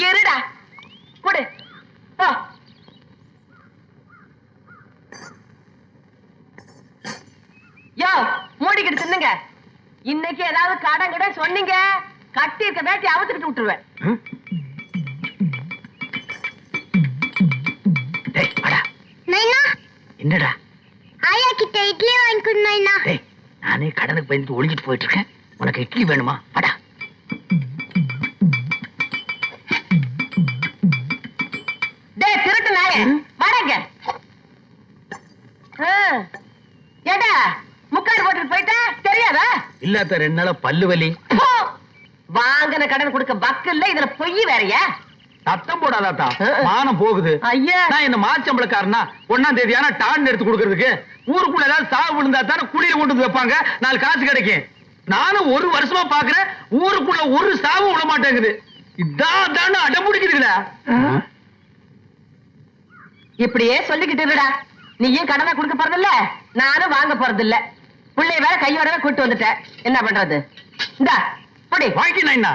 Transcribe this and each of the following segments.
இருடா குடு. யோ மூடிக்கிட்டு தின்னுங்க. இன்னைக்கு ஏதாவது கடன் கிட்ட சொன்னீங்க, கட்டி இருக்க வேட்டி அவுத்துக்கிட்டு விட்டுருவேன். என்னடா ஆயா கிட்ட இட்லி வாங்கிக்கணும். நானே கடனுக்கு பயந்து ஒளிஞ்சிட்டு போயிட்டு இருக்கேன். உனக்கு இட்லி வேணுமா? அடா திருட்டு நாய வரங்க. ஏடா முக்காடு போட்டுட்டு போயிட்டா தெரியாதா? இல்லாத 2 நாளா பல்லு வலி. வாங்கின கடன் கொடுக்க பக்கு இல்ல, இதுல பொய் வேறையா? சத்தம் போடாதாத்தா, மானம் போகுது. ஐயா நான் இந்த மாச்சம்பளக்காரனா 1ஆம் தேதி ஆனா டான் எடுத்து கொடுக்கறதுக்கு ஊருக்குள்ள ஏதாவது சாவு விழுந்தா தானே குளிய கொண்டு வந்து வைப்பாங்க, 4 காசு கிடைக்கும். நானும் 1 வருஷமா பாக்குறேன், ஊருக்குள்ள ஒரு சாவு விட மாட்டேங்குது. இதான் அடம்பிடிக்குதுங்களா? இப்படியே சொல்லிக்கிட்டு இருடா. நீயும் கடனை கொடுக்க போறதில்ல, நானும் வாங்க போறதில்ல. பிள்ளைய வேற கையோட கூட்டு வந்துட்டேன், என்ன பண்றது? இந்தா படி. வாங்கினா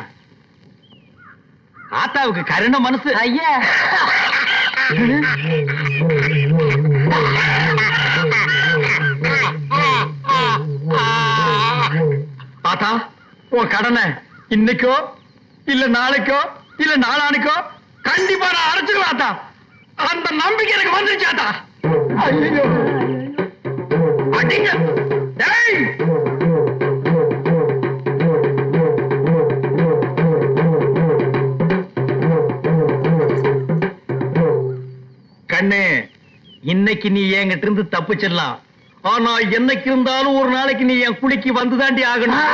ஆத்தாவுக்கு கருண மனசு. ஐயா ஆத்தா, உன் கடனை இன்னைக்கோ இல்ல நாளைக்கோ இல்ல நாளானிக்கோ கண்டிப்பா நான் அடைச்சிருவேன் ஆத்தா. அந்த நம்பிக்கை எனக்கு வந்துருச்சு ஆத்தா. ஐயோ அடிங்க. டேய் கண்ணே, இன்னைக்கு நீ என்கிட்ட இருந்து தப்பிச்சிடலாம். ஆனா என்னைக்கு இருந்தாலும் ஒரு நாளைக்கு நீ என் குளிக்கு வந்துதாண்டி ஆகணும்.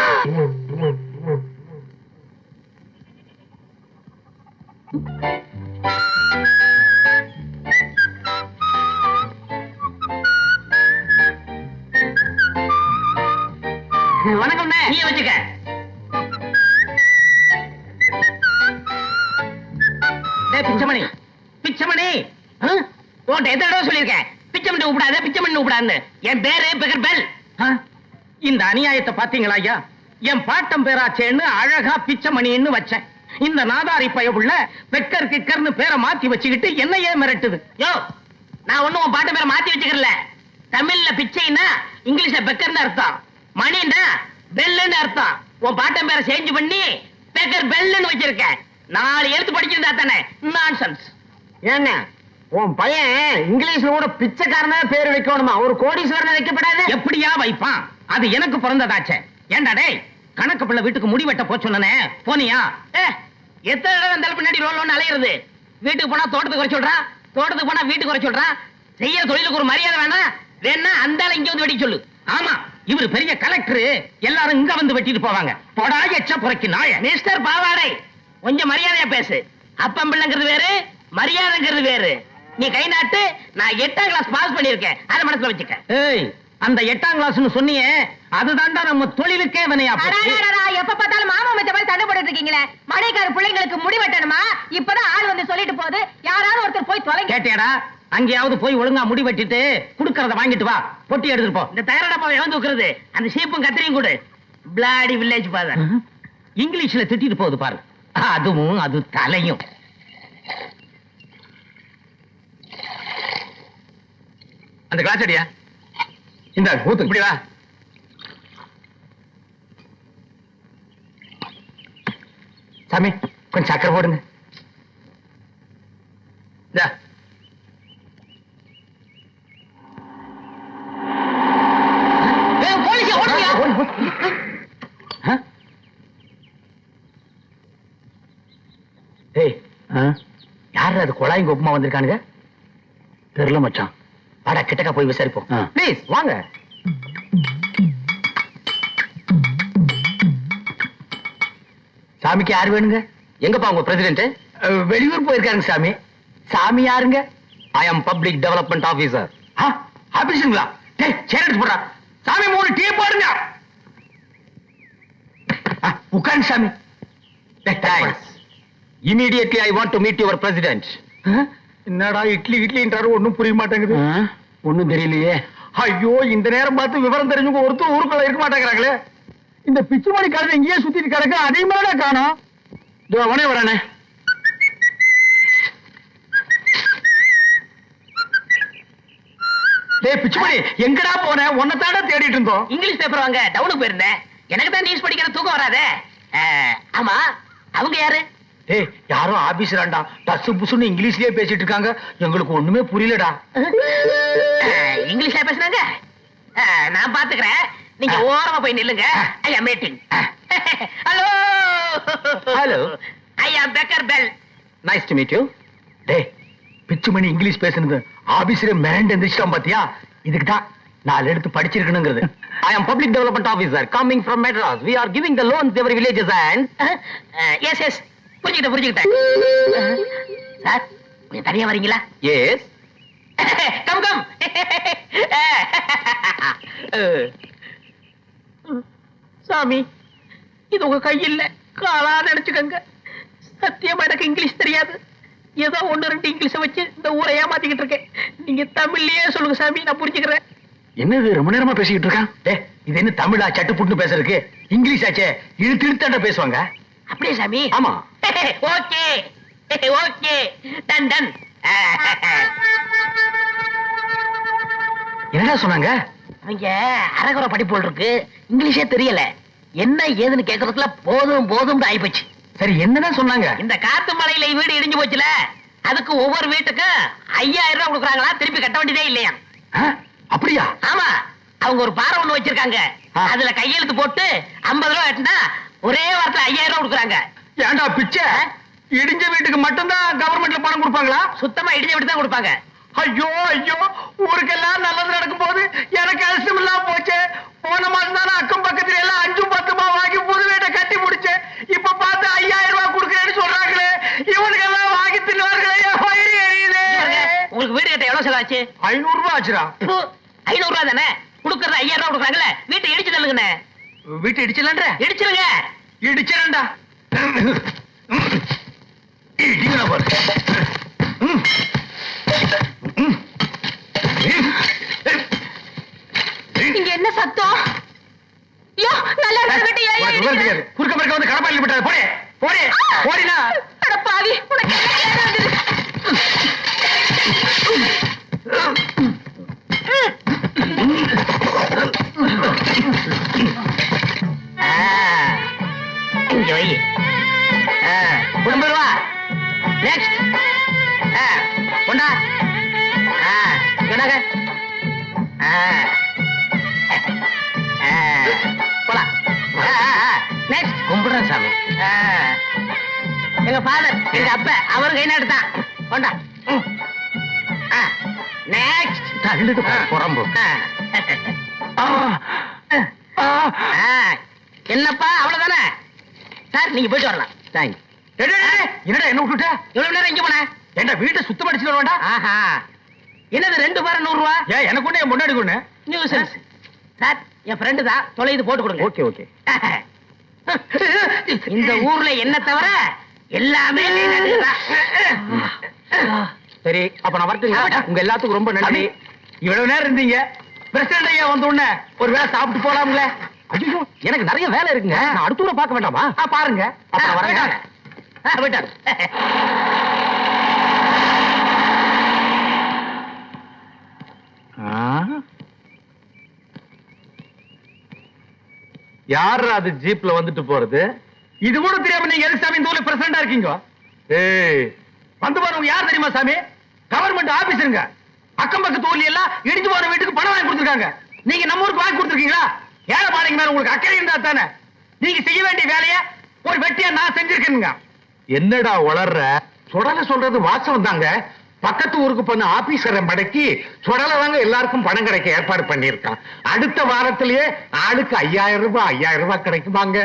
வணக்கம். நீ வச்சுக்க. பிச்சமணி பிச்சமணி, உன்கிட்ட எத்தனை தடவை சொல்லியிருக்கேன் பிச்சமணி கூப்பிடாத, பிச்சமணி கூப்பிடாது. என் பேரு பெகர் பெல். இந்த அநியாயத்தை பாத்தீங்களா ஐயா? என் பாட்டம் பேராச்சேன்னு அழகா பிச்சமணின்னு வச்சேன். இந்த நாதாரி பயவுள்ள பெக்கர் கிக்கர்னு பேரை மாத்தி வச்சுக்கிட்டு என்னையே மிரட்டுது. யோ, நான் ஒண்ணும் உன் பாட்டு பேரை மாத்தி வச்சுக்கல. தமிழ்ல பிச்சைன்னா இங்கிலீஷ்ல பெக்கர்னு அர்த்தம், மணின்னா பெல்லுன்னு அர்த்தம். உன் பாட்டம் பேரை சேஞ்ச் பண்ணி பெக்கர் பெல்லுன்னு வச்சிருக்கேன். 4 எழுத்து படிச்சிருந்தா தானே நான்சென்ஸ். ஏன்னா உன் பையன் இங்கிலீஷ்ல கூட பிச்சைக்காரனா பேர் வைக்கணுமா, ஒரு கோடீஸ்வரனை வைக்கப்படாது? எப்படியா வைப்பான்? அது எனக்கு பிறந்ததாச்சே. ஏண்டா டேய், கணக்கு பிள்ளை வீட்டுக்கு முடி வெட்ட போச்சோன்னே போனியா? எத்தனை தடவை அந்த பின்னாடி ரோல் அலையிறது? வீட்டுக்கு போனா தோட்டத்துக்கு குறை சொல்றான், தோட்டத்துக்கு போனா வீட்டுக்கு குறை சொல்றான். செய்யற தொழிலுக்கு ஒரு மரியாதை வேணா? வேணா அந்த ஆளை இங்க வந்து வெட்டி சொல்லு. ஆமா, இவரு பெரிய கலெக்டர், எல்லாரும் இங்க வந்து வெட்டிட்டு போவாங்க. போடா எச்ச புறக்கி நாய. மிஸ்டர் பாவாடை, கொஞ்சம் மரியாதையா பேசு. அப்பம் பிள்ளைங்கிறது வேறு, மரியாதைங்கிறது வேறு. நீ கை நாட்டு. நான் 8ஆம் கிளாஸ் பாஸ் பண்ணிருக்கேன், அதை மனசுல வச்சுக்க. ஏய், அந்த 8ஆம் கிளாஸ்னு சொன்னியே, அதுதான்டா நம்ம தொழிலுக்கே வினையா போச்சு. எப்ப பார்த்தாலும் மாமா மச்ச மாதிரி சண்டை போட்டுட்டு இருக்கீங்களே. மழைக்கார பிள்ளைங்களுக்கு முடி வெட்டணுமா? இப்பதான் ஆள் வந்து சொல்லிட்டு போகுது. யாராவது ஒருத்தர் போய் தொலை. கேட்டியாடா? அங்கேயாவது போய் ஒழுங்கா முடி வெட்டிட்டு குடுக்கறத வாங்கிட்டு வா, பொட்டி எடுத்துட்டு போ. இந்த தயாரடா எவன் தூக்குறது? அந்த சீப்பும் கத்திரியும் கொடு. Bloody village father. இங்கிலீஷ்ல திட்டிட்டு போகுது பாரு. அதுவும் அது தலையும். அந்த கிளாஸ் அடியா, இந்த ஊத்து இப்படி வா. சாமி, கொஞ்சம் சக்கரை போடுங்க. யாரு அது குழாயும் கோப்பமா வந்திருக்கானுங்க? தெரியல மச்சான். வாடா கிட்டக்க போய் விசாரிப்போம். ப்ளீஸ் வாங்க. சாமிக்கு யாரு வேணுங்க? எங்கப்பா உங்க பிரசிடென்ட்? வெளியூர் போயிருக்காருங்க சாமி. சாமி யாருங்க? ஐ அம் பப்ளிக் டெவலப்மெண்ட் ஆபீசர். ஆபீஸுங்களா? டேய் சேர் எடுத்து போடா. சாமி 3 டீ போடுங்க. உட்கார்ந்து சாமி. Thanks. Immediately I want to meet your president. என்னடா இட்லின்றாரு ஒண்ணும் புரிய மாட்டேங்குது. ஒண்ணும் தெரியலையே. ஐயோ இந்த நேரம் பார்த்து விவரம் தெரிஞ்சவங்க ஒருத்தர் ஊருக்குள்ள இருக்க மாட்டேங்கிறாங்களே. இந்த பிச்சுமணி காலத்துல எங்கேயே சுத்திட்டு கிடக்க அதிகமாக காணோம். உடனே வரானே. டேய் பிச்சுமணி எங்கடா போன? உன்னை தானே தேடிட்டு இருந்தோம். இங்கிலீஷ் பேப்பர் வாங்க டவுனுக்கு போயிருந்தேன். எனக்கு தான் நியூஸ் படிக்கிற தூக்கம் வராதே. ஆமா அவங்க யாரு? டேய் யாரோ ஆபீசராண்டா. டசு புசுன்னு இங்கிலீஷ்லயே பேசிட்டு இருக்காங்க. எங்களுக்கு ஒண்ணுமே புரியலடா. இங்கிலீஷ்ல பேசுனாங்க. நான் பாத்துக்கிறேன். நீங்க ஓரமா போய் நில்லுங்க. I am meeting. Hello Hello. I am Becker Bell. Nice to meet you. டேய் பிச்சுமணி இங்கிலீஷ் பேசுனது ஆபீசரே மிரண்டு எந்திரிச்சிட்டான் பாத்தியா? இதுக்கு தான் 4 எடுத்து படிச்சிருக்கணுங்கிறது. I am public development officer coming from Madras. We are giving the loans to every villages and yes yes புரிஞ்சுக்கிட்டேன். Sir நீங்க தனியா வரீங்களா? yes. Come come. சாமி இது உங்க கையில்ல காலா நினைச்சுக்கங்க. சத்தியமா எனக்கு இங்கிலீஷ் தெரியாது. ஏதோ 1-2 இங்கிலீஷ வச்சு இந்த ஊரை ஏமாத்திக்கிட்டு இருக்கேன். நீங்க தமிழ்லயே சொல்லுங்க சாமி, நான் புரிஞ்சுக்கிறேன். என்னது ரொம்ப நேரமா பேசிக்கிட்டு இருக்கான்? டேய் இது என்ன தமிழா சட்டு புட்டு பேசுறதுக்கு? இங்கிலீஷ் ஆச்சே இழுத்து இழுத்தாண்ட பேசுவாங்க. அப்படியே சாமி? ஆமா. Okay okay done done. என்னடா சொன்னாங்க? அவங்க அரகுற படிப்பு இருக்கு, இங்கிலீஷே தெரியல. என்ன ஏதுன்னு கேக்குறதுல போதும் போதும் ஆயிப்போச்சு. சரி என்னதான் சொன்னாங்க? இந்த காத்து மலையில வீடு இடிஞ்சு போச்சுல, அதுக்கு ஒவ்வொரு வீட்டுக்கும் 5000 ரூபாய் கொடுக்குறாங்களா, திருப்பி கட்ட வேண்டியதே இல்லையா? அப்படியா? ஆமா, அவங்க ஒரு பாறை ஒண்ணு வச்சிருக்காங்க. ஆ. அதுல கையெழுத்து போட்டு 50 ரூபாய் கட்டினா ஒரே வாரத்துல 5000 ரூபாய் கொடுக்குறாங்க. ஏன்டா பிச்சை? இடிஞ்ச வீட்டுக்கு மட்டும்தான் கவர்மெண்ட்ல பணம் கொடுப்பாங்களா? சுத்தமா இடிஞ்ச வீட்டு தான் கொடுப்பாங்க. ஐயோ ஐயோ ஊருக்கெல்லாம் நல்லது நடக்கும் போது எனக்கு அலட்சியம் இல்லாம போச்சு. போன மாசம் தானே அக்கம் பக்கத்துல எல்லாம் 5-10 வாங்கி புது வீட்டை கட்டி முடிச்சேன். இப்ப பார்த்து 5000 ரூபாய் கொடுக்கறேன்னு சொல்றாங்களே. இவனுக்கெல்லாம் வாங்கி தின்னுவார்களே. வயிறு எரியுது. உங்களுக்கு வீடு கட்ட எவ்வளவு செலவாச்சு? 500 ரூபாய் ஆச்சுடா. 500 ரூபாய் தானே கொடுக்கறது. 5000 ரூபாய் கொடுக்குறாங்கல்ல, வீட்டை இடிச்சு தள்ளுங்கண்ணே. வீட்டை இடிச்சலன்ற? இடிச்சிருங்க. இடிச்சலண்டா. இடிங்கடா பாரு. இங்க என்ன சத்தம்? யோ நல்லா இருக்க வீட்டை ஏன் இடிக்கிற? குறுக்க மறுக்க வந்து கடப்பாயில் விட்டாரு. போடே போடே போடினா. அட பாவி, உனக்கு என்ன நேரம் வந்தது? இங்க வை. குடும்பம் நெக்ஸ்ட் கொண்டா. சொன்னாங்க போலாம். நெக்ஸ்ட் கும்பிடுறேன் சாமி. எங்க ஃபாதர், எங்க அப்பா, அவரு கை நாட்டு தான். கொண்டா. நெக்ஸ்ட் தள்ளுது புறம்பு. என்னப்பா அவ்வளவுதானே? சார் நீங்க போயிட்டு வரலாம். தேங்க்ஸ். என்னடா என்ன விட்டுட்ட? எவ்வளவு நேரம் இங்க போன? ஏன்டா வீட்டை சுத்தம் அடிச்சுட்டு வேண்டா? ஆஹா, என்னது 2 பாரம் 100 ரூபா? ஏன் எனக்கு ஒண்ணு என் முன்னாடி ஒண்ணு. நியூசன்ஸ். சார் என் ஃப்ரெண்டு தான், தொலைது போட்டு கொடுங்க. Okay okay. இந்த ஊர்ல என்ன தவிர எல்லாமே நீதான். சரி அப்ப நான் வரட்டுங்களா? உங்க எல்லாத்துக்கும் ரொம்ப நன்றி. இவ்வளவு நேரம் இருந்தீங்க. பிரசிடண்ட் ஐயா வந்த உடனே ஒரு வேளை சாப்பிட்டு போலாம்ல? ஐயோ எனக்கு நிறைய வேலை இருக்குங்க. நான் அடுத்த ஊரை பார்க்க வேண்டாமா? பாருங்க. அப்புறம் வரேங்க. போயிட்டாரு. யார் அது ஜீப்ல வந்துட்டு போறது? இது கூட தெரியாம நீங்க எதுக்கு சாமி இந்த ஊர்ல பிரசிடண்டா இருக்கீங்க? ஏய் வந்து பாருங்க, யார் தெரியுமா சாமி? கவர்மெண்ட் ஆபீசருங்க. அக்கம் பக்கத்து ஊர்ல எல்லாம் இடிஞ்சு போற வீட்டுக்கு பணம் வாங்கி கொடுத்துருக்காங்க. நீங்க நம்ம ஊருக்கு வாங்கி கொடுத்துருக்கீங்களா? ஏழை பாருங்க மேல உங்களுக்கு அக்கறை இருந்தா தானே. நீங்க செய்ய வேண்டிய வேலைய ஒரு வெட்டியா நான் செஞ்சிருக்கேனுங்க. என்னடா வளர்ற? சுடல சொல்றது வாசம் தாங்க. பக்கத்து ஊருக்கு பண்ண ஆபீசரை மடக்கி சுடல தாங்க எல்லாருக்கும் பணம் கிடைக்க ஏற்பாடு பண்ணிருக்கான். அடுத்த வாரத்திலேயே ஆளுக்கு 5000 ரூபாய் கிடைக்குமாங்க.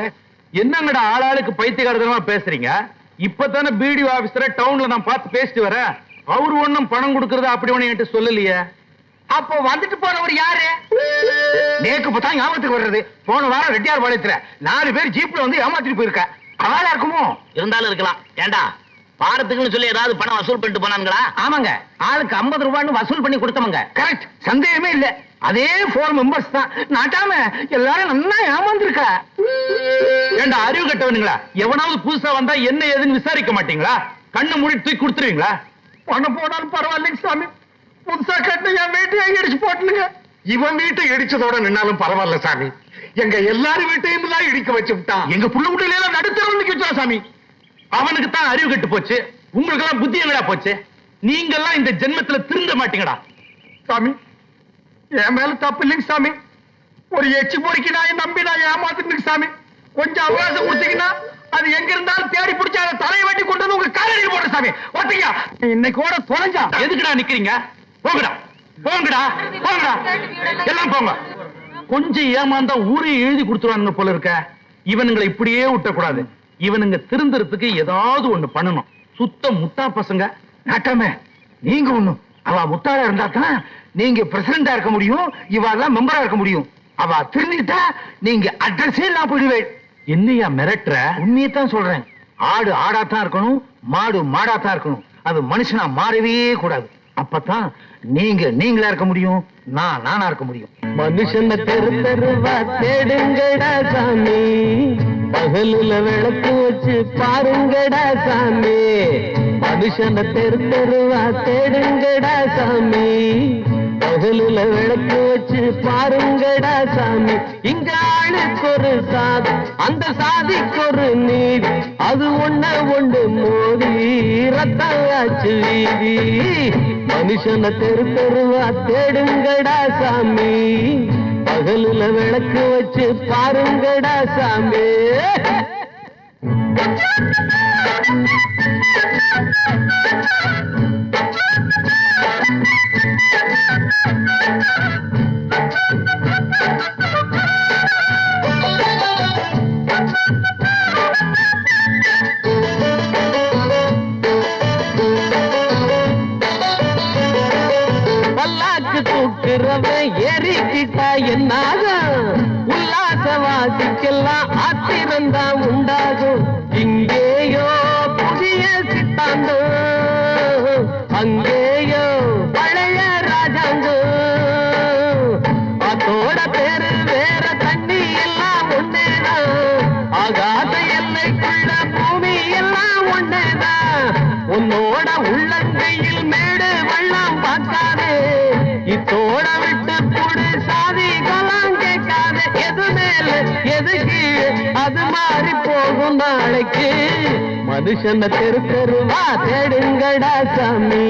என்னங்கடா ஆளாளுக்கு பைத்தியகாரத்தனமா பேசுறீங்க? இப்பதானே பிடிஓ ஆபீசரை டவுன்ல நான் பார்த்து பேசிட்டு வரேன். அவரு ஒண்ணும் பணம் கொடுக்கறது அப்படி ஒண்ணு என்கிட்ட சொல்லலையே. அப்போ வந்துட்டு போறவர் யாரு? நேக்கு பார்த்தா ஞாபகத்துக்கு வர்றது. போன வாரம் ரெட்டியார் பாளையத்துல 4 பேர் ஜீப்ல வந்து ஏமாத்திட்டு போயிருக்க. அவளா இருக்குமோ? இருந்தாலும் இருக்கலாம். ஏண்டா பாரத்துக்குன்னு சொல்லி ஏதாவது பணம் வசூல் பண்ணிட்டு போனாங்களா? ஆமாங்க, ஆளுக்கு 50 ரூபான்னு வசூல் பண்ணி கொடுத்தவங்க. கரெக்ட், சந்தேகமே இல்ல. அதே 4 மெம்பர்ஸ் தான். நாட்டாம எல்லாரும் நல்லா ஏமாந்துருக்கா. ஏண்டா அறிவு கட்டவனுங்களா? எவனாவது புதுசா வந்தா என்ன ஏதுன்னு விசாரிக்க மாட்டீங்களா? கண்ணை மூடி தூக்கி கொடுத்துருவீங்களா? பணம் போனாலும் பரவாயில்லைங்க சாமி, புதுசா கட்டின என் வீட்டையே இடிச்சு போட்டுனுங்க. இவன் வீட்டை இடிச்சதோட நின்னாலும் பரவாயில்ல சாமி, எங்க எல்லாரும் வீட்டையும் தான் இடிக்க வச்சு விட்டான். எங்க புள்ள குட்டில எல்லாம் நடுத்தரவு வச்சா சாமி. அவனுக்கு தான் அறிவு கட்டு போச்சு, உங்களுக்கு எல்லாம் புத்தி எங்கடா போச்சு? நீங்க எல்லாம் இந்த ஜென்மத்துல திருந்த மாட்டீங்கடா. சாமி என் மேல தப்பு இல்லைங்க சாமி. ஒரு எச்சி பொறுக்கி நான் நம்பி நான் ஏமாத்துங்க சாமி. கொஞ்சம் அவகாசம் கொடுத்தீங்கன்னா அது எங்க இருந்தாலும் தேடி பிடிச்சா அதை தலையை வெட்டி கொண்டு வந்து உங்க காலடியில் போடுற சாமி. ஒத்தியா இன்னைக்கு கூட தொலைஞ்சா. எதுக்குடா நிக்கிறீங்க? போங்கடா போங்கடா போங்கடா, எல்லாம் போங்க. கொஞ்சம் ஏமாந்தா ஊரையும் எழுதி கொடுத்துருவானுங்க போல இருக்க. இவனுங்களை இப்படியே விட்டக்கூடாது. இவனுங்க திருந்துறதுக்கு ஏதாவது ஒண்ணு பண்ணணும். சுத்த முட்டா பசங்க. நாட்டாம நீங்க ஒண்ணும், அவ முத்தாளா இருந்தா தான் நீங்க பிரசிடண்டா இருக்க முடியும், இவெல்லாம் மெம்பரா இருக்க முடியும். அவ திருந்திட்டா நீங்க அட்ரஸே நான் போயிடுவேன். என்னையா மிரட்டுற? உண்மையத்தான் சொல்றேன். ஆடு ஆடாத்தான் இருக்கணும், மாடு மாடாத்தான் இருக்கணும். அது மனுஷனா மாறவே கூடாது. அப்பதான் நீங்க நீங்களா இருக்க முடியும், நான் நானா இருக்க முடியும். மனுஷன தெரு தெருவா தேடுங்கடா சாமி, பகலுல விளக்கு வச்சு பாருங்கடா சாமி. மனுஷன தெரு தெருவா தேடுங்கடா சாமி, பகலுல விளக்கு வச்சு பாருங்கடா சாமி. இங்க ஆளுக்கு ஒரு சாதி, அந்த சாதிக்கு ஒரு நீதி, அது ஒண்ணு மோதி ரத்தாச்சு வீதி. மனுஷன தெரு தெருவா தேடுங்கடா சாமி, பகலுல விளக்கு வச்சு பாருங்கடா சாமி. பல்லாக்கு தூக்குறவன் ஏறிக்கிட்டா என்னாகும், உல்லாசவாசிக்கெல்லாம் ஆத்திரந்தான் உண்டாகும். இங்கேயோ புதிய சித்தாந்தம், அங்கேயோ பழைய ராஜாங்கம். அதோட பேரு வேற, தண்ணி எல்லாம் ஒன்னேதான், ஆகாத எல்லைக்குள்ள பூமி எல்லாம் ஒன்னேதான். உன்னோட உள்ளங்கையில் மேடு வெள்ளம் பார்க்காதே, இத்தோட விட்டு புடு சாதிகளாம் கேட்காதே. எது மேல எது கீழே அது மாறி போகும் நாளைக்கு. மனுஷன தெரு தெருவா தேடுங்கடா சாமி,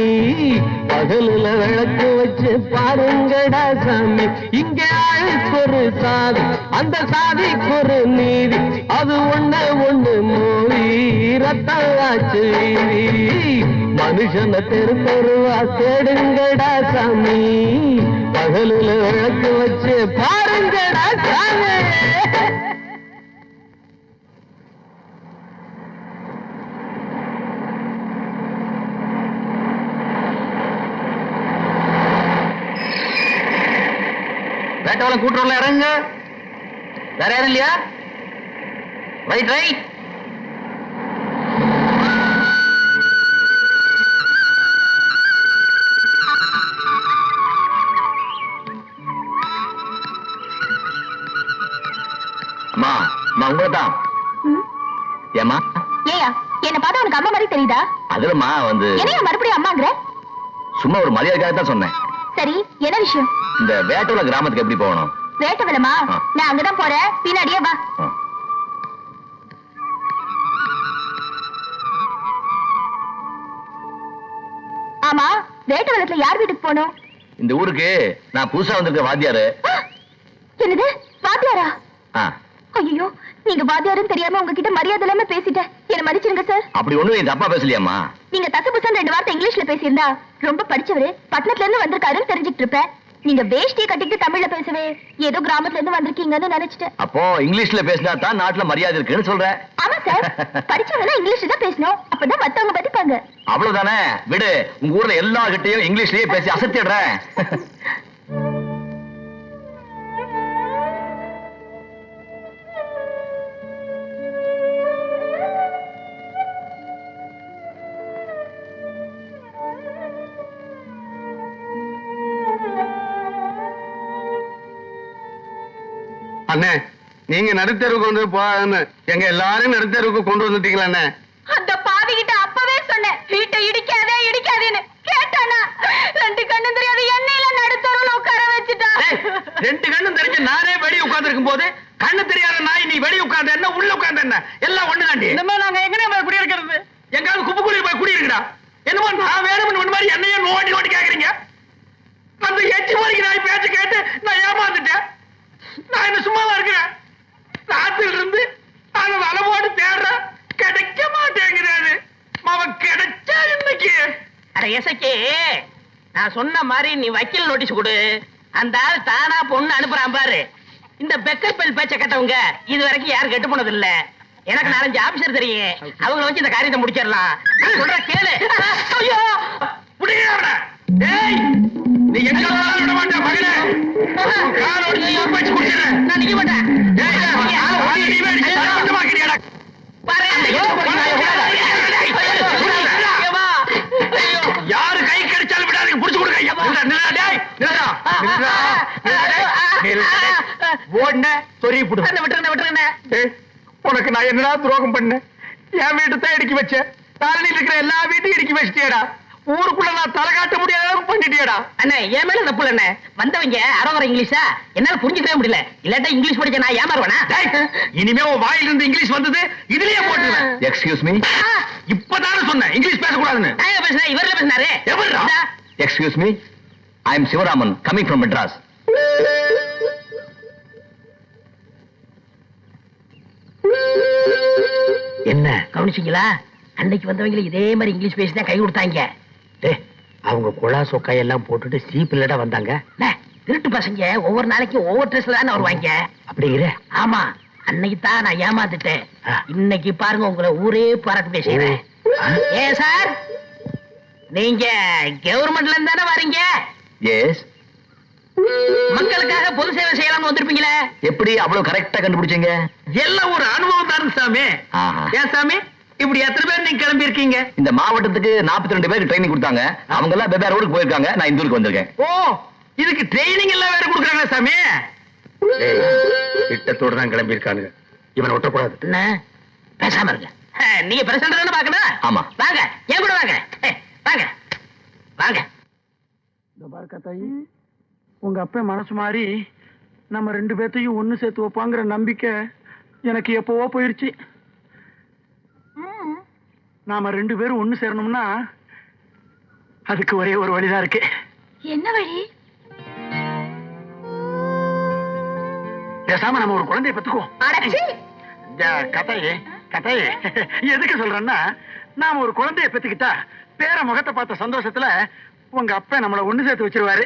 பகலுல விளக்கு வச்சு பாருங்கடா சாமி. இங்க ஆளுக்கு ஒரு சாதி, அந்த சாதிக்கு ஒரு நீதி, அது ஒண்ணு மோதி ரத்தாச்சு வீதி. மனுஷன தெரு தெருவா தேடுங்கடா சாமி, பகலுல விளக்கு வச்சு பாருங்கடா சாமி. வேட்டவளம் கூட்டுறோம்ல, இறங்க. வேற யாரும் இல்லையா? Right right. அம்மா அம்மா உங்களதான். ஏமா? ஏயா என்ன பார்த்தா உனக்கு அம்மா மாதிரி தெரியுதா? அதுலம்மா வந்து என்னையா மறுபடியும் அம்மாங்கிற? சும்மா ஒரு மரியாதைக்காக தான் சொன்னேன். சரி என்ன விஷயம்? இந்த வேட்டவள கிராமத்துக்கு எப்படி போகணும்? வேட்டவலமா? நான் அங்கதான் போறேன், பின்னாடியே வா. ஆமா, வேட்டவலத்துல யார் வீட்டுக்கு போகணும்? இந்த ஊருக்கு நான் புதுசா வந்திருக்க வாத்தியாரு. என்னது வாத்தியாரா? ஆ. ஐயோ, நீங்க வாத்தியாருன்னு தெரியாம உங்ககிட்ட மரியாதை இல்லாம பேசிட்டேன், என்ன மன்னிச்சிருங்க சார். அப்படி ஒண்ணும் நீ தப்பா பேசலையாம்மா? நீங்க தசபுசன் 2 வார்த்தை இங்கிலீஷ்ல பேசியிருந்தா ரொம்ப படிச்சவரு, பட்டணத்துல இருந்து வந்திருக்காருன்னு தெரிஞ்சுட்டு இருப்பேன். நீங்க வேஷ்டியை கட்டிட்டு தமிழ்ல பேசவே ஏதோ கிராமத்துல இருந்து வந்திருக்கீங்கன்னு நினைச்சிட்டேன். அப்போ இங்கிலீஷ்ல பேசினா தான் நாட்டுல மரியாதை இருக்குன்னு சொல்றேன். ஆமா சார், படிச்சவங்க இங்கிலீஷ் தான் பேசணும், அப்பதான் மத்தவங்க மதிப்பாங்க. அவ்வளவுதானே? விடு, உங்க ஊர்ல எல்லா கிட்டையும் இங்கிலீஷ்லயே பேசி அசத்திடுறேன். அண்ணே நீங்க நடுத்தெருவுக்கு வந்து போன்னு எங்க எல்லாரும் நடுத்தெருவுக்கு கொண்டு வந்துட்டீங்களா அண்ணே? அந்த பாவிகிட்ட அப்பவே சொன்னேன் வீட்டை இடிக்காதே இடிக்காதேன்னு கேட்டானா? ரெண்டு கண்ணு தெரியாது எண்ணெயில நடுத்தருவுல உட்கார வச்சுட்டான். ரெண்டு கண்ணும் தெரிஞ்சு நானே வெளியே உட்கார்ந்து இருக்கும் போது கண்ணு தெரியாத நாய் நீ வெளியே உட்கார்ந்து என்ன உள்ள உட்கார்ந்து என்ன எல்லாம் ஒண்ணுதாண்டி. இந்த மாதிரி நாங்க எங்கனே போய் குடி இருக்கிறது? எங்காவது குப்பைக்குழியில் போய் குடி இருக்குடா. என்னமோ நான் வேணும்னு ஒண்ணு மாதிரி என்னையே நோண்டி நோண்டி கேக்குறீங்க. அந்த எச்சி வரைக்கும் நாய் பேச்சு கேட்டு நான் ஏமாந்துட்டேன். நான் என்ன சும்மாவா இருக்கிறேன்? ராத்திரில இருந்து அந்த வலை போட்டு தேடுறேன், கிடைக்க மாட்டேங்கிறாரு. அவன் கிடைச்சா இன்னைக்கு. அட எசக்கே, நான் சொன்ன மாதிரி நீ வக்கீல் நோட்டீஸ் கொடு. அந்த ஆள் தானா பொண்ணு அனுப்புறான் பாரு. இந்த பெக்கர் பெல் பேச்ச கட்டவங்க இது வரைக்கும் யாரும் கெட்டு போனது இல்ல. எனக்கு 4-5 ஆபீசர் தெரியும், அவங்கள வச்சு இந்த காரியத்தை முடிச்சிடலாம். நான் சொல்ற கேளு. ஐயோ புடிங்க அவனை. டேய் நீ எங்க போனாலும் விட மாட்டே மகனே. கால் ஒடிச்சு உப்பச்சு குடிச்சிடுறேன். நான் நிக்க மாட்டேன். டேய் நீ நீ வேடி சாப்பிட்டு மாக்கிறியாடா. பாரு யாரு கை கிடைச்சாலும் விடாதீங்க, புடிச்சு கொடுங்க. நில்லுடா டேய், நில்லுடா நில்லுடா. ஓடுன சொறி புடு. விட்டுருங்க. ஏய், உனக்கு நான் என்னடா துரோகம் பண்ணேன்? என் வீட்டு தான் இடிக்கி வச்சேன், தாரணியில் இருக்கிற எல்லா வீட்டையும் இடிக்கி வச்சிட்டியடா. ஊருக்குள்ள நான் தலை காட்ட முடியாத அளவுக்கு பண்ணிட்டியடா. அண்ணே என் மேல தப்பு இல்ல. வந்தவங்க அறவர இங்கிலீஷா என்னால புரிஞ்சுக்கவே முடியல. இல்லாட்டா இங்கிலீஷ் படிச்ச நான் ஏமாறுவேனா? இனிமே உன் வாயில இருந்து இங்கிலீஷ் வந்தது இதுலயே போட்டுருவேன். எக்ஸ்கியூஸ் மீ, இப்பதானே சொன்னேன் இங்கிலீஷ் பேசக்கூடாதுன்னு. நான் பேசுறேன், இவர்ல பேசினாரு. எவர்ரா? Excuse me, I am Sivaraman coming from Madras. என்ன கவனிச்சீங்களா? அன்னைக்கு வந்தவங்க இதே மாதிரி இங்கிலீஷ் பேசி தான் கை கொடுத்தாங்க. அவங்க குழா சொக்காய் எல்லாம் போட்டுட்டு சீப்பில்லடா வந்தாங்க. திருட்டு பசங்க ஒவ்வொரு நாளைக்கும் ஒவ்வொரு ட்ரெஸ்ல தானே வருவாங்க. அப்படிங்கிற? ஆமா, அன்னைக்கு தான் நான் ஏமாந்துட்டேன். இன்னைக்கு பாருங்க உங்களை ஊரே பாராட்டு பேசுறேன். ஏன் சார், நீங்க கவர்மெண்ட்ல இருந்து தானே வரீங்க? எஸ். மக்களுக்காக பொது சேவை செய்யலாம்னு வந்திருப்பீங்களே, எப்படி அவ்வளவு கரெக்டா கண்டுபிடிச்சீங்க? எல்லாம் ஒரு அனுபவம் தானே சாமி. ஆஹா. ஏன் சாமி இப்படி எத்தனை பேர் நீங்க கிளம்பி இருக்கீங்க? இந்த மாவட்டத்துக்கு 42 பேருக்கு ட்ரைனிங் கொடுத்தாங்க. அவங்க எல்லாம் வெவ்வேறு ஊருக்கு போயிருக்காங்க. நான் இந்த ஊருக்கு வந்திருக்கேன். ஓ, இதுக்கு ட்ரைனிங் எல்லாம் வேற கொடுக்குறாங்க சாமி. திட்டத்தோட தான் கிளம்பி இருக்கானுங்க. இவனை ஒட்டக்கூடாது. என்ன பேசாம இருங்க. நீங்க பிரசன்ட் தானே பாக்கணும். ஆமா. வாங்க, என் கூட வாங்க. வாங்க வாங்க. இந்த பார்க்க தாயி, உங்க அப்பா மனசு மாதிரி நம்ம 2 பேர்த்தையும் ஒண்ணு சேர்த்து வைப்பாங்கிற நம்பிக்கை எனக்கு எப்பவோ போயிருச்சு. நாம 2 பேரும் ஒண்ணு சேரணும்னா அதுக்கு ஒரே ஒரு வழிதான் இருக்கு. என்ன வழி? பேசாம நம்ம ஒரு குழந்தைய பெத்துக்குவோம். அடச்சி, கதையே எதுக்கு சொல்றேன்னா, நாம ஒரு குழந்தைய பெத்துக்கிட்டா பேர முகத்தை பார்த்த சந்தோஷத்துல உங்க அப்பா நம்மள ஒண்ணு சேர்த்து வச்சிருவாரு.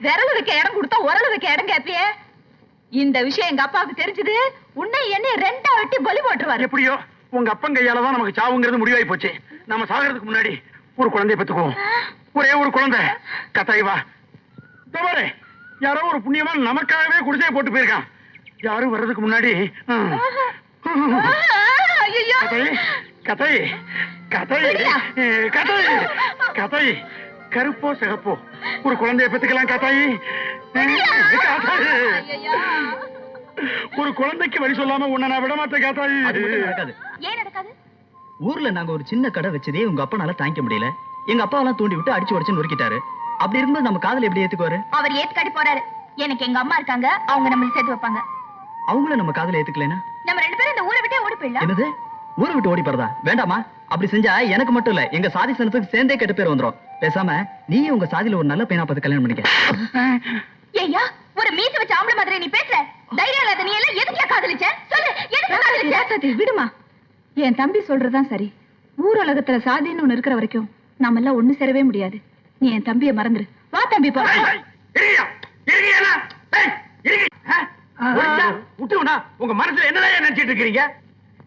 விரல் வைக்க இடம் கொடுத்தா உரல் வைக்க இடம் கேப்பியே. இந்த விஷயம் எங்க அப்பாவுக்கு தெரிஞ்சது, உன்னை என்னை 2ஆ வெட்டி பலி போட்டுருவாரு. எப்படியோ உங்க அப்பன் கையாலதான் நமக்கு சாவுங்கிறது முடிவாகி போச்சு. நம்ம சாகிறதுக்கு முன்னாடி ஒரு குழந்தைய பெத்துக்குவோம். ஒரே ஒரு குழந்தை. கத்தாய் வா. தவறு, யாரோ ஒரு புண்ணியமான நமக்காகவே குடிசையை போட்டு போயிருக்கான். யாரும் வர்றதுக்கு முன்னாடி ஐயோ, கதை கதை கதை கதை கருப்போ சிகப்போ ஒரு குழந்தைய பெத்துக்கலாம். கத்தாயி, ஒரு குழந்தைக்கு வழி சொல்லாம உன்னை நான் விட மாட்டேன். காத்தாயி, ஏன் நடக்காது? ஊர்ல நாங்க ஒரு சின்ன கடை வச்சதே உங்க அப்பனால தாங்கிக்க முடியல. எங்க அப்பாவெல்லாம் தூண்டி விட்டு அடிச்சு உடச்சு நொறுக்கிட்டாரு. அப்படி இருக்கும்போது நம்ம காதல எப்படி ஏத்துக்குவாரு? அவர் ஏத்துக்காடி போறாரு. எனக்கு எங்க அம்மா இருக்காங்க, அவங்க நம்மள சேர்த்து வைப்பாங்க. அவங்கள நம்ம காதல ஏத்துக்கலனா நம்ம 2 பேரும் இந்த ஊரை விட்டே ஓடி போயிடலாம். என்னது, ஊரை விட்டு ஓடி போறதா? வேண்டாமா. அப்படி செஞ்சா எனக்கு மட்டும் இல்ல, எங்க சாதி சனத்துக்கு சேர்ந்தே கெட்ட பேர் வந்துரும். பேசாம நீ உங்க சாதியில ஒரு நல்ல பையனா பார்த்து கல்யாணம் பண்ணிக்க. ஏய்யா, ஒரு மீச வச்ச ஆம்பளை மாதிரி நீ பேசுற. தைரியம் இல்லாத நீ எல்லாம் எதுக்கு காதலிச்ச? சொல்லு, எதுக்கு காதலிச்ச? சதி விடுமா. என் தம்பி சொல்றதுதான் சரி. ஊர் உலகத்துல சாதின்னு ஒண்ணு இருக்கிற வரைக்கும் நாம எல்லாம் ஒண்ணு சேரவே முடியாது. நீ என் தம்பியை மறந்துரு. வா தம்பி போ. உங்க மனசுல என்னதான் நினைச்சிட்டு இருக்கீங்க?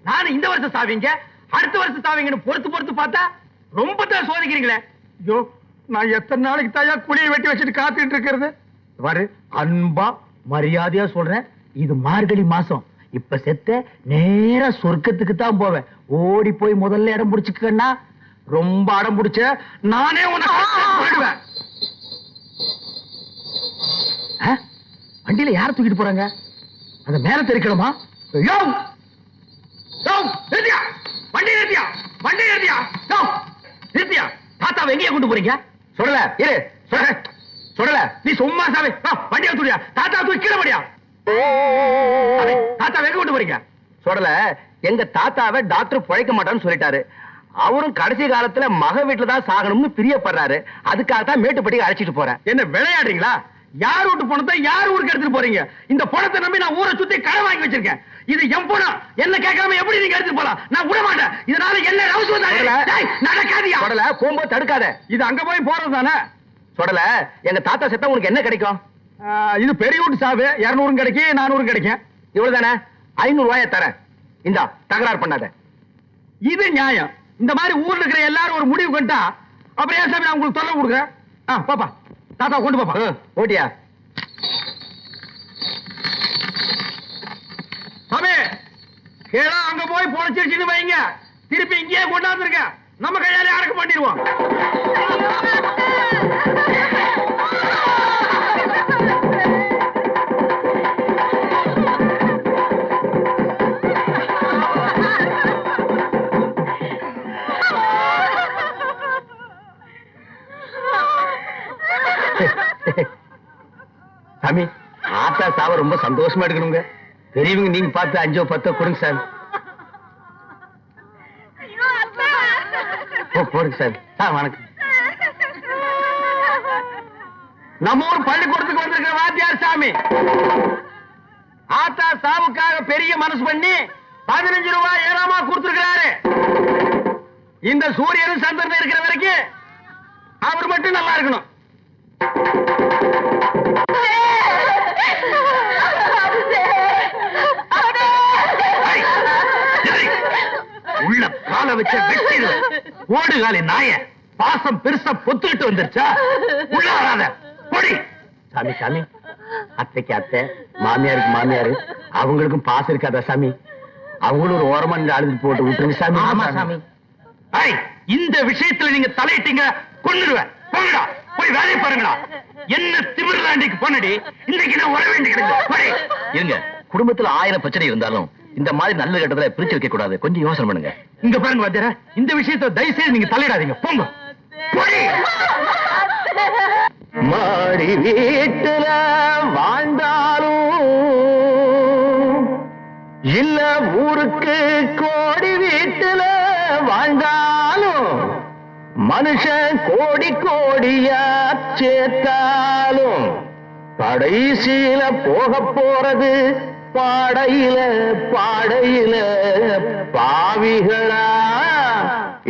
நானும் இந்த வருஷம் சாவீங்க, அடுத்த வருஷம் சாவீங்கன்னு பொறுத்து பார்த்தா ரொம்ப தான் சோதிக்கிறீங்களே. ஐயோ, நான் எத்தனை நாளைக்கு தாயா குழியை வெட்டி வச்சுட்டு காத்துட்டு இருக்கிறது? பாரு, அன்பா மரியாதையா சொல்றேன், இது மார்கழி மாசம். இப்ப செத்த நேரா சொர்க்கத்துக்கு தான் போவேன். ஓடி போய் முதல்ல இடம் பிடிச்சுக்கன்னா, ரொம்ப அடம் பிடிச்ச நானே உனக்கு. வண்டியில யார தூக்கிட்டு போறாங்க? அந்த மேல தெரிக்கணுமா? யோ யோ நிறுத்தியா, வண்டி நிறுத்தியா, வண்டி நிறுத்தியா, யோ நிறுத்தியா. தாத்தாவை எங்கேயா கொண்டு போறீங்க? சொல்லல இரு, சொல்லல. நீ சும்மா சாமி, வண்டியை தூடியா, தாத்தா தூக்கி கீழே படியா. தாத்தா எங்க கொண்டு போறீங்க? சொல்லல. எங்க தாத்தாவை டாக்டர் பிழைக்க மாட்டான்னு சொல்லிட்டாரு. அவரும் கடைசி காலத்துல மக வீட்டுல தான் சாகணும்னு பிரியப்படுறாரு. அதுக்காக தான் மேட்டுப்பட்டி அழைச்சிட்டு போறேன். என்ன விளையாடுறீங்களா? யார் வீட்டு பணத்தை யார் ஊருக்கு எடுத்துட்டு போறீங்க? இந்த பணத்தை நம்பி நான் ஊரை சுத்தி கடை வாங்கி வச்சிருக்கேன். இது என் பணம். என்ன கேட்காம எப்படி நீங்க எடுத்துட்டு போலாம்? நான் விட மாட்டேன். இதனால என்ன அவசியம் நடக்காதியா? சொல்லல, போகும்போது தடுக்காத. இது அங்க போய் போறது தானே. சொல்லல, எங்க தாத்தா செத்தா உனக்கு என்ன கிடைக்கும்? இது பெரிய வீட்டு சாவு. 200 கிடைக்கும், 400 கிடைக்கும். இவ்வளவுதானே? 500 ரூபாய தரேன். இந்தா, தகராறு பண்ணாத. இது நியாயம். இந்த மாதிரி ஊர்ல இருக்கிற எல்லாரும் ஒரு முடிவு கண்டா அப்புறம் ஏன் சாமி நான் உங்களுக்கு தொல்லை கொடுக்குறேன்? பாப்பா, தாத்தா கொண்டு பாப்பா. ஓட்டியா சாமி, கேளா அங்க போய் பொழைச்சிருச்சுன்னு வைங்க, திருப்பி இங்கேயே கொண்டாந்துருங்க. நம்ம கையாலே அடக்கம் பண்ணிடுவோம். சாமி, ஆத்தா சாவ ரொம்ப சந்தோஷமா எடுக்கணுங்க. பெரியவங்க நீங்க பார்த்து 5 10 கொடுங்க சார். போடுங்க சார். வணக்கம். நம்ம ஊர் பள்ளிக்கூடத்துக்கு வந்திருக்கிற வாத்தியார் சாமி ஆத்தா சாவுக்காக பெரிய மனசு பண்ணி 15 ரூபாய் ஏறாமா கொடுத்திருக்கிறாரு. இந்த சூரியனும் சந்திரன் இருக்கிற வரைக்கும் அவர் மட்டும் நல்லா இருக்கணும். உள்ள கால வச்ச வெட்டி ஓடுகாலி நாய பாசம் பெருசா பொத்துக்கிட்டு வந்துருச்சா? உள்ள வராத பொடி. சாமி சாமி, அத்தைக்கு அத்தை, மாமியாருக்கு மாமியாரு, அவங்களுக்கும் பாசம் இருக்காதா சாமி? அவங்களும் ஒரு ஓரமா அழுது போட்டு விட்டுருங்க சாமி. ஆமா சாமி. இந்த விஷயத்துல நீங்க தலையிட்டீங்க, கொன்னுடுவேன். போங்கடா, போய் வேலையை பாருங்கடா. என்ன திமிர்லாண்டிக்கு போனடி, இன்னைக்கு நான் வர வேண்டி கிடக்கு. இருங்க, குடும்பத்துல 1000 பிரச்சனை இருந்தாலும் இந்த மாதிரி நல்ல கட்டத்துல பிரிச்சு வைக்க கூடாது. கொஞ்சம் யோசனை பண்ணுங்க. இங்க பாருங்க வாத்தியார, இந்த விஷயத்தை தயவு செய்து நீங்க தலையிடாதீங்க. போங்க. மாடி வீட்டுல வாழ்ந்தாலும் இல்ல ஊருக்கு கோடி வீட்டுல வாழ்ந்தாலும் மனுஷன் கோடி கோடியா சேர்த்தாலும் கடைசியில போக போறது பாடையில பாடையில பாவிகளா.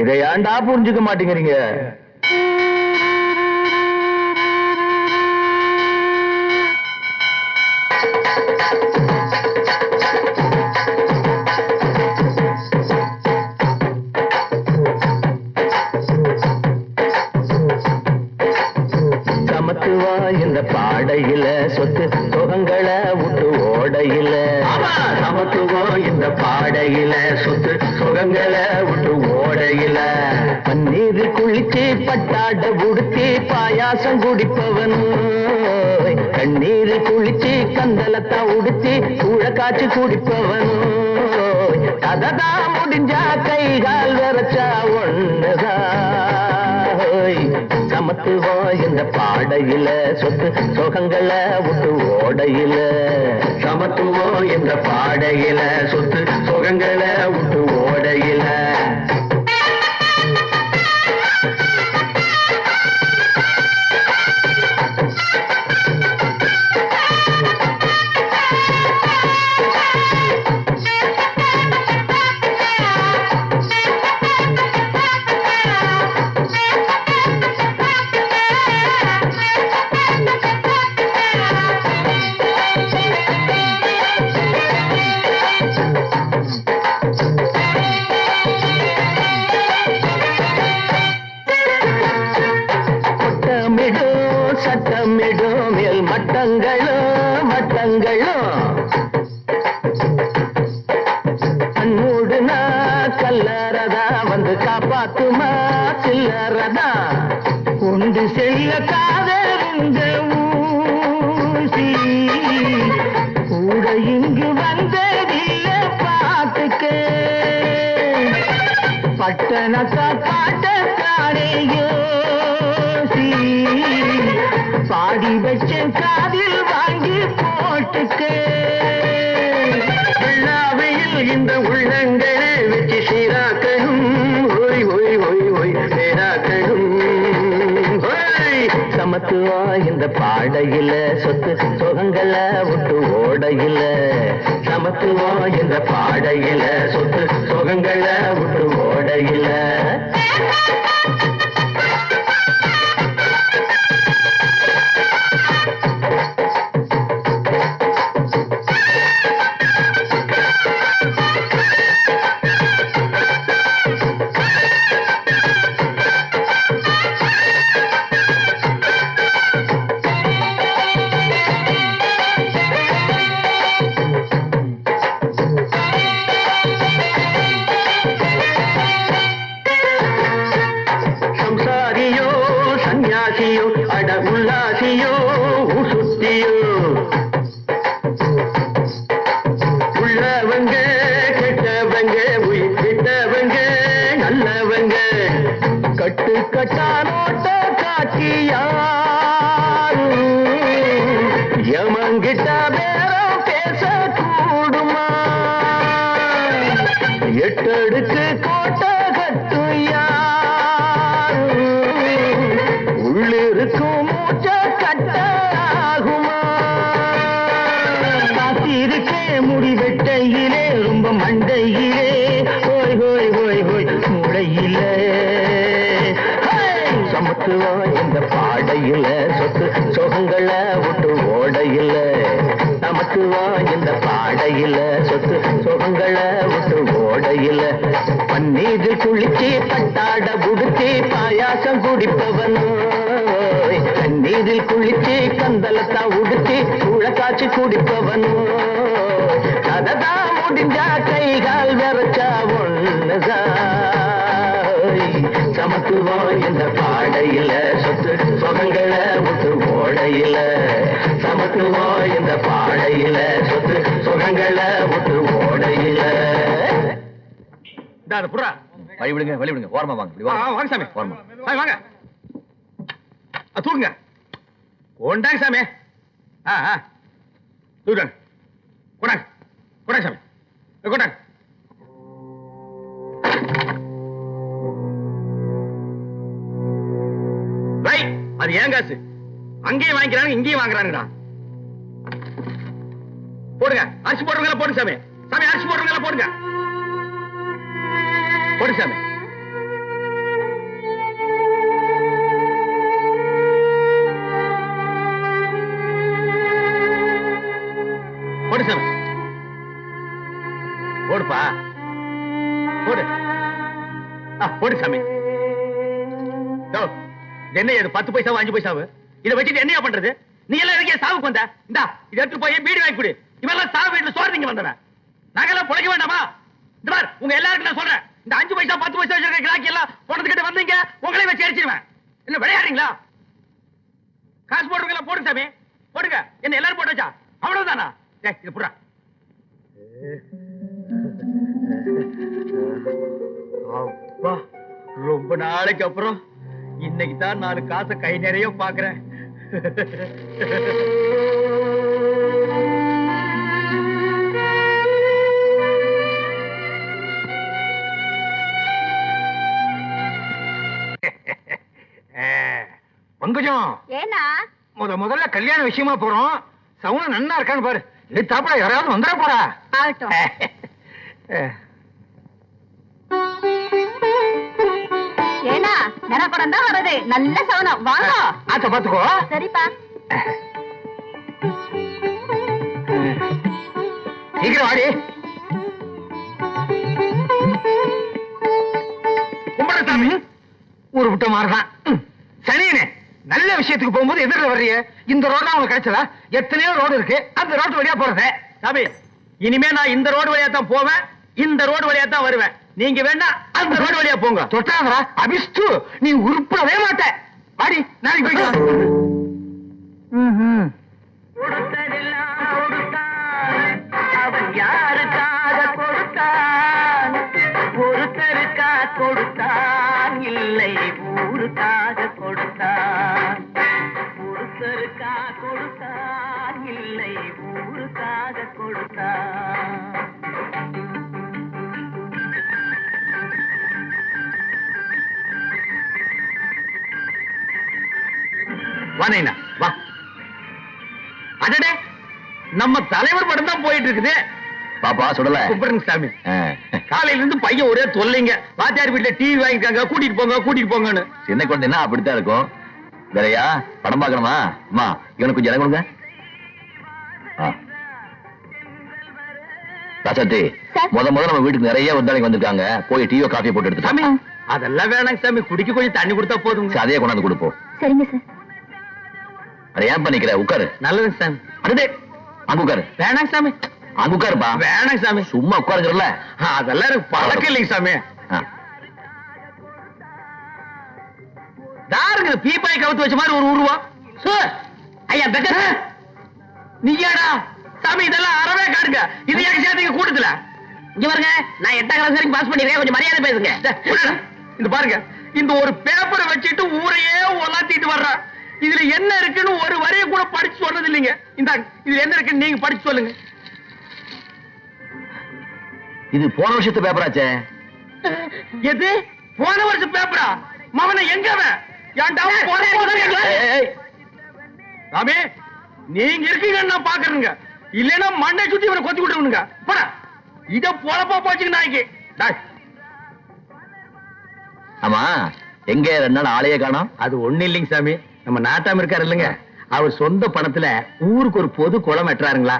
இதை ஏண்டா புரிஞ்சுக்க மாட்டேங்கிறீங்க? சமத்துவா இந்த பாடையில சொத்து சுகங்களை விட்டு ஓடையில. சமத்துவம் இந்த பாடையில சொத்து சுகங்களை விட்டு ஓடையில. பன்னீர் குளிச்சு பட்டாட உடுத்தி பாயாசம் குடிப்பவன், கண்ணீர் குளிச்சு கந்தலத்தா உடுத்தி கூழ காய்ச்சி குடிப்பவன். கததா முடிஞ்சா கைகால் வரைச்சா ஒண்ணுதான். சமத்துவம் இந்த பாடையில சொத்து சுகங்களை விட்டு ஓடையில. சமத்துவம் இந்த பாடையில சொத்து சுகங்களை விட்டு ஓடையில. சட்டமிடும் மேல் மட்டங்களும் மட்டங்களும் கண்மூடுனா கல்லறதா வந்து காப்பாத்துமா சில்லறதா. உண்டு செல்ல காதருங்க ஊசி கூட இங்கு கணக்கா பாட்டக்காரையோ பாடி வச்ச காதில் வாங்கி போட்டுக்க வெள்ளாவையில் இந்த உள்ளங்களை வச்சு சீராக்கணும் ஓய் ஓய் ஓய் ஓய் சீராக்கணும் சமத்துவா இந்த பாடையில சொத்து சுகங்களை விட்டு ஓடையில சமத்துவா இந்த பாடையில சொத்து சுகங்களை விட்டு ஓடையில எட்டடுக்கு கோட்டை கட்டு உள்ளிருக்கும் மூச்ச கட்ட ஆகுமா காத்திருக்கே முடிவெட்டையிலே ரொம்ப மண்டையிலே ஹோய் ஹோய் ஹோய் ஹோய் மூளையிலே சமத்துவா இந்த பாடையில சொத்து சொகங்களை விட்டு ஓடையில சமத்துவா இந்த பாடையில சொத்து சொகங்களை விட்டு ஓடையில பன்னீரில் குளிச்சு பட்டாட புடிச்சு பாயாசம் குடிப்பவனோ கண்ணீரில் குளிச்சு கந்தலத்தா உடுச்சு சூழ காய்ச்சி குடிப்பவனோ அததா முடிஞ்சா கைகால் விரைச்சா ஒண்ணுதான் சமத்துவா இந்த பாடையில சொத்து சொகங்களை விட்டு ஓடையில சமத்துவா இந்த பாடையில சொத்து சொகங்களை விட்டு ஓடையில வழி விடுங்க ஓரமா வாங்க வாங்க சாமி ஓரமா வாங்க தூக்குங்க கொண்டாங்க சாமி தூக்குங்க கொண்டாங்க கொண்டாங்க சாமி கொண்டாங்க அது ஏன் காசு அங்கேயும் வாங்கிக்கிறாங்க இங்கேயும் வாங்குறானுடா போடுங்க அரிசி போடுறவங்கள போடுங்க சாமி சாமி அரிசி போடுறவங்கள போடுங்க போடு சாமி போடு சாமி போடுப்பா போடு போடு சாமி என்ன இது 10 பைசா 5 பைசாவு இதை வச்சுட்டு என்னையா பண்றது நீ எல்லாம் இருக்க சாவுக்கு வந்த இந்தா இதை எடுத்து போய் பீடி வாங்கி கொடு இவெல்லாம் சாவு வீட்டுல சோறு நீங்க வந்தவன் நாங்கெல்லாம் பிழைக்க வேண்டாமா இந்த மாதிரி உங்க எல்லாருக்கும் நான் சொல்றேன் இந்த 5 பைசா 10 பைசா வச்சிருக்க கிராக்கி எல்லாம் போனதுக்கிட்ட வந்தீங்க உங்களே வச்சு அடிச்சிருவேன் என்ன விளையாடுறீங்களா காசு போடுறவங்க போடுங்க சாமி போடுங்க என்ன எல்லாரும் போட்டு வச்சா அவ்வளவுதானா இது புறா அப்பா ரொம்ப நாளைக்கு அப்புறம் இன்னைக்கு தான் நான் காசை கை நிறைய பாக்குறேன் பங்கஜம் ஏனா முதல்ல கல்யாண விஷயமா போறோம் சவுண்ட் நன்னா இருக்கான்னு பாரு எத்தாப்புல யாராவது வந்துட போறா ஆகட்டும் ஏனா நரப்படம் தான் வருது நல்ல சவுனம் வாங்க ஆச்சா பாத்துக்கோ சரிப்பா சீக்கிரம் வாடி கும்படசாமி ஊரு விட்ட மாதிரிதான் சனியனே நல்ல விஷயத்துக்கு போகும்போது எதிர வர்றீங்க இந்த ரோடு உங்களுக்கு கிடைச்சதா எத்தனையோ ரோடு இருக்கு அந்த ரோடு வழியா போறது சாமி இனிமே நான் இந்த ரோடு வழியா தான் போவேன் இந்த ரோடு வழியா தான் வருவேன் நீங்க வேணா அந்த ரோடு வழியா போங்க தொட்டாதரா அபிஷ்டு நீ உருப்படவே மாட்ட வாடி நாளைக்கு போய்க்கலாம் அவன் யாருக்காக கொடுத்தான் ஒருத்தருக்கா கொடுத்தான் கொடுத்தான் இல்லை ஊருக்காக கொடுத்தான். வா நைனா வா. அடடே நம்ம தலைவர் படம் தான் போயிட்டு இருக்குது. பாப்பா சுடல. கும்பிடுங்க சாமி. காலையில இருந்து பையன் ஒரே தொல்லைங்க. வாத்தியார் வீட்டுல டிவி வாங்கிட்டாங்க, கூட்டிட்டு போங்க கூட்டிட்டு போங்கன்னு. சின்ன குழந்தைன்னா அப்படித்தான் இருக்கும். வேறையா படம் பாக்கணுமா? அம்மா இவனுக்கு கொஞ்சம் இடம் கொடுங்க. ராசாத்தி முதல்ல நம்ம வீட்டுக்கு நிறைய விருந்தாளிங்க வந்திருக்காங்க. போய் டீயோ காஃபி போட்டு எடுத்து சாமி அதெல்லாம் வேணாங்க சாமி, குடிக்க கொஞ்சம் தண்ணி கொடுத்தா போதுங்க. அதே கொண்டாந்து கொடுப்போம். சரிங்க சார். அட ஏன் பண்ணிக்கிற உட்காரு. நல்லதுங்க சாமி. அடுத்தே அங்க உட்காரு. வேணாங்க சாமி. அங்க உட்காருப்பா. வேணாங்க சாமி. சும்மா உட்காருங்கல்ல. அதெல்லாம் எனக்கு பழக்கம் இல்லைங்க சாமி. தாருங்க பீப்பாய் கவுத்து வச்ச மாதிரி ஒரு உருவா. ஐயா பெக்கர் நீயாடா சாமி? இதெல்லாம் அறவே காடுங்க. இது எங்க சேர்த்தீங்க கூட்டத்துல? இங்க பாருங்க, நான் 8ஆம் கிளாஸ் வரைக்கும் பாஸ் பண்ணிருக்கேன், கொஞ்சம் மரியாதை பேசுங்க. இந்த பாருங்க, இந்த ஒரு பேப்பரை வச்சுட்டு ஊரையே ஒலாத்திட்டு வர்றான். இதுல என்ன இருக்குன்னு ஒரு வரைய கூட படிச்சு சொன்னது இல்லைங்க. இந்த இதுல என்ன இருக்குன்னு நீங்க படிச்சு சொல்லுங்க. இது போன வருஷத்து பேப்பராச்சே. எது போன வருஷம் பேப்பரா? மகனை எங்கவன் சாமி நீங்க இருக்கீங்கன்னு நான் பாக்குறேங்க. இல்லன்னா மண்ணை சுத்தி இவனை கொத்தி விட்டுருவனுங்க. போடா இத பொழப்பா போச்சுங்க நாய்க்கு. ஆமா எங்க 2 நாள் ஆளையே காணோம்? அது ஒண்ணு இல்லைங்க சாமி, நம்ம நாட்டாம இருக்காரு இல்லைங்க, அவர் சொந்த பணத்துல ஊருக்கு ஒரு பொது குளம் வெட்டுறாருங்களா.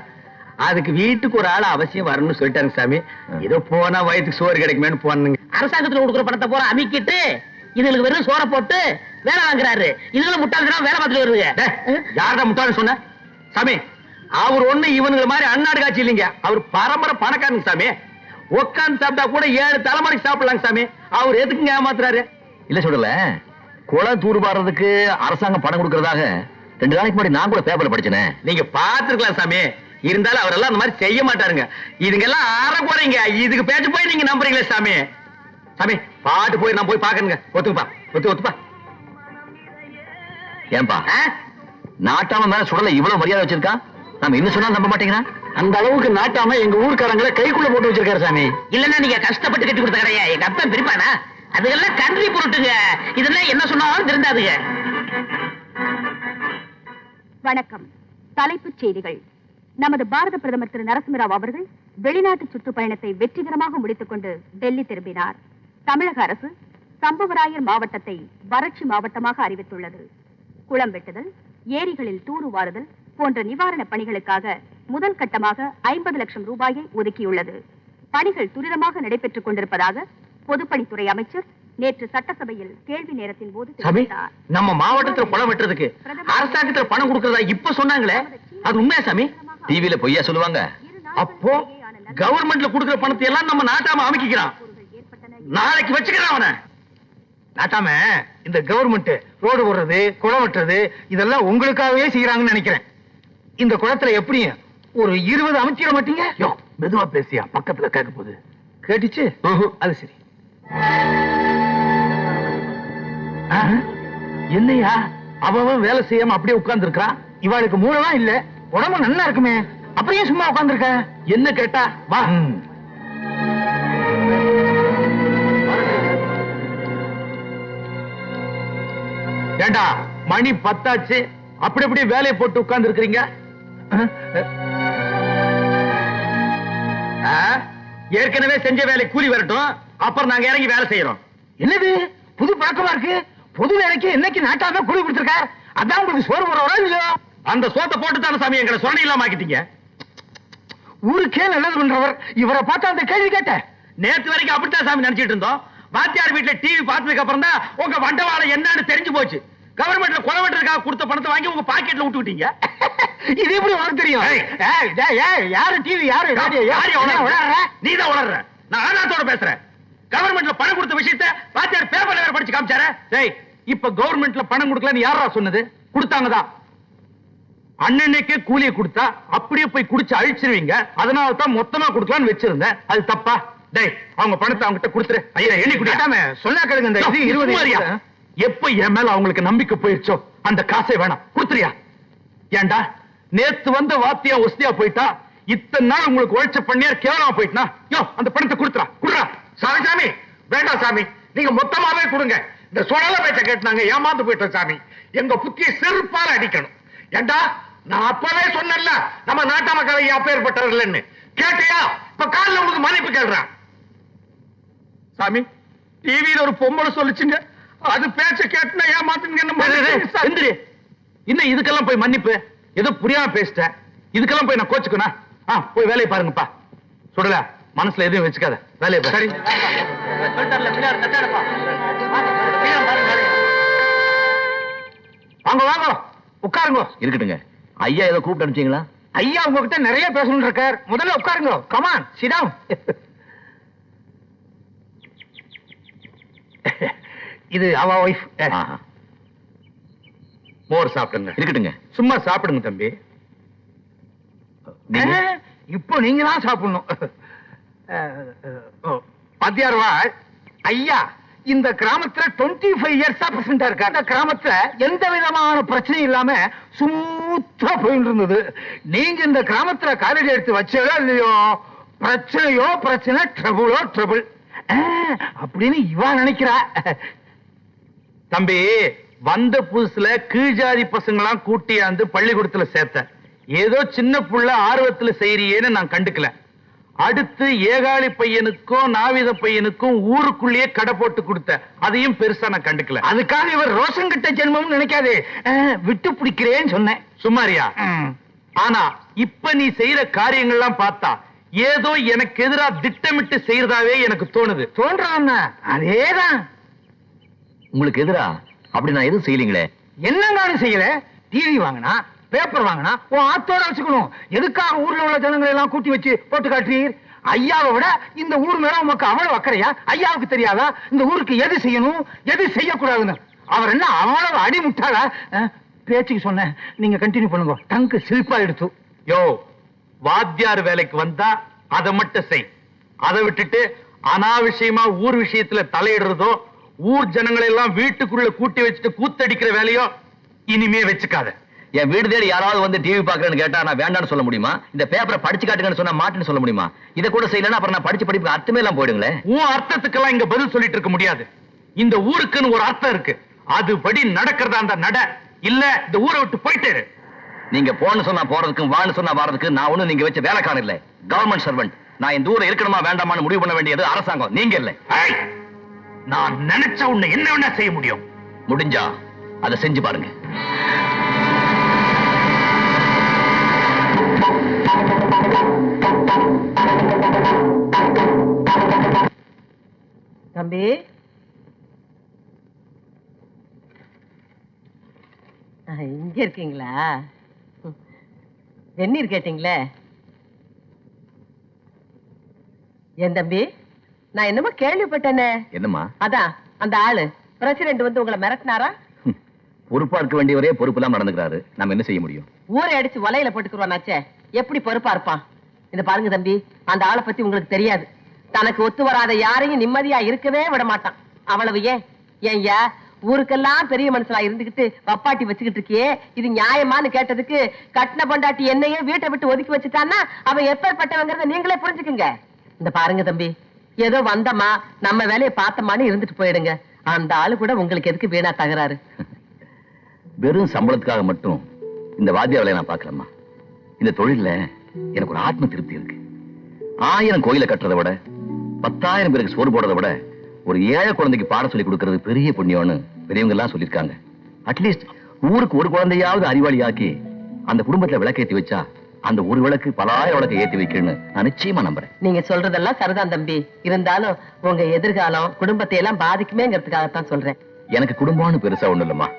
அதுக்கு வீட்டுக்கு ஒரு ஆள் அவசியம் வரணும்னு சொல்லிட்டாங்க சாமி. ஏதோ போனா வயிற்றுக்கு சோறு கிடைக்குமேன்னு போனுங்க. அரசாங்கத்துல கொடுக்குற பணத்தை போற அமைக்கிட்டு இதுகளுக்கு வெறும் சோற போட்டு வேலை வாங்குறாரு. இதுல முட்டாள்தான் வேலை பார்த்துட்டு வருதுங்க. யார்டா முட்டாள்னு சொன்ன சாமி? அவர் ஒண்ணு இவனுங்க மாதிரி அண்ணாடு காட்சி இல்லைங்க. அவர் பரம்பரை பணக்காரங்க சாமி. உட்காந்து சாப்பிட்டா கூட 7 தலைமுறைக்கு சாப்பிடலாங்க சாமி. அவர் எதுக்குங்க ஏமாத்துறாரு? இல்ல சொல்லல, குளம் தூர்பாடுறதுக்கு அரசாங்கம் பணம் கொடுக்கறதாக 2 நாளைக்கு முன்னாடி நான் கூட பேப்பர்ல படிச்சேனே. நீங்க பாத்துருக்கலாம் சாமி. இருந்தாலும் அவரெல்லாம் அந்த மாதிரி செய்ய மாட்டாருங்க. இதுங்கெல்லாம் ஆற போறீங்க. இதுக்கு பேச்சு போய் நீங்க நம்புறீங்களே சாமி? சாமி பாட்டு போய் நான் போய் பாக்குறேங்க. ஒத்துப்பா ஒத்துப்பா. ஏன்பா நாட்டாம மேல சுடல இவ்வளவு மரியாதை வச்சிருக்கா? நம்ம என்ன சொன்னாலும் நம்ப மாட்டேங்கிறான். அந்த அளவுக்கு நாட்டாம எங்க ஊர்க்காரங்களை கைக்குள்ள போட்டு வச்சிருக்காரு சாமி. இல்லன்னா நீங்க கஷ்டப்பட்டு கட்டி கொடுத்த கடையா எங்க அப்பன் பிரிப்பானா? அதுக்கெல்லாம் கன்றி பொருட்டுங்க. இதெல்லாம் என்ன சொன்னாலும் திருந்தாதுங்க. வணக்கம். தலைப்புச் செய்திகள். நமது பாரத பிரதமர் திரு நரசிம்மராவ் அவர்கள் வெளிநாட்டு சுற்றுப்பயணத்தை வெற்றிகரமாக முடித்துக் கொண்டு டெல்லி திரும்பினார். தமிழக அரசு சம்புவராயர் மாவட்டத்தை வறட்சி மாவட்டமாக அறிவித்துள்ளது. குளம் வெட்டுதல், ஏரிகளில் தூர்வாருதல் போன்ற நிவாரண பணிகளுக்காக முதல் கட்டமாக 50 லட்சம் ரூபாயை ஒதுக்கியுள்ளது. பணிகள் துரிதமாக நடைபெற்றுக் கொண்டிருப்பதாக பொதுப்பணித்துறை அமைச்சர் நேற்று சட்டசபையில் கேள்வி நேரத்தின் போது தெரிவித்தார். நம்ம மாவட்டத்துல குளம் வெட்டுறதுக்கு அரசாங்கத்துல பணம் கொடுக்கறதா இப்ப சொன்னாங்களே, அது உண்மையா சாமி? டிவில பொய்யா சொல்லுவாங்க. அப்போ கவர்மெண்ட்ல கொடுக்கிற பணத்தை எல்லாம் நம்ம நாட்டாம அமைக்கிறான். நாளைக்கு வச்சுக்கிறான் அவனை. நாட்டாம இந்த கவர்மெண்ட் ரோடு போடுறது, குளம் வெட்டுறது இதெல்லாம் உங்களுக்காகவே செய்யறாங்கன்னு நினைக்கிறேன். இந்த குளத்துல எப்படியும் ஒரு 20 அமைச்சிட மாட்டீங்க? மெதுவா பேசியா, பக்கத்துல கேட்க போகுது. கேட்டுச்சு? அது சரி. என்னையா அவன் வேலை செய்யாம அப்படியே உட்கார்ந்து இருக்கான்? இவாளுக்கு மூலமா இல்ல, உடம்பு நல்லா இருக்குமே, அப்படியே சும்மா உட்கார்ந்து இருக்க. என்ன கேட்டா வா. ஏண்டா மணி 10 ஆச்சு, அப்படி அப்படியே வேலையை போட்டு உட்கார்ந்து இருக்கிறீங்க. ஏற்கனவே செஞ்ச வேலை கூலி வரட்டும், அப்புறம் நாங்க இறங்கி வேலை செய்யறோம். என்னது புது பழக்கமா இருக்கு? பொது வேலைக்கு என்னைக்கு நாட்டாம கூலி கொடுத்திருக்கார், அதான் உங்களுக்கு சோறு போடுறவரா இல்லையோ? அந்த சோத்தை போட்டு தானே சாமி எங்களை சொன்ன இல்லாம ஆக்கிட்டீங்க. ஊருக்கே நல்லது பண்றவர் இவரை பார்த்தா அந்த கேள்வி கேட்ட. நேத்து வரைக்கும் அப்படித்தான் சாமி நினைச்சிட்டு இருந்தோம். வாத்தியார் வீட்டுல டிவி பார்த்ததுக்கு அப்புறம் தான் உங்க வண்டவாளம் என்னன்னு தெரிஞ்சு போச்சு. கவர்மெண்ட்ல கொலை வெட்டுறதுக்காக கொடுத்த பணத்தை வாங்கி உங்க பாக்கெட்ல விட்டு விட்டீங்க. இது எப்படி உனக்கு தெரியும்? யாரு டிவி, யாரு நீதான் உளர்ற. நான் ஆதாரத்தோட பேசுறேன். கவர்மெண்ட்ல பணம் கொடுத்த விஷயத்தை வாத்தியார் பேப்பர்ல வேற படிச்சு காமிச்சாரு. இப்ப கவர்மெண்ட்ல பணம் கொடுக்கலன்னு யாரா சொன்னது? கொடுத்தாங்கதான். அண்ணனுக்கே கூலியை கொடுத்தா அப்படியே போய் குடிச்சு அழிச்சிருவீங்க. அதனால தான் மொத்தமா கொடுக்கலாம்னு வச்சிருந்தேன். அது தப்பா? டேய் அவங்க பணத்தை அவங்க கிட்ட கொடுத்துரு. ஐயா எண்ணி குடிக்காம சொன்னா கேளுங்க. இந்த 20 எப்ப என் மேல அவங்களுக்கு நம்பிக்கை போயிருச்சோ அந்த காசை வேணாம் கொடுத்துறியா? ஏண்டா நேத்து வந்த வாத்தியா ஒஸ்தியா போயிட்டா, இத்தனை நாள் உங்களுக்கு உழைச்ச பண்ணியார் கேவலமா போயிட்டா. யோ அந்த பணத்தை குடுறா. சாமி வேண்டாம் சாமி, நீங்க மொத்தமாவே கொடுங்க. இந்த சுழல பேச்ச கேட்டு நாங்க ஏமாந்து போயிட்டோம் சாமி. எங்க புத்தியை செருப்பால அடிக்கணும். ஏண்டா நான் அப்பவே சொன்னேன்ல நம்ம நாட்டு மக்களை அப்பேற்பட்டவர்கள்னு. கேட்டியா? இப்ப காலில் உங்களுக்கு மன்னிப்பு கேள்றான். சாமி டிவியில ஒரு பொம்பளை சொல்லிச்சுங்க, அது பேச்ச கேட்டுனா ஏமாத்துங்க. இன்னும் இதுக்கெல்லாம் போய் மன்னிப்பு? ஏதோ புரியாம பேசிட்டேன், இதுக்கெல்லாம் போய் நான் கோச்சுக்கணும்? போய் வேலையை பாருங்கப்பா. சுடல மனசுல எதுவும் வச்சுக்காத, வேலையை பாரு. வாங்க வாங்க உட்காருங்க. இருக்கட்டுங்க. ஐயா ஏதோ கூப்பிட்டு அனுப்பிச்சீங்களா? ஐயா உங்ககிட்ட நிறைய பேசணும் இருக்கார். முதல்ல உட்காருங்க. கமான் சிடாம். இது அவ வைஃப். மோர் சாப்பிடுங்க. இருக்கட்டுங்க. சும்மா சாப்பிடுங்க தம்பி. இப்போ நீங்க தான் சாப்பிடணும். பாத்தியார்வா ஐயா இந்த கிராமத்துல 25 இயர்ஸா பிரசிடண்டா இருக்காரு. இந்த கிராமத்துல எந்த விதமான பிரச்சனையும் இல்லாம சுமூத்தா போயிட்டு இருந்தது. நீங்க இந்த கிராமத்துல காலடி எடுத்து வச்சதோ இல்லையோ, பிரச்சனையோ பிரச்சனை, ட்ரபுளோ ட்ரபுள் அப்படின்னு இவா நினைக்கிறா. தம்பி வந்த புதுசுல கீழ்ஜாதி பசங்களாம் கூட்டியாந்து பள்ளிக்கூடத்துல சேர்த்த. ஏதோ சின்ன புள்ள ஆர்வத்துல செய்யறியேன்னு நான் கண்டுக்கல. அடுத்து ஏகாளி பையனுக்கும் நாவித பையனுக்கும் ஊருக்குள்ளேயே கடை போட்டு கொடுத்த, அதையும் பெருசா நான் கண்டுக்கல. அதுக்காக இவர் ரோஷம் கிட்ட ஜென்மம் நினைக்காதே, விட்டு பிடிக்கிறேன்னு சொன்னேன். சும்மாரியா? ஆனா இப்ப நீ செய்யற காரியங்கள்லாம் பார்த்தா ஏதோ எனக்கு எதிரா திட்டமிட்டு செய்யறதாவே எனக்கு தோணுது. தோன்றான் அதேதான். உங்களுக்கு எதிரா அப்படி நான் எதுவும் செய்யலீங்களே. என்னங்காலும் செய்யல. டிவி வாங்கினா பேப்பர் வாங்கினா உன் ஆத்தோட வச்சுக்கணும். எதுக்காக ஊர்ல உள்ள ஜனங்களை எல்லாம் கூட்டி வச்சு போட்டு காட்டுறீர்? ஐயாவை விட இந்த ஊர் மேல உமக்கு அவ்வளவு அக்கறையா? ஐயாவுக்கு தெரியாதா இந்த ஊருக்கு எது செய்யணும் எது செய்யக்கூடாதுன்னு? அவர் என்ன அவ்வளவு அடிமுட்டாளா? பேச்சுக்கு சொன்னேன், நீங்க கண்டினியூ பண்ணுங்க. டங்கு சிரிப்பா எடுத்து. யோ வாத்தியார் வேலைக்கு வந்தா அதை மட்டும் செய். அதை விட்டுட்டு அனாவசியமா ஊர் விஷயத்துல தலையிடுறதோ, ஊர் ஜனங்களை எல்லாம் வீட்டுக்குள்ள கூட்டி வச்சுட்டு கூத்தடிக்கிற வேலையோ இனிமே வச்சுக்காத. என் வீடு தேடி யாராவது வந்து டிவி பாக்குறேன்னு கேட்டா நான் வேண்டாம்னு சொல்ல முடியுமா? இந்த பேப்பரை படிச்சு காட்டுங்கன்னு சொன்னா மாட்டுன்னு சொல்ல முடியுமா? இதை கூட செய்யலன்னா அப்புறம் நான் படிச்சு படிப்புக்கு அர்த்தமே எல்லாம் போயிடுங்களே. உன் அர்த்தத்துக்கெல்லாம் இங்க பதில் சொல்லிட்டு இருக்க முடியாது. இந்த ஊருக்குன்னு ஒரு அர்த்தம் இருக்கு, அதுபடி நடக்கிறதா அந்த நட. இல்ல இந்த ஊரை விட்டு போயிட்டு. நீங்க போன்னு சொன்னா போறதுக்கும் வான்னு சொன்னா வாரதுக்கு நான் ஒண்ணும் நீங்க வச்ச வேலைக்காரன் இல்ல, கவர்மெண்ட் சர்வெண்ட். நான் இந்த ஊரை இருக்கணுமா வேண்டாமான்னு முடிவு பண்ண வேண்டியது அரசாங்கம், நீங்க இல்ல. நான் நினைச்ச உன்னை என்ன வேணா செய்ய முடியும். முடிஞ்சா அதை செஞ்சு பாருங்க. தம்பி இங்க இருக்கீங்களா? வெந்நீர் கேட்டீங்களே. என் தம்பி நான் என்னமோ கேள்விப்பட்டேனே. என்னம்மா? அதான் அந்த ஆளு பிரசிடென்ட் வந்து உங்களை மிரட்டினாரா? பொறுப்பா இருக்க வேண்டியவரே பொறுப்பு எல்லாம் நடந்துக்கிறாரு, நம்ம என்ன செய்ய முடியும்? ஊரை அடிச்சு வலையில போட்டுக்குருவானாச்சே, எப்படி பொறுப்பா இருப்பான்? இத பாருங்க தம்பி, அந்த ஆளை பத்தி உங்களுக்கு தெரியாது. தனக்கு ஒத்து வராத யாரையும் நிம்மதியா இருக்கவே விட மாட்டான். அவ்வளவு ஏன் ஏன்யா ஊருக்கெல்லாம் பெரிய மனுஷனா இருந்துகிட்டு வப்பாட்டி வச்சுக்கிட்டு இருக்கியே, இது நியாயமான்னு கேட்டதுக்கு கட்டின பொண்டாட்டி என்னையே வீட்டை விட்டு ஒதுக்கி வச்சுட்டான்னா அவன் எப்பேற்பட்டவங்கிறத நீங்களே புரிஞ்சுக்குங்க. இந்த பாருங்க தம்பி, ஏதோ வந்தமா நம்ம வேலையை பார்த்தமான்னு இருந்துட்டு போயிடுங்க. அந்த ஆளு கூட உங்களுக்கு எதுக்கு வீணா தகராறு? வெறும் சம்பளத்துக்காக மட்டும் இந்த வாத்திய வேலையை நான் பார்க்கலம்மா. இந்த தொழில எனக்கு ஒரு ஆத்ம திருப்தி இருக்கு. 1000 கோயிலை கட்டுறதை விட 10,000 பேருக்கு சோறு போடுறதை விட ஒரு ஏழை குழந்தைக்கு பாட சொல்லி கொடுக்கறது பெரிய புண்ணியம்னு பெரியவங்க எல்லாம் சொல்லியிருக்காங்க. அட்லீஸ்ட் ஊருக்கு ஒரு குழந்தையாவது அறிவாளி ஆக்கி அந்த குடும்பத்துல விளக்கேற்றி வச்சா அந்த ஒரு விளக்கு 10,000 விளக்கு ஏற்றி வைக்கணும்னு நான் நிச்சயமா நம்புறேன். நீங்க சொல்றதெல்லாம் சரிதான் தம்பி. இருந்தாலும் உங்க எதிர்காலம் குடும்பத்தை எல்லாம் பாதிக்குமேங்கிறதுக்காகத்தான் சொல்றேன். எனக்கு குடும்பம்னு பெருசா ஒண்ணு இல்லம்மா.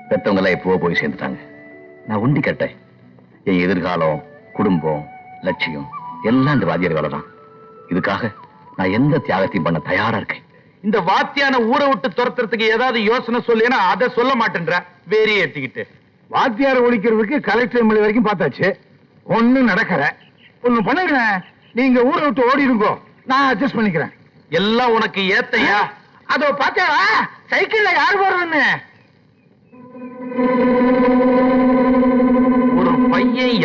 பெற்றவங்க எல்லாம் எப்போ போய் சேர்ந்துட்டாங்க. நான் உண்டி கட்டேன். என் எதிர்காலம், குடும்பம், லட்சியம் எல்லாம் இந்த வாத்தியார் வேலை தான். இதுக்காக நான் எந்த தியாகத்தையும் பண்ண தயாரா இருக்கேன். இந்த வாத்தியான ஊரை விட்டு துரத்துறதுக்கு ஏதாவது யோசனை சொல்லேன்னா அதை சொல்ல மாட்டேன்ற வேறையே ஏத்திக்கிட்டு. வாத்தியார ஒழிக்கிறதுக்கு கலெக்டர் எம்எல்ஏ வரைக்கும் பார்த்தாச்சு, ஒண்ணும் நடக்கல. ஒண்ணு பண்ணுங்க, நீங்க ஊரை விட்டு ஓடி இருக்கோ, நான் அட்ஜஸ்ட் பண்ணிக்கிறேன். எல்லாம் உனக்கு ஏத்தையா? அதோ பாத்தியா சைக்கிள்ல யார் போறதுன்னு?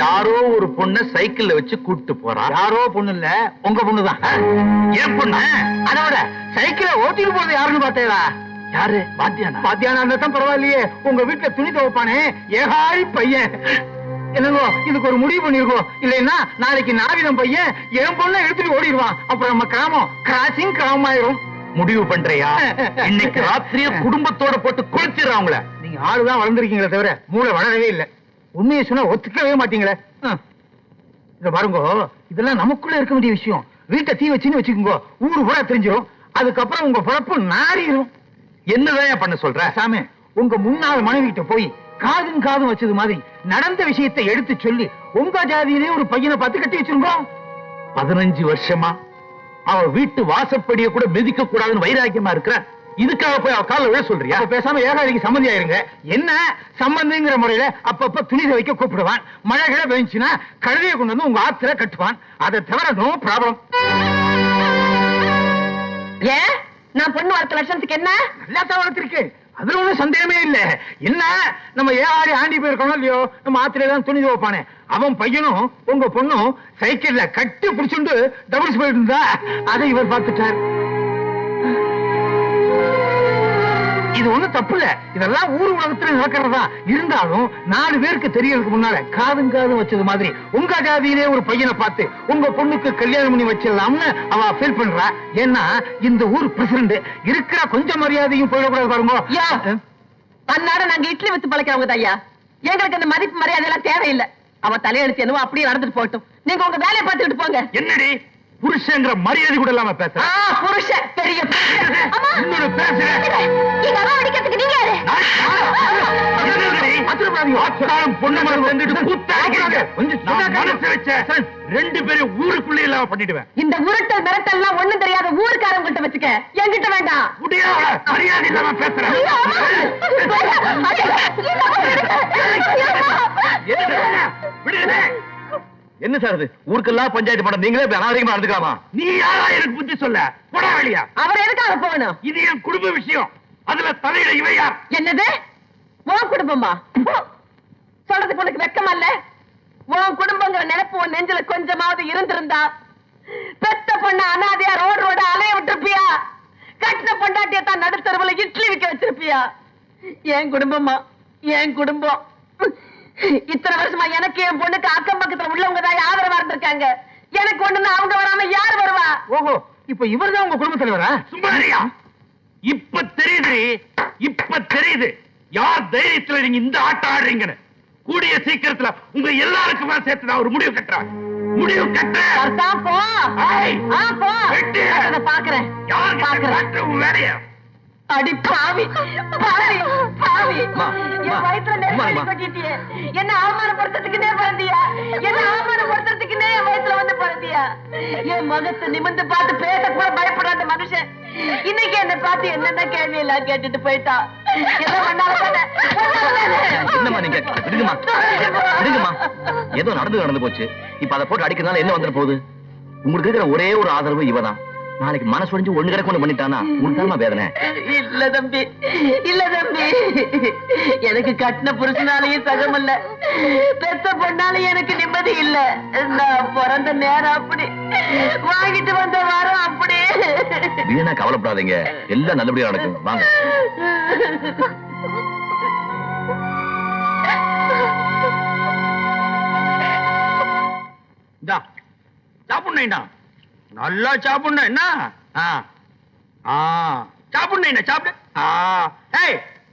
யாரோ ஒரு பொண்ண சைக்கிள்ல வச்சு கூட்டிட்டு போறா. யாரோ பொண்ணு இல்ல, உங்க பொண்ணுதான். ஏன் பொண்ணு? அதோட சைக்கிளை ஓட்டிட்டு போறது யாருன்னு பார்த்தேடா? யாரு? வாத்தியானா? பாத்தியானா இருந்தா பரவாயில்லையே, உங்க வீட்டுல துணி துவைப்பானே ஏகாரி பையன். என்னங்கோ இதுக்கு ஒரு முடிவு பண்ணிருக்கோம். இல்லைன்னா நாளைக்கு நாவிதம் பையன் என் பொண்ணை எடுத்துட்டு ஓடிடுவான். அப்புறம் நம்ம கிராமம் கிராசிங் கிராமம் ஆயிரும். முடிவு பண்றியா? இன்னைக்கு ராத்திரியே குடும்பத்தோட போட்டு குளிச்சிடறான் உங்கள. நீங்க ஆளுதான் வளர்ந்துருக்கீங்களே தவிர மூளை வளரவே இல்லை. உண்மையை சொன்னா ஒத்துக்கவே மாட்டீங்களே. இத பாருங்க, இதெல்லாம் நமக்குள்ள இருக்க வேண்டிய விஷயம். வீட்டை தீ வச்சுன்னு வச்சுக்கோங்க, ஊரு கூட தெரிஞ்சிடும். அதுக்கப்புறம் உங்க பொழப்பு நாரிடும். என்னதான் பண்ண சொல்ற? சாமி, உங்க முன்னாள் மனைவி கிட்ட போய் காதும் காதும் வச்சது மாதிரி நடந்த விஷயத்தை எடுத்து சொல்லி உங்க ஜாதியிலே ஒரு பையனை பார்த்து கட்டி வச்சிருக்கோம். 15 வருஷமா அவ வீட்டு வாசப்படிய கூட மிதிக்க கூடாதுன்னு வைராக்கியமா இருக்கிற. இதுக்காக போய் அவ கால விழ சொல்றியா? பேசாம ஏகாதிக்கு சம்மந்தி ஆயிருங்க. என்ன சம்பந்திங்கிற முறையில அப்பப்ப துணி துவைக்க கூப்பிடுவான். மழை கிழ பெஞ்சுன்னா கழுதையை கொண்டு வந்து உங்க ஆத்துல கட்டுவான். அதை தவிர நோ ப்ராப்ளம். ஏன் நான் பொண்ணு வளர்த்த லட்சணத்துக்கு என்ன? நல்லா தான் வளர்த்திருக்கு, அதுல ஒண்ணும் சந்தேகமே இல்ல. என்ன நம்ம ஏஆரி ஆண்டி போயிருக்கணும் இல்லையோ, நம்ம ஆத்திலே தான் துணி துவைப்பானே அவன் பையனும் உங்க பொண்ணும் சைக்கிள்ல கட்டி பிடிச்சுண்டு டபுள்ஸ் போயிட்டு இருந்தா அதை இவர் பார்த்துட்டார். இது ஒண்ணும் தப்பு இல்ல, இதெல்லாம் ஊர் உலகத்துல நடக்கிறதா. இருந்தாலும் 4 பேருக்கு தெரியறதுக்கு முன்னால காதும் காதும் வச்சது மாதிரி உங்க ஜாதியிலே ஒரு பையனை பார்த்து உங்க பொண்ணுக்கு கல்யாணம் பண்ணி வச்சிடலாம்னு அவ ஃபீல் பண்றா. ஏன்னா இந்த ஊர் பிரசிடண்ட் இருக்கிற கொஞ்சம் மரியாதையும் போயிடக்கூடாது பாருங்க. அன்னாட நாங்க இட்லி வச்சு பழக்கிறவங்க தான் ஐயா. எங்களுக்கு அந்த மதிப்பு மரியாதை எல்லாம் தேவையில்லை. அவ தலையெடுத்து என்னவோ அப்படியே நடந்துட்டு போகட்டும். நீங்க உங்க வேலையை பார்த்துக்கிட்டு போங்க. என்னடி புருஷங்கிற மரியாதை கூட இல்லாம பேச? புருஷன் பெரிய இன்னொரு பேசுறேன். அடிக்கிறதுக்கு நீங்க யாரு? பொண்ணு மரம் வந்துட்டு கூத்தாடுறீங்க. நான் மனசு வச்ச 2 பேரும் ஊருக்குள்ளே இல்லாம பண்ணிடுவேன். இந்த உருட்டல் மிரட்டல்லாம் ஒண்ணும் தெரியாத ஊருக்காரங்கிட்ட வச்சுக்க, என்கிட்ட வேண்டாம். முடியாத மரியாதை இல்லாம பேசுறேன். என்ன சார் அது? ஊருக்கெல்லாம் பஞ்சாயத்து பண்ண நீங்களே அநாகரிகமா நடந்துக்கலாமா? நீ யாரா எனக்கு புத்தி சொல்ல? போடா வெளியா. அவர் எதுக்காக போகணும்? இது என் குடும்ப விஷயம். அதுல தலையிட இவ யார்? என்னது உன் குடும்பமா? சொல்றதுக்கு உனக்கு வெக்கமா இல்ல? உன் குடும்பங்கிற நினைப்பு உன் நெஞ்சில கொஞ்சமாவது இருந்திருந்தா பெத்த பொண்ண அனாதையா ரோட அலைய விட்டுருப்பியா? கட்டின பொண்டாட்டிய தான் நடுத்தருவுல இட்லி விக்க வச்சிருப்பியா? என் குடும்பமா? என் குடும்பம். இத்தனை வருஷமா எனக்கு என் பொண்ணுக்கு அக்கம் பக்கத்துல உள்ளவங்க தான் ஆதரவா இருந்திருக்காங்க. எனக்கு ஒண்ணுன்னா அவங்க வராம யார் வருவா? ஓஹோ, இப்ப இவர் தான் உங்க குடும்ப தலைவரா? சும்மாரியா? இப்ப தெரியுது, இப்ப தெரியுது யார் தைரியத்துல நீங்க இந்த ஆட்டம் ஆடுறீங்கன்னு. கூடிய சீக்கிரத்துல உங்க எல்லாருக்குமே சேர்த்து நான் ஒரு முடிவு கட்டுறேன். முடிவு கட்டுறேன். போ போ, பாக்குறேன். யார் பாக்குறேன் உன் வேலைய? அடி பாவி பாவி பாவி, என் வயிற்றுல நெருப்படி கொட்டிட்டியே. என்ன அவமானப்படுத்துறதுக்குன்னே பிறந்தியா? என்ன அவமானப்படுத்துறதுக்குன்னே என் வயிற்றுல வந்து பிறந்தியா? என் முகத்தை நிமிர்ந்து பார்த்து பேச கூட பயப்படாத மனுஷன் இன்னைக்கு என்ன பார்த்து என்னென்ன கேள்வி எல்லாம் கேட்டுட்டு போயிட்டா. என்னம்மா நீங்க? விடுங்கம்மா விடுங்கம்மா, ஏதோ நடந்து போச்சு. இப்ப அதை போட்டு அடிக்கிறதுனால என்ன வந்துட போகுது? உங்களுக்கு இருக்கிற ஒரே ஒரு ஆதரவு இவதான். நாளைக்கு மனசு ஒழிஞ்சு ஒண்ணு கிடக்கு பண்ணிட்டானா உங்களுக்கு வேதனை. இல்ல தம்பி, இல்ல தம்பி, எனக்கு கட்டின புருஷனாலேயும் சகம் இல்ல, பெத்த பொண்ணாலேயும் எனக்கு நிம்மதி இல்ல. நான் பிறந்த நேரம் அப்படி, வாங்கிட்டு வந்த வாரம் அப்படி. வீணா கவலைப்படாதீங்க, எல்லாம் நல்லபடியா நடக்கும். வாங்க. சாப்பிடுண்ணா, நல்லா சாப்பிடணும். என்ன சாப்பிடணும்? சாப்பிடு.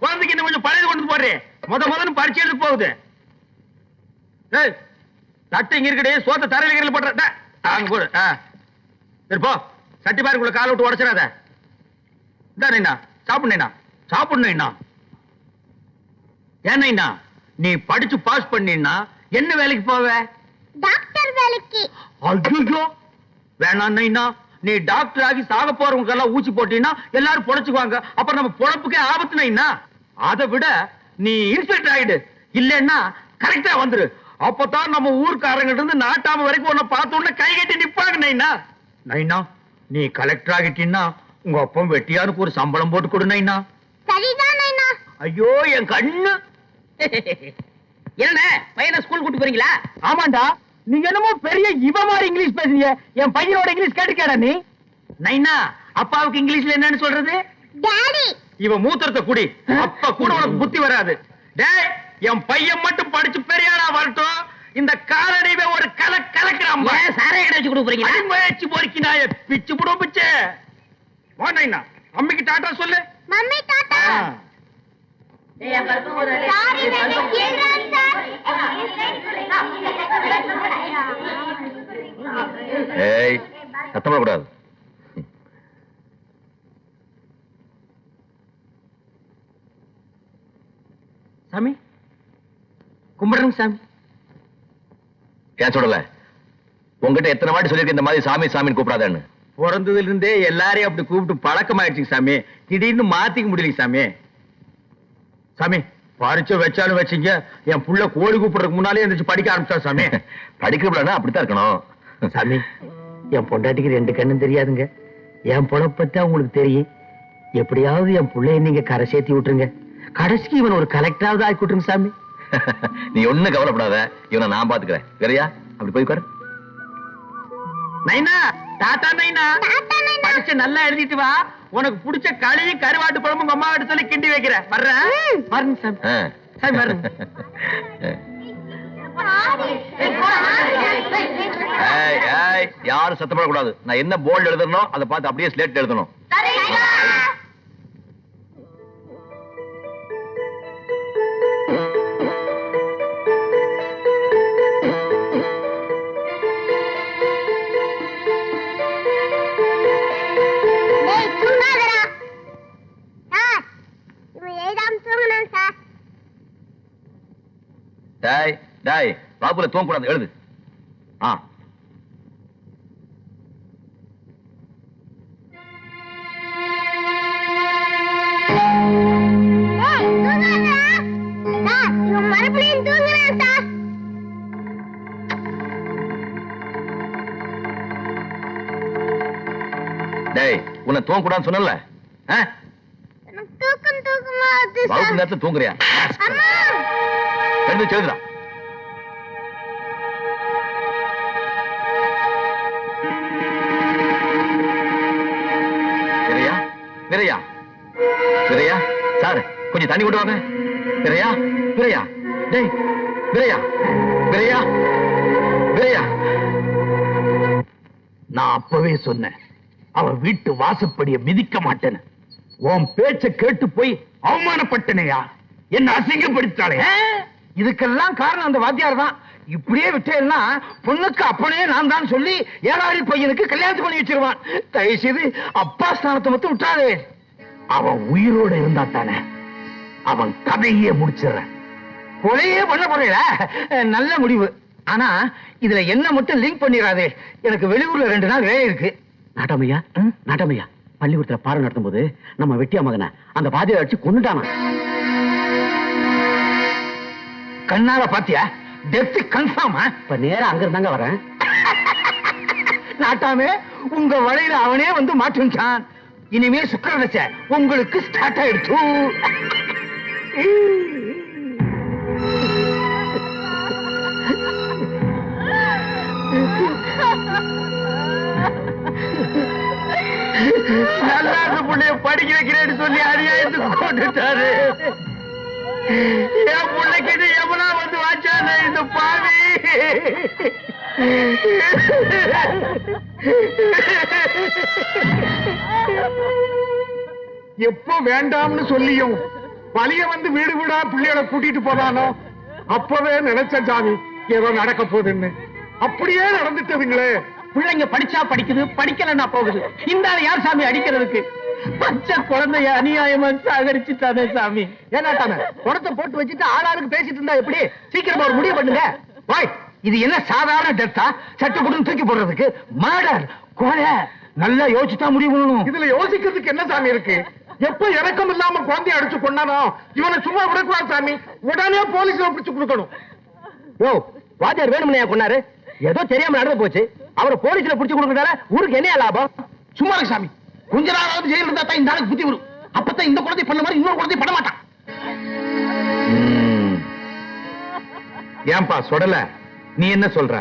குழந்தைக்கு என்ன கொஞ்சம் பழைய கொண்டு போடுறேன். முதல்ல பரிச்சு எடுத்து போகுது. சட்டை இங்க இருக்கே, சோத்த தர வைக்கிறதுல போடுற அங்க போடு. சரி போ, சட்டி பாருக்குள்ள காலை விட்டு உடச்சிடாத. இந்தா சாப்பிடுண்ணா, சாப்பிடணும்ண்ணா. ஏன்னா நீ படிச்சு பாஸ் பண்ணினா என்ன வேலைக்கு போவ? டாக்டர் வேலைக்கு. ஐயோ வேணான்னா, நீ டாக்டர் ஆகி சாக போறவங்க எல்லாம் ஊசி போட்டீங்கன்னா எல்லாரும் பொழைச்சுக்குவாங்க. அப்புறம் நம்ம பொழப்புக்கே ஆபத்துனா. அதை விட நீ இன்ஸ்பெக்டர் ஆயிடு, இல்லன்னா கரெக்டா வந்துரு. அப்பதான் நம்ம ஊர்க்காரங்க இருந்து நாட்டாம வரைக்கும் உன்னை பார்த்த உடனே கை கட்டி நிப்பாங்க. நைனா நீ கலெக்டர் ஆகிட்டீன்னா உங்க அப்பா வெட்டியாருக்கு ஒரு சம்பளம் போட்டு கொடு நைனா. சரிதான் நைனா. ஐயோ என் கண்ணு. என்ன பையனை ஸ்கூல் கூட்டு போறீங்களா? ஆமாண்டா, நீங்க என்னமோ பெரிய இவ மாதிரி இங்கிலீஷ் பேசுறீங்க. என் பையனோட இங்கிலீஷ் கேட்டுக்கேடா நீ. நைனா அப்பாவுக்கு இங்கிலீஷ்ல என்னன்னு சொல்றது? டாடி இவ மூத்திரத்தை குடி, அப்ப கூட உனக்கு புத்தி வராது. டேய், என் பையன் மட்டும் படிச்சு பெரியாளா வரட்டும், இந்த காலடிவே ஒரு கலக்கிறான். ஏன் சாராய கடை வச்சு கொடுக்க போறீங்களா? முயற்சி பொறுக்கினாய பிச்சு புடும் பிச்சு. வா நைனா, அம்மிக்கு டாட்டா சொல்லு. மம்மி டாடா. சாரி நான் கேக்குறேன் சார். ஏய், சத்தம் போடக்கூடாது. சாமி கும்பிடுறேங்க சாமி. ஏன் சொல்லல? உங்ககிட்ட எத்தனை வாட்டி சொல்லிருக்க இந்த மாதிரி சாமி சாமின்னு கூப்பிடாதேன்னு? பிறந்ததுல இருந்தே எல்லாரையும் அப்படி கூப்பிட்டு பழக்கமாயிடுச்சு சாமி. திடீர்னு மாத்திக்க முடியல சாமி. சாமி பரிச்சை வச்சாலும் வச்சீங்க, என் புள்ள கோழி கூப்பிடுறதுக்கு முன்னாலே எந்திரிச்சு படிக்க ஆரம்பிச்சா சாமி. படிக்கிறப்படா அப்படித்தான் இருக்கணும். சாமி, என் பொண்டாட்டிக்கு 2 கண்ணும் தெரியாதுங்க. என் பொழப்பத்தி உங்களுக்கு தெரியும். எப்படியாவது என் புள்ளைய நீங்க கரை சேர்த்தி விட்டுருங்க. கடைசிக்கு இவன் ஒரு கலெக்டராவது ஆக்கி விட்டுருங்க சாமி. நீ ஒண்ணும் கவலைப்படாத, இவனை நான் பாத்துக்கிறேன். சரியா? அப்படி போய் உட்காரு. நைனா, டாடா நைனா. படிச்சு நல்லா எழுதிட்டு வா. உனக்கு பிடிச்ச களியும் கருவாட்டு குழம்பும் உங்க அம்மா கிட்ட சொல்லி கிண்டி வைக்கிறேன். வர்றேன். வரேன் சாமி. சாமி வரேன். யாரும் சத்தப்படக்கூடாது. நான் என்ன போர்டு எழுதணும் அதை பார்த்து அப்படியே ஸ்லேட் எழுதணும். டாய் டாய், பாப்புல தூங்கக்கூடாது, எழுது. மறுபடியும் தூங்குறேன் சார். டேய், உன்னை தூங்கக்கூடாதுன்னு சொன்னல? தூக்கமா வருது வகுப்பு சார். நேரத்துல தூங்குறியா? அம்மா எழுந்து எழுதுடா. விரையா விரையா விரையா, சார் கொஞ்சம் தண்ணி கொண்டு வாங்க. விரையா விரையா, டேய் விரையா விரையா விரையா. நான் அப்பவே சொன்னேன், அவ வீட்டு வாசப்படிய மிதிக்க மாட்டேன்னு. உன் பேச்ச கேட்டு போய் அவமானப்பட்டனையா, என்ன அசிங்கப்படுத்தாளே. இதுக்கெல்லாம் காரணம் அந்த வாத்தியார் தான். இப்படியே விட்டேன்னா பொண்ணுக்கு அப்பனே நான் தான் சொல்லி ஏழாரி பையனுக்கு கல்யாணம் பண்ணி வச்சிருவான். தயவு செய்து அப்பா ஸ்தானத்தை மட்டும் விட்டாதே. அவன் உயிரோட இருந்தா தானே அவன் கதையே முடிச்சிடறேன். கொலையே பண்ண போறீல, நல்ல முடிவு. ஆனா இதுல என்ன மட்டும் லிங்க் பண்ணிடாதே. எனக்கு வெளியூர்ல 2 நாள் வேலை இருக்கு. நாட்டாமையா, நாட்டாமையா, பள்ளிக்கூடத்துல பாடம் நடத்தும் போது நம்ம வெட்டியா மகனை அந்த பாதியை அடிச்சு கொண்டுட்டானா. கண்ணால பாத்தியா? Death confirm. இப்ப நேரா அங்க இருந்தாங்க வரேன். நாட்டாமே, உங்க வலையில அவனே வந்து மாட்டுச்சான். இனிமே சுக்கரதசை உங்களுக்கு ஸ்டார்ட் ஆயிடுச்சு. நல்லா இருந்த புள்ளைய படிக்க வைக்கிறேன்னு சொல்லி அநியாயத்துக்கு கொண்டுட்டாரு. என் பிள்ளைக்கு இது எவனா வந்து வாச்சானே இந்த பாவி. எப்ப வேண்டாம்னு சொல்லியும் வலிய வந்து வீடு வீடா பிள்ளைகளை கூட்டிட்டு போதானோ அப்பவே நினைச்ச சாமி ஏதோ நடக்க போகுதுன்னு. அப்படியே நடந்துட்டதுங்களே. பிள்ளைங்க படிச்சா படிக்குது, படிக்கலன்னா போகுது. இந்த ஆள் யார் சாமி அடிக்கிறதுக்கு? பச்சை குழந்தைய அநியாயமா சாகரிச்சுட்டானே சாமி. ஏன்னாட்டாம குடத்தை போட்டு வச்சுட்டு ஆளாளுக்கு பேசிட்டு இருந்தா எப்படி? சீக்கிரமா ஒரு முடிவு பண்ணுங்க. வாய், இது என்ன சாதாரண டெத்தா? சட்டை போட்டு தூக்கி போடுறதுக்கு? மர்டர், கொலை. நல்லா யோசிச்சுதான் முடிவு பண்ணணும். இதுல யோசிக்கிறதுக்கு என்ன சாமி இருக்கு? எப்ப இறக்கம் இல்லாம குழந்தைய அடிச்சு கொண்டானோ இவனை சும்மா விடக்கூடாது சாமி. உடனே போலீஸ்ல பிடிச்சு கொடுக்கணும். யோ, வாத்தியார் வேணும்னையா கொண்டாரு? ஏதோ தெரியாம நடந்து போச்சு. அவரை போலீஸ்ல பிடிச்சு கொடுக்கறதால ஊருக்கு என்ன லாபம்? சும்மா இருக்கு சாமி. கொஞ்ச நாளாவது ஜெயில இருந்தா தான் இந்த ஆளுக்கு புத்தி வரும். அப்பதான் இந்த குழந்தை பண்ண மாதிரி இன்னொரு குழந்தை பண்ண மாட்டான். ஏன்பா சுடல? நீ என்ன சொல்ற?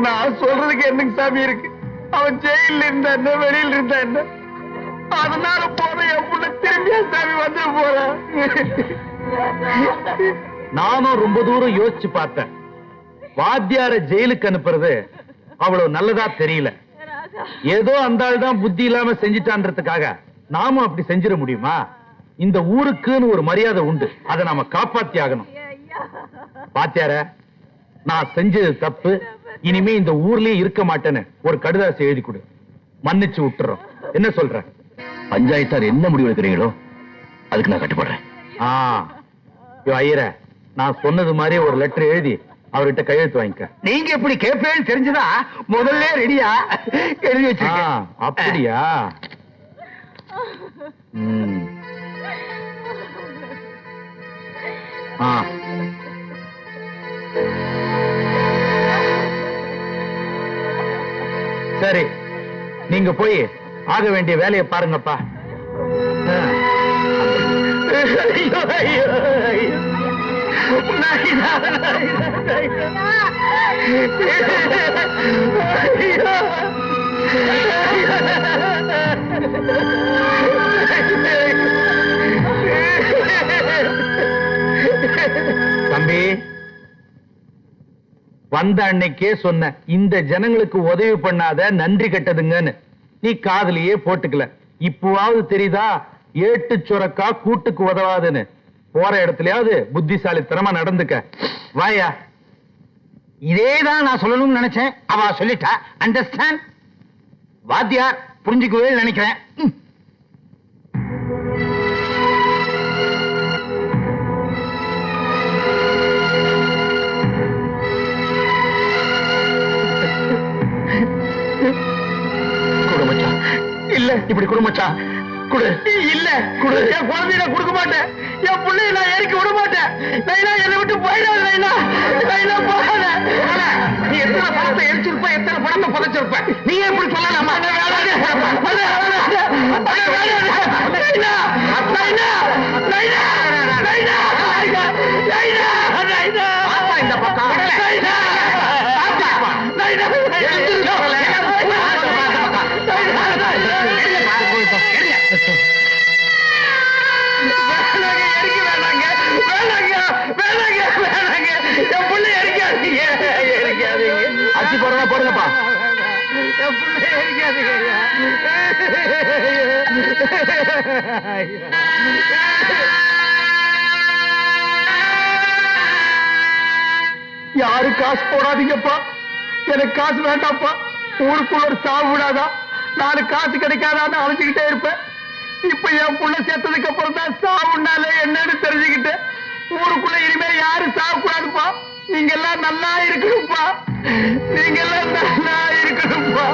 நான் சொல்றதுக்கு என்னங்க சாமி இருக்கு? அவன் ஜெயில இருந்தா என்ன, வெளியில இருந்தா என்ன? அதனால போற என் புள்ள திரும்பியா சாமி வந்து போறான். நானும் ரொம்ப தூரம் யோசிச்சு பார்த்தேன். வாத்தியார ஜெயிலுக்கு அனுப்புறது அவ்வளவு நல்லதா தெரியல. ஏதோ அந்த ஆள் தான் புத்தி இல்லாம செஞ்சிட்டான்றதுக்காக நாமும் அப்படி செஞ்சிட முடியுமா? இந்த ஊருக்குன்னு ஒரு மரியாதை உண்டு, அதை நாம காப்பாத்தி ஆகணும். வாத்தியார, நான் செஞ்சது தப்பு, இனிமே இந்த ஊர்லயே இருக்க மாட்டேன்னு ஒரு கடிதாசி எழுதி கொடு, மன்னிச்சு விட்டுறோம். என்ன சொல்ற? பஞ்சாயத்தார் என்ன முடிவு எடுக்கிறீங்களோ அதுக்கு நான் கட்டுப்படுறேன். ஐயர, நான் சொன்னது மாதிரி ஒரு லெட்டர் எழுதி அவர்கிட்ட கையெழுத்து வாங்கிக்க. நீங்க எப்படி கேப்பேன்னு தெரிஞ்சுதா முதல்ல ரெடியா எழுதி வச்சிருக்கேன். அப்படியா? சரி, நீங்க போய் ஆக வேண்டிய வேலையை பாருங்கப்பா. ஐயோ, ஐயோ, ஐயோ. நாயினா, நாயினா, ஐயோ. தம்பி, வந்த அன்னைக்கே சொன்ன இந்த ஜனங்களுக்கு உதவி பண்ணாத நன்றி கட்டதுங்கன்னு. நீ காதலியே போட்டுக்கல. இப்பவாவது தெரியுதா ஏட்டு சுரக்கா கூட்டுக்கு உதவாதுன்னு? போற இடத்துலயாவது புத்திசாலித்தனமா நடந்துக்க. வாயா. இதேதான் நான் சொல்லணும்னு நினைச்சேன், அவ சொல்லிட்டா. அண்டர்ஸ்டாண்ட்? வாத்தியார் புரிஞ்சுக்கவே நினைக்கிறேன். குடும்பச்சா இல்ல, இப்படி குடும்பச்சா குடு. இல்ல குடு. என் குழந்தைய நான் கொடுக்க மாட்டேன். என் பிள்ளைய நான் ஏறிக்க விட மாட்டேன். நைனா, என்னை விட்டு போயிடாது நைனா. நைனா, போகாத. நீ எத்தனை பணத்தை எரிச்சிருப்ப, எத்தனை பணத்தை புதைச்சிருப்ப, நீ எப்படி சொல்லலாமா? இந்த பக்கம் அச்சு போடுறா, போடுங்கப்பா. யாரு காசு போடாதீங்கப்பா. எனக்கு காசு வேண்டாம்ப்பா. ஊருக்குள்ள ஒரு சாவு விடாதா, 4 காசு கிடைக்காதான்னு அழைச்சுக்கிட்டே இருப்பேன். இப்ப என் புள்ள சேர்த்ததுக்கு அப்புறம் தான் சாவுனாலே என்னன்னு தெரிஞ்சுக்கிட்டேன். ஊருக்குள்ள இனிமே யாரும் சாகக்கூடாதுப்பா. நீங்க எல்லாம் நல்லா இருக்கணும்ப்பா. நீங்க எல்லாம் நல்லா இருக்கணும்ப்பா.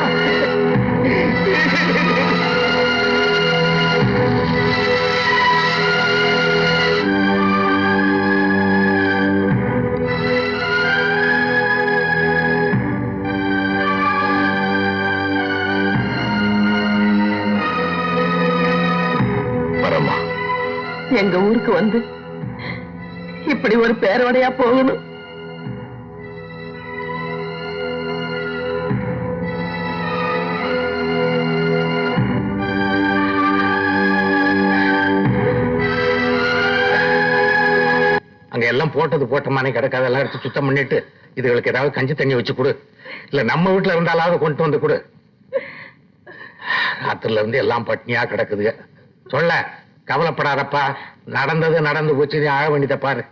எங்க ஊருக்கு வந்து இப்படி ஒரு பேரோடையா போகணும். அங்க எல்லாம் போட்டது போட்டமானே கிடக்காத எல்லாம் எடுத்து சுத்தம் பண்ணிட்டு இதுகளுக்கு ஏதாவது கஞ்சி தண்ணி வச்சு கொடு, இல்ல நம்ம வீட்டுல இருந்தாலாவது கொண்டு வந்து கொடு. ராத்திரில இருந்து எல்லாம் பட்னியா கிடக்குதுங்க. சொல்ல கவலைப்படாதப்பா, நடந்தது நடந்து போச்சு, நீ ஆக வேண்டியதை பாரு.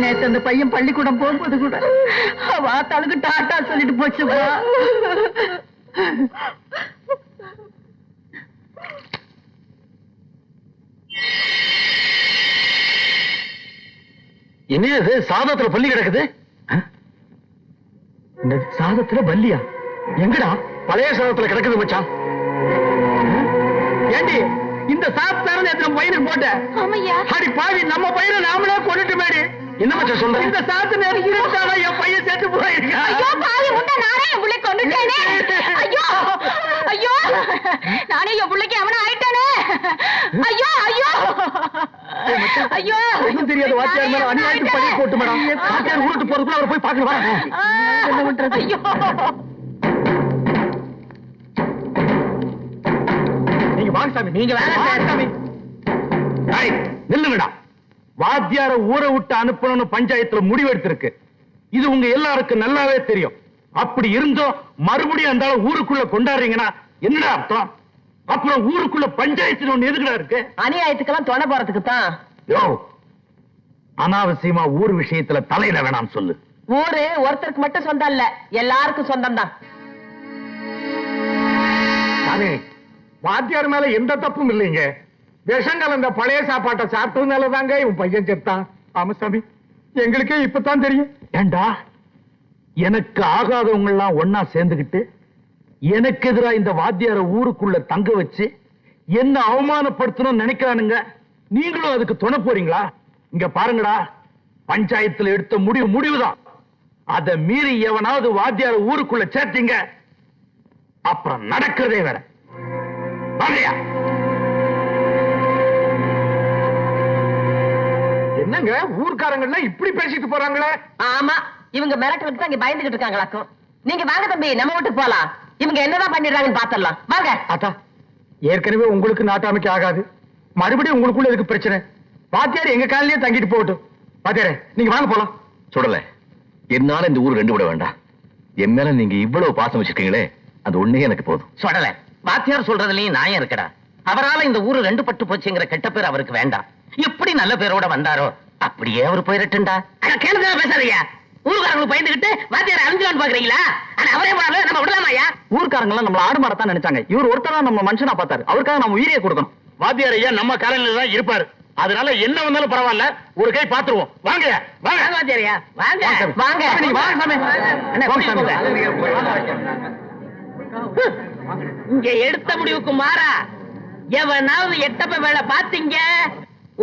நேத்து அந்த பையன் பள்ளிக்கூடம் போகும்போது கூட அவ ஆத்தாளுக்கு டாட்டா சொல்லிட்டு போச்சுப்பா. என்ன இது சாதத்துல பள்ளி கிடக்குது? இந்த சாதத்துல பல்லியா? எங்கடா? பழைய சாதத்துல கிடக்குது மச்சான். ஏண்டி இந்த சாப்பிட்டாரு நம்ம பையனுக்கு போட்ட? ஆமையா. அடி பாவி, நம்ம பையனை நாமளே கொண்டுட்டு மேடி. என்ன மச்சான் சொல்ற? இந்த சாத்து நெருங்கிட்டானா என் பையன் செத்து போயிருக்கான். ஐயோ பாவி முண்டை, நானே என் புள்ளை கொண்டுட்டேனே. ஐயோ ஐயோ, நானே என் புள்ளைக்கு அவன ஆயிட்டானே. ஐயோ ஐயோ ஐயோ, ஒண்ணும் தெரியாத வாத்தியார் மேல அநியாயத்துக்கு பழி போட்டு மேடம். வாத்தியார் ஊருக்கு போறதுக்குள்ள அவரை போய் பார்க்கணும். வரேன். என்ன பண்றது? ஐயோ, நீங்க வாங்க சாமி. நீங்க வேணாம் சார். சாமி. டேய், நில்லுங்கடா. வாத்தியார ஊரை விட்டு அனுப்பணும்னு பஞ்சாயத்துல முடிவெடுத்திருக்கு. இது உங்க எல்லாருக்கும் நல்லாவே தெரியும். அப்படி இருந்தோம் மறுபடியும் அந்த ஊருக்குள்ள கொண்டாடுறீங்கன்னா என்னடா அர்த்தம்? அப்புறம் ஊருக்குள்ள பஞ்சாயத்து ஒண்ணு எதுக்குடா இருக்கு? அநியாயத்துக்கெல்லாம் தொலை போறதுக்கு தான். யோ, அனாவசியமா ஊர் விஷயத்துல தலையிட வேணாம் சொல்லு. ஊரு ஒருத்தருக்கு மட்டும் சொந்தம் இல்ல, எல்லாருக்கும் சொந்தம் தான். சாமி, வாத்தியார் மேல எந்த தப்பும் இல்லைங்க. விஷம் கலந்த பழைய சாப்பாட்டை சாப்பிட்டதுனாலதாங்க இவன் பையன் செத்தான். ஆமா சாமி, எங்களுக்கே இப்பதான் தெரியும். ஏண்டா, எனக்கு ஆகாதவங்க எல்லாம் ஒன்னா சேர்ந்துகிட்டு எனக்கு எதிரா இந்த வாத்தியார ஊருக்குள்ள தங்க வச்சு என்ன அவமானப்படுத்தணும்னு நினைக்கிறானுங்க. நீங்களும் அதுக்கு துணை போறீங்களா? இங்க பாருங்கடா, பஞ்சாயத்துல எடுத்த முடிவுதான். அதை மீறி எவனாவது வாத்தியார ஊருக்குள்ள சேர்த்தீங்க, அப்புறம் நடக்கிறதே வேற. வாங்கயா. என்னங்க ஊர்க்காரங்க இப்படி பேசிட்டு போறாங்களே? ஆமா, இவங்க மிரட்டலுக்கு தான் இங்க பயந்துகிட்டு இருக்காங்களாக்கும். நீங்க வாங்க தம்பி, நம்ம வீட்டுக்கு போலாம். இவங்க என்னதான் பண்ணிடுறாங்கன்னு பாத்திரலாம். வாங்க. அத்தா, ஏற்கனவே உங்களுக்கு நாட்டாமைக்கு ஆகாது, மறுபடியும் உங்களுக்குள்ள எதுக்கு பிரச்சனை? வாத்தியார் எங்க காலையிலேயே தங்கிட்டு போகட்டும். வாத்தியாரே, நீங்க வாங்க போலாம். சுடல, என்னால இந்த ஊர் ரெண்டு விட வேண்டாம். என் மேல நீங்க இவ்வளவு பாசம் வச்சிருக்கீங்களே, அது ஒண்ணே எனக்கு போதும். சொல்லல, வாத்தியார் சொல்றதுலயும் நியாயம் இருக்கடா. அவரால இந்த ஊரு ரெண்டு பட்டு போச்சுங்கிற கெட்ட பேர் அவருக்கு வேண்டாம். எப்படி நல்ல பேரோட வந்தாரோ அப்படியே அவர் போயிரட்டுண்டா. கேளுங்க, பேசாதீங்க. ஊருக்காரங்களுக்கு பயந்துகிட்டு வாத்தியார் அழிஞ்சிலான்னு பாக்குறீங்களா? ஆனா அவரே போனாலும் நம்ம விடலாமாயா? ஊர்க்காரங்க எல்லாம் நம்மள ஆடு மாடத்தான் நினைச்சாங்க. இவர் ஒருத்தர் தான் நம்ம மனுஷனா பார்த்தாரு. அவருக்காக நம்ம உயிரியை கொடுக்கணும். வாத்தியார் ஐயா நம்ம காலையில தான் இருப்பாரு. அதனால என்ன வந்தாலும் பரவாயில்ல, ஒரு கை பாத்துருவோம். வாங்க வாங்க. வாங்க வாத்தியாரியா, வாங்க வாங்க. நீங்க வாங்க சாமி. அண்ணா, கூட்டிட்டு போங்க. இங்க எடுத்த முடிவுக்கு மாறா எவனாவது எட்டப்ப வேலை பாத்தீங்க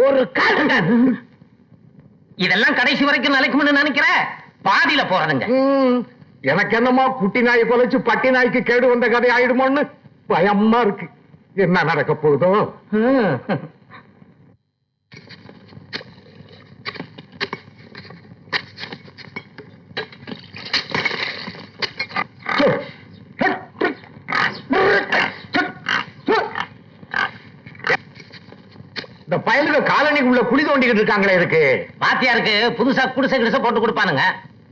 ஒரு கால் இருக்காது. இதெல்லாம் கடைசி வரைக்கும் நிலைக்கும்னு நினைக்கிற? பாதியில போறதுங்க. எனக்கு என்னமோ குட்டி நாய் கொலைச்சு பட்டி நாய்க்கு கேடு வந்த கதை ஆயிடுமோன்னு பயமா இருக்கு. என்ன நடக்க போகுதோ? இந்த பயலுக்கு காலனிக்குள்ள குழி தோண்டிக்கிட்டு இருக்காங்களே இருக்கு. வாத்தியாருக்கு புதுசா குடிசை கிடிசை போட்டு கொடுப்பானுங்க.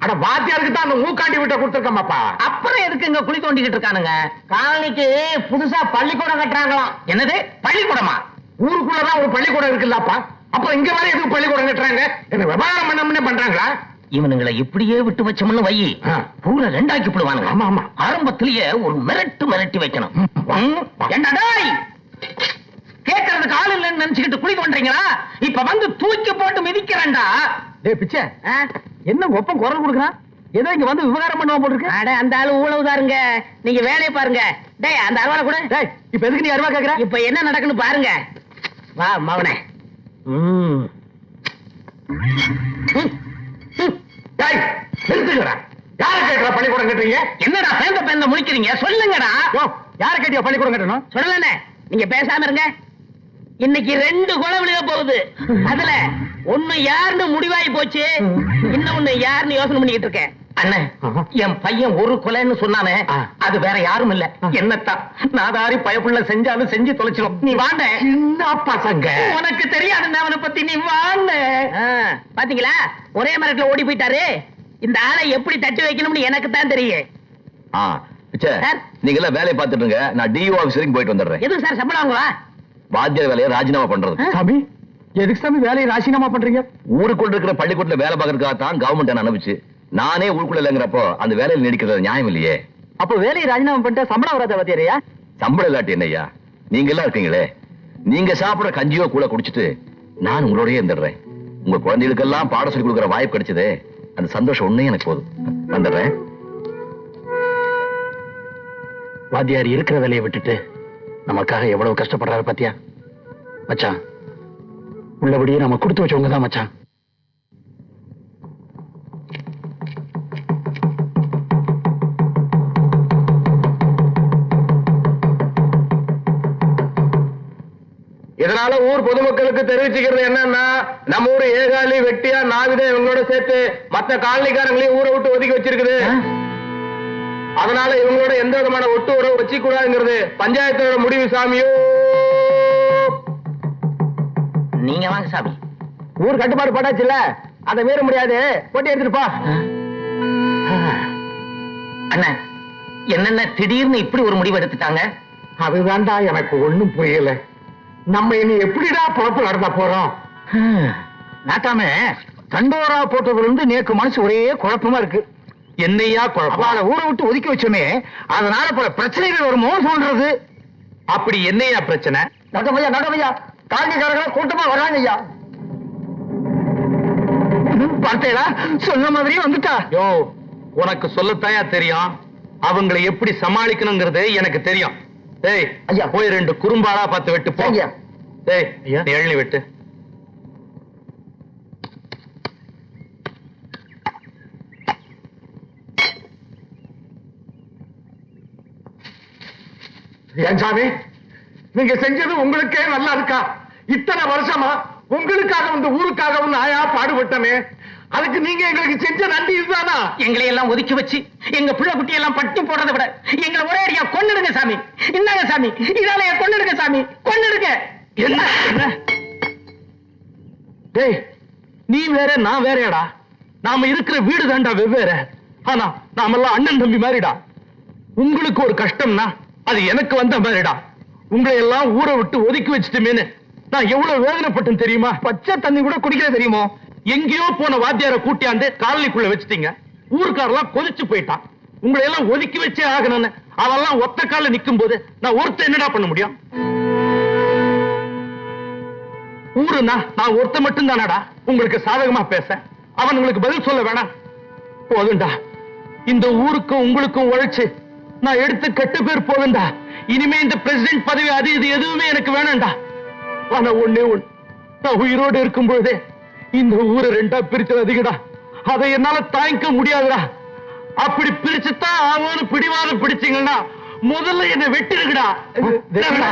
அட, வாத்தியாருக்கு தான் அந்த மூக்காண்டி விட்ட கொடுத்துருக்கமாப்பா. அப்புறம் எதுக்கு இங்க குழி தோண்டிக்கிட்டு இருக்கானுங்க? காலனிக்கு புதுசா பள்ளிக்கூடம் கட்டுறாங்களாம். என்னது, பள்ளிக்கூடமா? ஊருக்குள்ளதான் ஒரு பள்ளிக்கூடம் இருக்குல்லப்பா, அப்புறம் இங்க வர எதுக்கு பள்ளிக்கூடம் கட்டுறாங்க? என்ன விவகாரம் பண்ண பண்றாங்களா? இவனுங்களை இப்படியே விட்டு வச்சோம்னு வை, பூரா ரெண்டாக்கி போடுவானுங்க. ஆமா ஆமா, ஆரம்பத்திலேயே ஒரு மிரட்டி வைக்கணும். என்ன டேய், கேட்கறதுக்கு ஆள் இல்லைன்னு நினைச்சுக்கிட்டு குழி தோன்றீங்களா? இப்ப வந்து தூக்கி போட்டு மிதிக்கிறேன்டா. டேய் பிச்சை, என்ன ஒப்பம் குரல் கொடுக்குறான்? ஏதோ இங்க வந்து விவகாரம் பண்ணுவான் போல இருக்கு. அட, அந்த ஆளு ஊழவுதாருங்க. நீங்க வேலையை பாருங்க. டேய், அந்த அருவாளை கூட. டேய், இப்ப எதுக்கு நீ அருவா கேக்குற? இப்ப என்ன நடக்குன்னு பாருங்க. வா மவனே. நிறுத்துக்கிறா. யார கேட்கிற பள்ளிக்கூடம் கட்டுறீங்க? என்னடா பேந்த முடிக்கிறீங்க? சொல்லுங்கடா. யார கேட்டியா பள்ளிக்கூடம் கட்டணும்? சொல்லலண்ணே, நீங்க பேசாம இருங்க. இன்னைக்கு 2 கொலை விழுக போகுது. அதுல ஒண்ணு யாருன்னு முடிவாயி போச்சு, இன்னொன்னு யாருன்னு யோசனை பண்ணிக்கிட்டு இருக்கேன். அண்ணே, என் பையன் ஒரு கொலைன்னு சொன்னானே, அது வேற யாரும் இல்ல, என்னத்தான். நாதாரி பயப்புள்ள செஞ்சாலும் செஞ்சு தொலைச்சிடும். நீ வாண்ட. சின்ன பசங்க, உனக்கு தெரியாதுன்னு அவனை பத்தி நீ வாண்ட. பாத்தீங்களா, ஒரே மரத்துல ஓடி போயிட்டாரு. இந்த ஆளை எப்படி தட்டி வைக்கணும்னு எனக்கு தான் தெரியும். பிச்சை, நீங்க எல்லாம் வேலையை பார்த்துட்டு இருங்க. நான் டிஓ ஆபீஸ் வரைக்கும் போயிட்டு வந்துடுறேன். எதுக்கு சார் சம்பளம் வாங்குவா? வாத்தியார் வேலையை ராஜினாமா பண்றது. சாமி, எதுக்கு சாமி வேலையை ராஜினாமா பண்றீங்க? ஊருக்குள்ள இருக்கிற பள்ளிக்கூடத்துல வேலை பார்க்கறதுக்காக தான் கவர்மெண்ட் என்ன அனுப்பிச்சு. நானே ஊருக்குள்ள இல்லங்கிறப்போ அந்த வேலையில் நீடிக்கிறது நியாயம் இல்லையே. அப்ப வேலையை ராஜினாமா பண்ணிட்டு சம்பளம் வராத வாத்தியாரையா? சம்பளம் இல்லாட்டி என்னய்யா, நீங்க எல்லாம் இருக்கீங்களே, நீங்க சாப்பிடுற கஞ்சியோ கூட குடிச்சிட்டு நான் உங்களோடய இருந்துடுறேன். உங்க குழந்தைகளுக்கெல்லாம் பாடம் சொல்லி கொடுக்குற வாய்ப்பு கிடைச்சதே, அந்த சந்தோஷம் ஒண்ணே எனக்கு போதும். வந்துடுறேன். வாத்தியார் இருக்கிற வேலையை விட்டுட்டு நமக்காக எவ்வளவு கஷ்டப்படுறாரு பாத்தியா மச்சான்? உள்ளபடியே நம்ம கொடுத்து வச்சவங்க தான் மச்சான். இதனால ஊர் பொதுமக்களுக்கு தெரிவிச்சுக்கிறது என்னன்னா, நம்ம ஊர் ஏகாலி வெட்டியா நாவிதே இவங்களோட சேர்த்து மத்த காலனிக்காரங்களையும் ஊரை விட்டு ஒதுக்கி வச்சிருக்குது. அதனால இவங்களோட எந்த விதமான ஒட்டு உறவு வச்சுக்க கூடாதுங்கிறது பஞ்சாயத்தோட முடிவு சாமியோ. நீங்க வாங்க சாமி. ஊர் கட்டுப்பாடு போட்டாச்சுல்ல, அதை மீற முடியாது. போட்டி எடுத்துட்டு அண்ணா, என்னென்ன திடீர்னு இப்படி ஒரு முடிவு எடுத்துட்டாங்க? அதுதான்டா எனக்கு ஒண்ணும் புரியல. நம்ம இனி எப்படிடா பொழப்பு நடத்த போறோம்? நாட்டாமே தண்டோரா போட்டதுல இருந்து நேக்கு மனசு ஒரே குழப்பமா இருக்கு. என்னையா குழப்பம்? அவளை ஊரை விட்டு ஒதுக்கி வச்சோமே, அதனால பல பிரச்சனைகள் வருமோ சொல்றது. அப்படி என்னையா பிரச்சனை? நகமையா காலனிக்காரங்க கூட்டமா வராங்க ஐயா. பார்த்தேடா, சொன்ன மாதிரியே வந்துட்டா. யோ, உனக்கு சொல்லத்தாயா தெரியும், அவங்களை எப்படி சமாளிக்கணுங்கிறது எனக்கு தெரியும். டேய் ஐயா. போய் 2 குறும்பாளா பார்த்து வெட்டு போ. ஐயா. டேய் நீ எள்ளி வெட்டு. ஏன் சாமி, நீங்க செஞ்சது உங்களுக்கே நல்லா இருக்கா? இத்தனை வருஷமா உங்களுக்காக இந்த ஊருக்காக நாயா பாடுபட்டமே, அதுக்கு நீங்க எங்களுக்கு செஞ்ச நன்றி இதுதானா? எங்களை எல்லாம் ஒதுக்கி வச்சு எங்க பிள்ளை குட்டி எல்லாம் பட்டி போடுறதை விட எங்களை ஒரே அடியா கொன்னுடுங்க சாமி. இந்தாங்க சாமி, இதால கொன்னுடுங்க சாமி, கொன்னுடுங்க. என்ன? டேய், நீ வேற நான் வேறயாடா? நாம இருக்கிற வீடு தாண்டா வெவ்வேறு. ஆனா நாமெல்லாம் அண்ணன் தம்பி மாதிரிடா. உங்களுக்கு ஒரு கஷ்டம்னா அது எனக்கு வந்த மாதிரிடா. உங்களை எல்லாம் ஊரை விட்டு ஒதுக்கி வச்சுட்டுமேனு நான் எவ்வளவு வேதனைப்பட்டேன் தெரியுமா? பச்சை தண்ணி கூட குடிக்கிற தெரியுமோ? எங்கேயோ போன வாத்தியார கூட்டியாந்து காலனிக்குள்ள வச்சுட்டீங்க. ஊருக்காரெல்லாம் கொதிச்சு போயிட்டான். உங்களை எல்லாம் ஒதுக்கி வச்சே ஆகணும்னு அவெல்லாம் ஒத்த கால நிக்கும் போது நான் ஒருத்தர் என்னடா பண்ண முடியும்? ஊருனா நான் ஒருத்த மட்டும் தானடா உங்களுக்கு சாதகமா பேச. அவன் உங்களுக்கு பதில் சொல்ல வேணாம். போதுண்டா, இந்த ஊருக்கும் உங்களுக்கும் உழைச்சு நான் எடுத்து கெட்ட பேர் போதுண்டா. இனிமே இந்த பிரசிடென்ட் பதவி அது இது எதுவுமே எனக்கு வேணாம்டா. ஆனா ஒண்ணே ஒண்ணு, நான் உயிரோடு இருக்கும் பொழுதே இந்த ஊரை 2ஆ பிரிச்சது அதிகடா. அதை என்னால தாங்கிக்க முடியாதுடா. அப்படி பிரிச்சுதான் ஆவோன்னு பிடிவாதம் பிடிச்சீங்கன்னா முதல்ல என்ன வெட்டுங்கடா. வெட்டுங்கடா,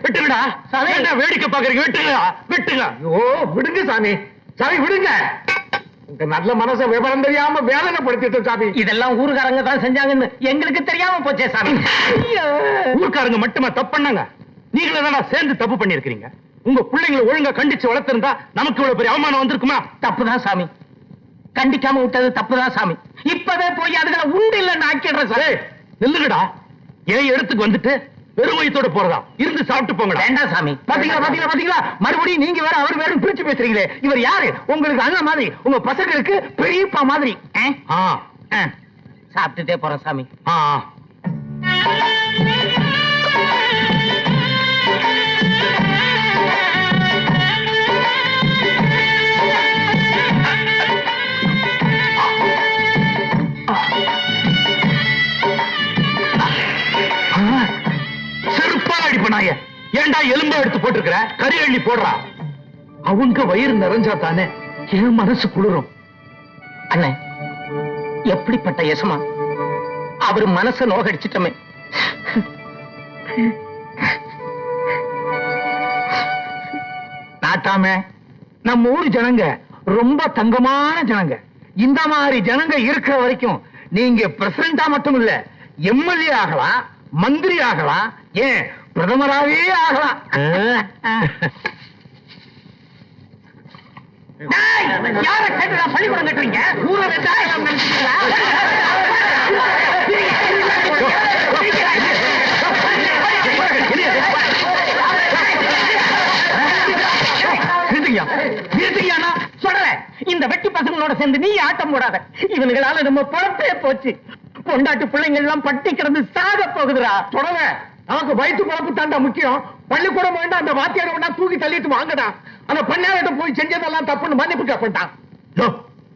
வெட்டுங்கடா. வேடிக்கை பாக்குறீங்க? வெட்டுங்கடா, வெட்டுங்க. ஓ விடுங்க சாமி, சாமி விடுங்க. உங்க நல்ல மனசை விவரம் தெரியாம வேதனைப்படுத்திட்டு சாமி. இதெல்லாம் ஊருக்காரங்க தான் செஞ்சாங்கன்னு எங்களுக்கு தெரியாம போச்சே சாமி. ஊர்க்காரங்க மட்டுமா தப்பு பண்ணாங்க? நீங்களே தானே சேர்ந்து தப்பு பண்ணிருக்கீங்க. உங்க பிள்ளைங்களை ஒழுங்கா கண்டிச்சு வளர்த்திருந்தா நமக்கு இவ்வளவு பெரிய அவமானம் வந்திருக்குமா? தப்புதான் சாமி, கண்டிக்காம விட்டது தப்புதான் சாமி. இப்பவே போய் அதுகளை உண்டு இல்லைன்னு ஆக்கிடுறேன் சார். நில்லுங்கடா. ஏன் இடத்துக்கு வந்துட்டு வெறும் வயித்தோட போறதா? இருந்து சாப்பிட்டு போங்கடா. வேண்டாம் சாமி. பாத்தீங்களா மறுபடியும் நீங்க வேற அவர் வேற பிரிச்சு பேசுறீங்களே. இவர் யாரு? உங்களுக்கு அண்ணன் மாதிரி, உங்க பசங்களுக்கு பெரியப்பா மாதிரி. சாப்பிட்டுட்டே போறேன் சாமி. செருப்பால் அடிப்பனாய. ஏண்டா எலும்பா எடுத்து போட்டுருக்கிற? கறி அள்ளி போடுறா. அவங்க வயிறு நிறைஞ்சா தானே என் மனசு குளிரும். அண்ணே, எப்படிப்பட்ட யசமா அவர் மனச நோகடிச்சிட்டமே. நாட்டாமே, நம்ம ஊர் ஜனங்க ரொம்ப தங்கமான ஜனங்க. இந்த மாதிரி ஜனங்க இருக்கிற வரைக்கும் நீங்க பிரசிடண்டா மட்டும் இல்ல, எம்எல்ஏ ஆகலாம், மந்திரி ஆகலாம், ஏன் பிரதமராகவே ஆகலாம். யார கேட்டுடா பள்ளிக்கூடம் கட்டுறீங்க? ஊரை வெங்காயம் நினைச்சுக்கிறா? சொல்றேன், இந்த வெட்டி பசங்களோட சேர்ந்து நீ ஆட்டம் போடாத. இவனுங்களால நம்ம பொழப்பே போச்சு. பொண்டாட்டு பிள்ளைங்க எல்லாம் பட்டி கிடந்து சாக போகுதுடா. தொடர நமக்கு வயிற்று பொழப்பு தாண்டா முக்கியம். பள்ளிக்கூடம் வேண்டாம், அந்த வாத்தியார வேண்டாம், தூக்கி தள்ளிட்டு வாங்கடா. அந்த பண்ணாரிட்ட போய் செஞ்சதெல்லாம் தப்புன்னு மன்னிப்பு கேட்பான்.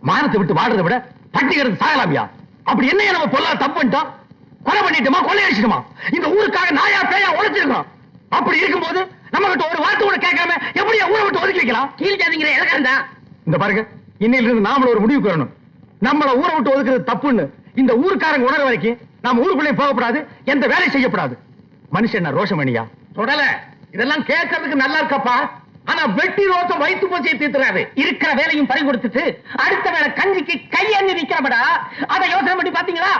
மானத்தை விட்டு வாடுறதை விட பட்டி கிடந்து சாகலாமியா? அப்படி என்ன நம்ம பொருளா தப்பு பண்ணிட்டோம்? கொலை பண்ணிட்டோமா? கொலை அடிச்சிட்டோமா? இந்த ஊருக்காக நாயா பேயா உழைச்சிருக்கோம். அப்படி இருக்கும்போது நம்ம கிட்ட ஒரு வார்த்தை கூட கேட்காம எப்படியா ஊரை விட்டு ஒதுக்கி வைக்கலாம்? கீழ் ஜாதிங்கிற இலக்கணம். இந்த பாருங்க, இன்னையில இருந்து நாமள ஒரு முடிவுக்கு வரணும். நம்மள ஊரை விட்டு ஒதுக்குறது தப்புன்னு இந்த ஊருக்காரங்க உணர வரைக்கும் நாம ஊருக்குள்ளே போகக்கூடாது, எந்த வேலை செய்யப்படாது. மனுஷன் என்ன ரோஷமணியா? தொடல. இதெல்லாம் கேட்கறதுக்கு நல்லா இருக்கப்பா. ஆனா வெட்டி ரோசம் வயிற்று போச்சை தீர்த்துறாரு. இருக்கிற வேலையும் பறி கொடுத்துட்டு அடுத்த வேலை கஞ்சிக்கு கையண்ணி நிக்கிறபடா. அதை யோசனை பண்ணி பாத்தீங்களா?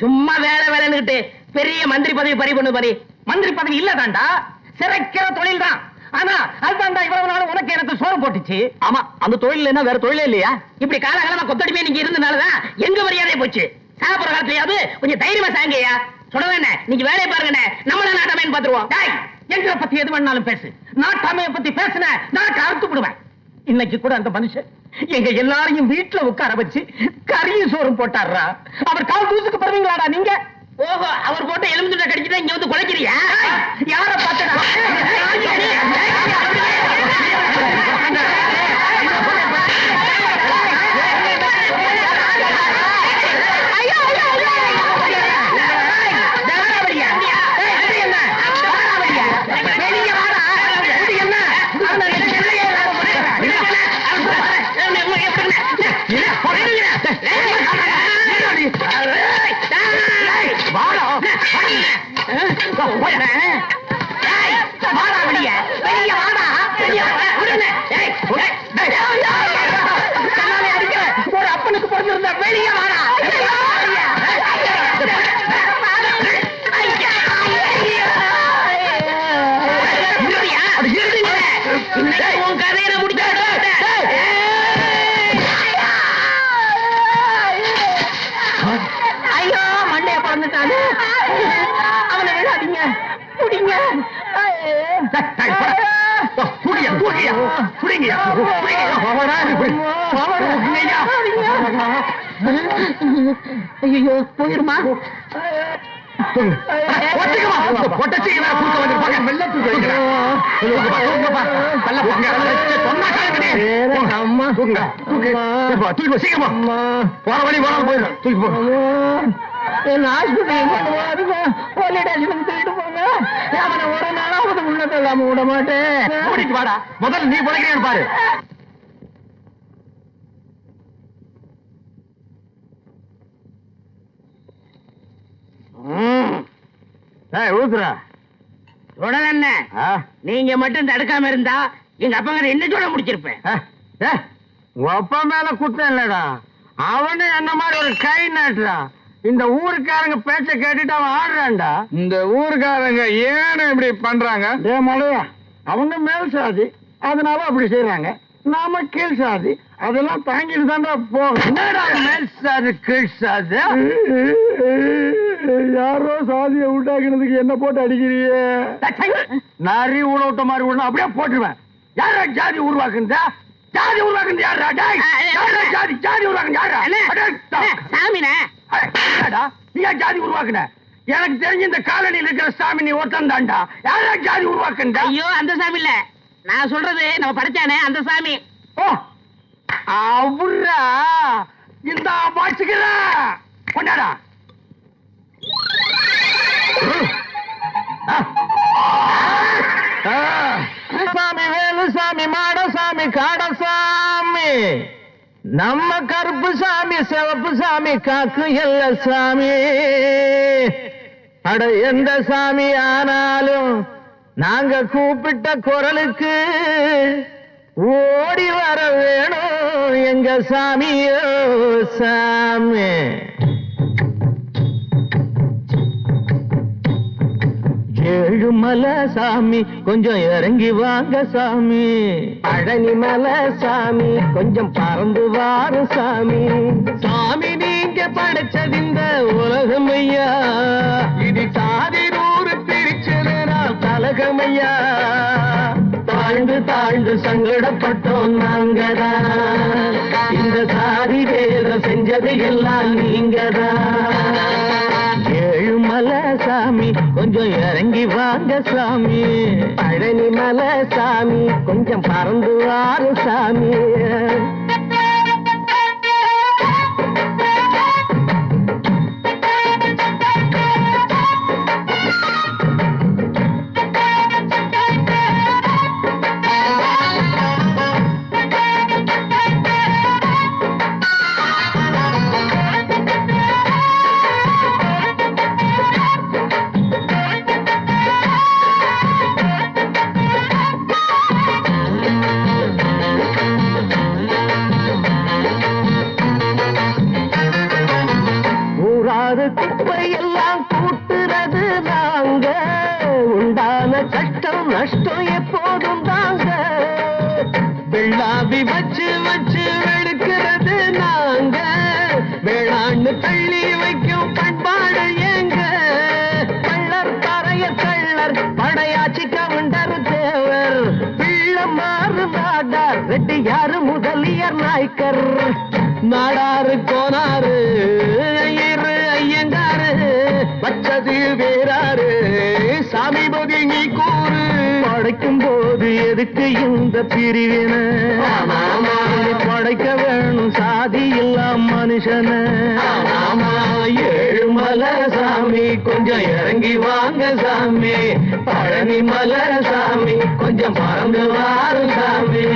சும்மா வேலை வேலைன்னுட்டு பெரிய மந்திரி பதவி பறி பண்ணு பாரு. மந்திரி பதவி இல்லதாண்டா, சிறைக்கிற தொழில் தான். ஆனா அதுதான்டா இவ்வளவு நாள் உனக்கு எனக்கு சோறு போட்டுச்சு. ஆமா, அந்த தொழில் என்ன வேற தொழிலே இல்லையா? இப்படி காலகாலமா கொத்தடிமையா நீங்க இருந்தனாலதான் எங்க மரியாதையே போச்சு. சாப்பிடுற காலத்துலயாவது கொஞ்சம் தைரியமா சாங்கய்யா. சொல்லுவேன், நீங்க வேலையை பாருங்க, நம்மள நாட்டாமைன்னு பாத்துருவோம். எங்களை பத்தி எது வேணாலும் பேசு. நாட்டாமைய பத்தி பேசுன நான் அறுத்து விடுவேன். இன்னைக்கு கூட அந்த மனுஷன் எங்க எல்லாரையும் வீட்டுல உட்கார வச்சு கறியும் சோறும் போட்டாரா. அவர் கால் தூசுக்கு படுவீங்களாடா நீங்க? ஓஹோ, அவர் போட்டு எலும்புதுண்டை கடிச்சுட்டா இங்க வந்து குலைக்கிறியா? யார பார்த்தா ஒரு அப்பனுக்கு பிறந்திருந்த வெளியே வாடா. உன் கதையில முடிச்சாடு. ஐயோ, மண்டைய பறந்துட்டானு. அவனை விடாதீங்க, குடிங்க. ஐயோ, போயிருமா? முதல்ல நீ பழகிறேன் பாரு. ஊத்துறா உடனே நீங்க மட்டும் தடுக்காம இருந்தா எங்க அப்பா என்ன சொல்ல முடிச்சிருப்பேன். உங்க அப்பா மேல குத்தம் இல்லடா, அவனு என்ன மாதிரி ஒரு கை நாட்டுறான். இந்த ஊருக்காரங்க பேச்ச கேட்டுட்டு அவன் ஆடுறான்டா. இந்த ஊருக்காரங்க ஏன்னு இப்படி பண்றாங்க? மலையா, அவங்க மேல் சாதி, அதனால அப்படி செய்யறாங்க. நாம கீழ் சாதி, அதெல்லாம் தாங்கிட்டு தாண்டா போகும். மேல் சாதி கீழ் சாதி, யாரோ சாதியை உண்டாக்குறதுக்கு என்ன போட்டு அடிக்கிறியே? நரி உழவிட்ட மாதிரி விடணும், அப்படியே போட்டுருவேன். யாரா ஜாதி உருவாக்குறதா? ஜாதி உருவாக்குறது யாரா? ஜாதி ஜாதி உருவாக்குறது யாரா? சாமினா நீயா ஜாதி உருவாக்குன? எனக்கு தெரிஞ்ச இந்த காலனியில் இருக்கிற சாமி நீ ஒருத்தன் தாண்டா. யாரா ஜாதி உருவாக்குறா? ஐயோ, அந்த சாமி இல்ல நான் சொல்றது, நம்ம படிச்சானே அந்த சாமி. ஓ, அவரா? இந்த வாசிக்கிற கொண்டாடா. சாமி வேலுசாமி, மாடசாமி, காடசாமி, நம்ம கருப்பு சாமி, சிவப்பு சாமி, காக்கு எல்ல சாமி. அட எந்த சாமி ஆனாலும் நாங்க கூப்பிட்ட குரலுக்கு ஓடி வர வேணும் எங்க சாமியோ சாமி. ஏழுமலை சாமி கொஞ்சம் இறங்கி வாங்க சாமி. பழனி மலை சாமி கொஞ்சம் பறந்து வாரு சாமி. சாமி நீங்க படைச்சதிந்த உலகம் ஐயா, இது சாதி நூறு பிரிச்சதுனால் கலகம் ஐயா. தாழ்ந்து தாழ்ந்து சங்கடப்பட்டோம் நாங்கதான், இந்த சாதி வேதம் செஞ்சது எல்லாம் நீங்கதான். ஏழுமலை சாமி கொஞ்சம் இறங்கி வாங்க சாமி. பழனி மலை சாமி கொஞ்சம் பறந்து வாரு சாமி. நாங்க உண்டான கஷ்டம் நஷ்டம் எப்போதும் தாங்க வெள்ளாவி வச்சு வச்சு வெளுக்கிறது நாங்க வேளாண்ணு தள்ளி வைக்கும் பண்பாடு எங்க கள்ளர் தரைய கள்ளர் படையாச்சி கவுண்டர் தேவர் பிள்ளை மாறு நாடார் ரெட்டியாரு முதலியர் நாய்க்கர் நாடாரு கோனாரு ஐயரு ஐயங்காரு வச்சது வேறாரு சாமி பதில் நீ கூறு படைக்கும் போது எதுக்கு இந்த பிரிவின படைக்க வேணும் சாதி இல்லாம் மனுஷன ஏழுமலை சாமி கொஞ்சம் இறங்கி வாங்க சாமி பழனி மலை சாமி கொஞ்சம் பறந்து வாரு சாமி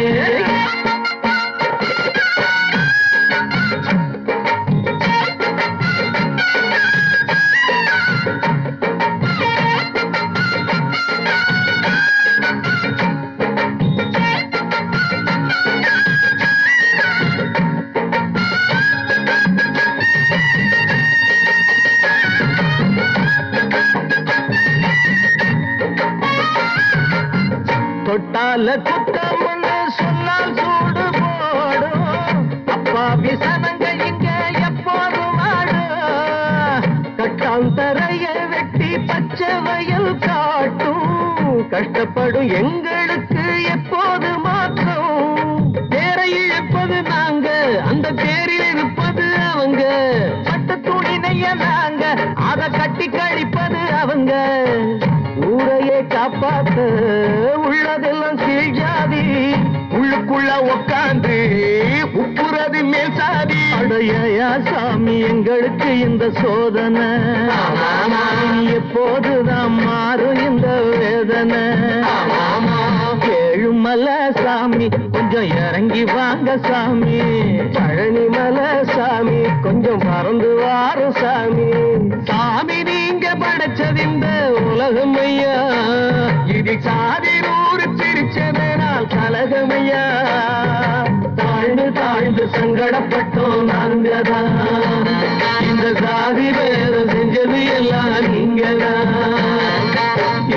தொட்டால குத்தம்னு சொன்னால் சூடு போடும் அப்பாவி சனங்க இங்க எப்போதும் ஆடும் கட்டாந்தரைய வெட்டி பச்சை வயல் காட்டும் கஷ்டப்படும் எங்களுக்கு எப்போது மாற்றம் பேரை இழப்பது நாங்க அந்த பேரில் இருப்பது அவங்க பட்டு துணி நெய்ய நாங்க அதை கட்டி கழிப்பது அவங்க ஊரையே காப்பாத்த உள்ளதெல்லாம் கீழ் ஜாதி உள்ளுக்குள்ள உட்காந்து உப்புறது மேல் சாதி அடையா சாமி எங்களுக்கு இந்த சோதனை எப்போதுதான் மாறும் இந்த வேதனை ஏழுமலை சாமி கொஞ்சம் இறங்கி வாங்க சாமி பழனி மலை சாமி கொஞ்சம் பறந்து வாரும் சாமி சாமி நீங்க படைச்சது இந்த உலகம் ஐயா இது சாதி நூறு பிரிச்சதனால் கலகமையா தாழ்ந்து தாழ்ந்து சங்கடப்பட்டோம் நாங்கதான் இந்த சாதி பேரம் செஞ்சது எல்லாம் நீங்கதான்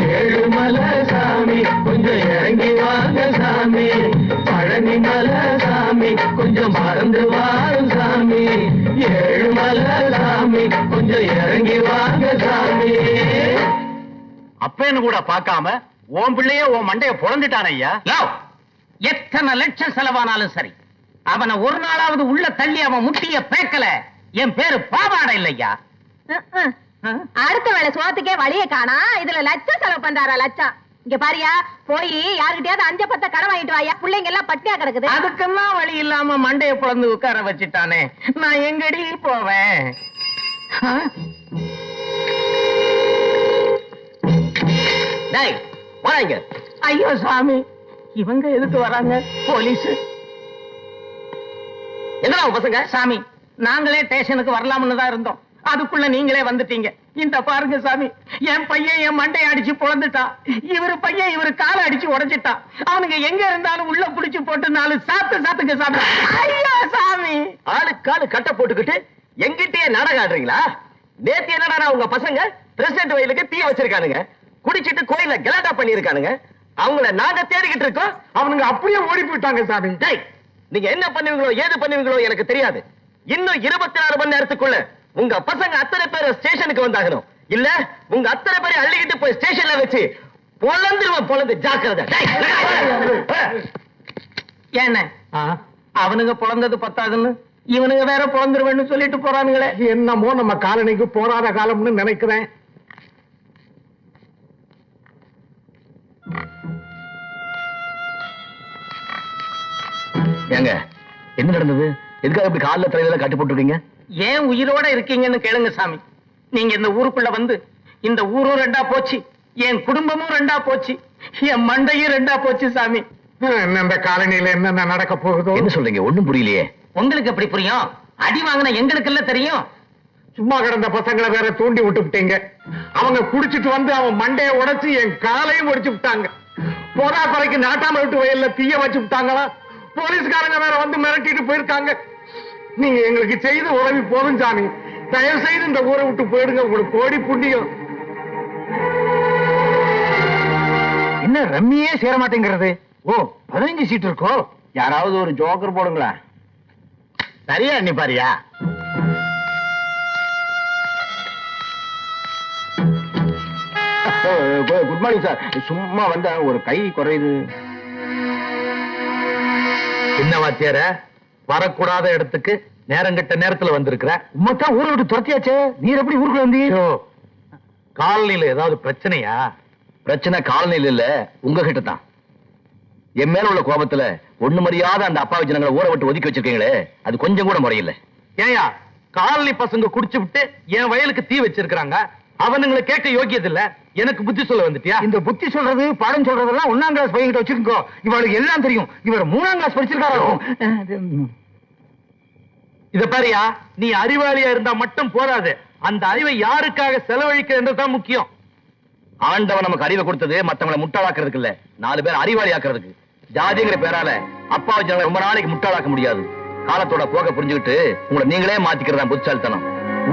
ஏழுமலை சாமி கொஞ்சம் இறங்கி வாங்க சாமி பழனி மலை சாமி கொஞ்சம் மறந்து வாரும் சாமி ஏழுமலை சாமி கொஞ்சம் இறங்கி வாங்க சாமி அப்பேன்னு கூட பார்க்காம உன் பிள்ளைய உன் மண்டைய பொழந்துட்டான் ஐயா. எத்தனை லட்சம் செலவானாலும் சரி அவனை ஒரு நாளாவது உள்ள தள்ளி அவன் முட்டிய பேக்கல என் பேரு பாவாடை இல்லையா. அடுத்த வேலை சோத்துக்கே வழியை காணா இதுல லட்சம் செலவு பண்றாரா லட்சம். இங்க பாரியா போய் யாருக்கிட்டயாவது 5 10 கடன் வாங்கிட்டு வாயா பிள்ளைங்க எல்லாம் பட்டியா கிடக்குது. அதுக்கெல்லாம் வழி இல்லாம மண்டைய பொழந்து உட்கார வச்சுட்டானே நான் எங்கடி போவேன். வாங்க. ஐயோ சாமி இவங்க எதுக்கு வராங்க? போலீஸ். என்ன பசங்க? சாமி நாங்களே ஸ்டேஷனுக்கு வரலாம்னு தான் இருந்தோம், அதுக்குள்ள நீங்களே வந்துட்டீங்க. இந்த பாருங்க சாமி என் பையன் என் மண்டையை அடிச்சு பொழந்துட்டான், இவரு பையன் இவரு காலை அடிச்சு உடைச்சிட்டான். அவனுங்க எங்க இருந்தாலும் உள்ள புடிச்சு போட்டு 4 சாத்துங்க சாமி. ஐயோ சாமி ஆளுக்காலு கட்ட போட்டுக்கிட்டு எங்கிட்டே நாடகம் ஆடுறீங்களா? நேத்து என்னடா உங்க பசங்க பிரசிடென்ட் வயலுக்கு தீ வச்சிருக்கானுங்க, குடிச்சிட்டு கோயில கலாட்டா பண்ணிருக்கானுங்க. அவங்கள நாங்க தேடிக்கிட்டு இருக்கோம், அவனுங்க அப்படியே ஓடி போயிட்டாங்க சாமி. நீங்க என்ன பண்ணுவீங்களோ ஏது பண்ணுவீங்களோ எனக்கு தெரியாது. இன்னும் 24 மணி நேரத்துக்குள்ள உங்க பசங்க அத்தனை பேர் ஸ்டேஷனுக்கு வந்தாகணும். இல்ல உங்க அத்தனை பேரை அள்ளிக்கிட்டு போய் ஸ்டேஷன்ல வச்சு பொழந்து ஜாக்கிரதை. என்ன அவனுங்க பொழந்தது பத்தாதுன்னு இவனுங்க வேற பொழந்துருவேன்னு சொல்லிட்டு போறானுங்களே. என்னமோ நம்ம காலனிக்கு போராத காலம்னு நினைக்கிறேன். ஏங்க என்ன நடந்தது? எதுக்காக இப்படி காலில் தலையில கட்டி போட்டுருக்கீங்க? ஏன் உயிரோட இருக்கீங்கன்னு கேளுங்க சாமி. நீங்க இந்த ஊருக்குள்ள வந்து இந்த ஊரும் 2ஆ போச்சு, என் குடும்பமும் 2ஆ போச்சு, என் மண்டையும் 2ஆ போச்சு சாமி. இந்த காலனியில என்னென்ன நடக்க போகுதோ. என்ன சொல்றீங்க? ஒண்ணும் புரியலையே. உங்களுக்கு எப்படி புரியும்? அடி வாங்கின எங்களுக்கு எல்லாம் தெரியும். சும்மா கிடந்த பசங்களை வேற தூண்டி விட்டுவிட்டீங்க. அவங்க குடிச்சிட்டு வந்து அவன் மண்டையை உடைச்சு என் காலையும் உடைச்சு விட்டாங்க. போதா குறைக்கு நாட்டாம விட்டு வயல்ல தீய வச்சு விட்டாங்களா? போலீஸ்காரங்க வேற வந்து மிரட்டிட்டு போயிருக்காங்க. நீங்க எங்களுக்கு செய்த உதவி போதும் சாமி. தயவு செய்து இந்த ஊரை விட்டு போயிடுங்க, உங்களுக்கு கோடி புண்ணியம். ரம்மியே சேர மாட்டேங்கிறது. ஓ 15 சீட் இருக்கோ? யாராவது ஒரு ஜோக்கர் போடுங்களேன். சரியா எண்ணி பாரியா? Good morning sir. சும்மா வந்த ஒரு கை குறையுது. என்ன வாத்தியார, வரக்கூடாத இடத்துக்கு நேரங்கட்ட நேரத்துல வந்திருக்கிற. உம்மத்தான் ஊரை விட்டு துரத்தியாச்சே, நீர் எப்படி ஊருக்குள்ள வந்தீங்க? காலனில ஏதாவது பிரச்சனையா? பிரச்சனை காலனில இல்ல, உங்ககிட்ட தான். என் மேல உள்ள கோபத்துல ஒண்ணு மரியாத அந்த அப்பாவி ஜனங்களை ஊரை விட்டு ஒதுக்கி வச்சிருக்கீங்களே, அது கொஞ்சம் கூட முறையில்லை. ஏயா, காலனி பசங்க குடிச்சு விட்டு என் வயலுக்கு தீ வச்சிருக்காங்க, அவனுங்களை கேட்க யோகியது இல்ல, எனக்கு புத்தி சொல்ல வந்துட்டியா? இந்த புத்தி சொல்றது பாடம் சொல்றதெல்லாம் 1ஆம் கிளாஸ் பையன்கிட்ட வச்சுக்கோ. இவளுக்கு எல்லாம் தெரியும். இவர் 3ஆம் கிளாஸ் படிச்சிருக்காரு. இத பாரியா, நீ அறிவாளியா இருந்தா மட்டும் போதாது, அந்த அறிவை யாருக்காக செலவழிக்கிறதுதான் முக்கியம். ஆண்டவன் நமக்கு அறிவை கொடுத்தது மத்தவங்களை முட்டாளாக்குறதுக்கு இல்ல, 4 பேர் அறிவாளி ஆக்குறதுக்கு. ஜாதிங்கிற பேரால அப்பாவி ஜனங்களை ரொம்ப நாளைக்கு முட்டாளாக்க முடியாது. காலத்தோட போக புரிஞ்சுக்கிட்டு உங்களை நீங்களே மாத்திக்கிறதா புத்திசாலித்தனம்.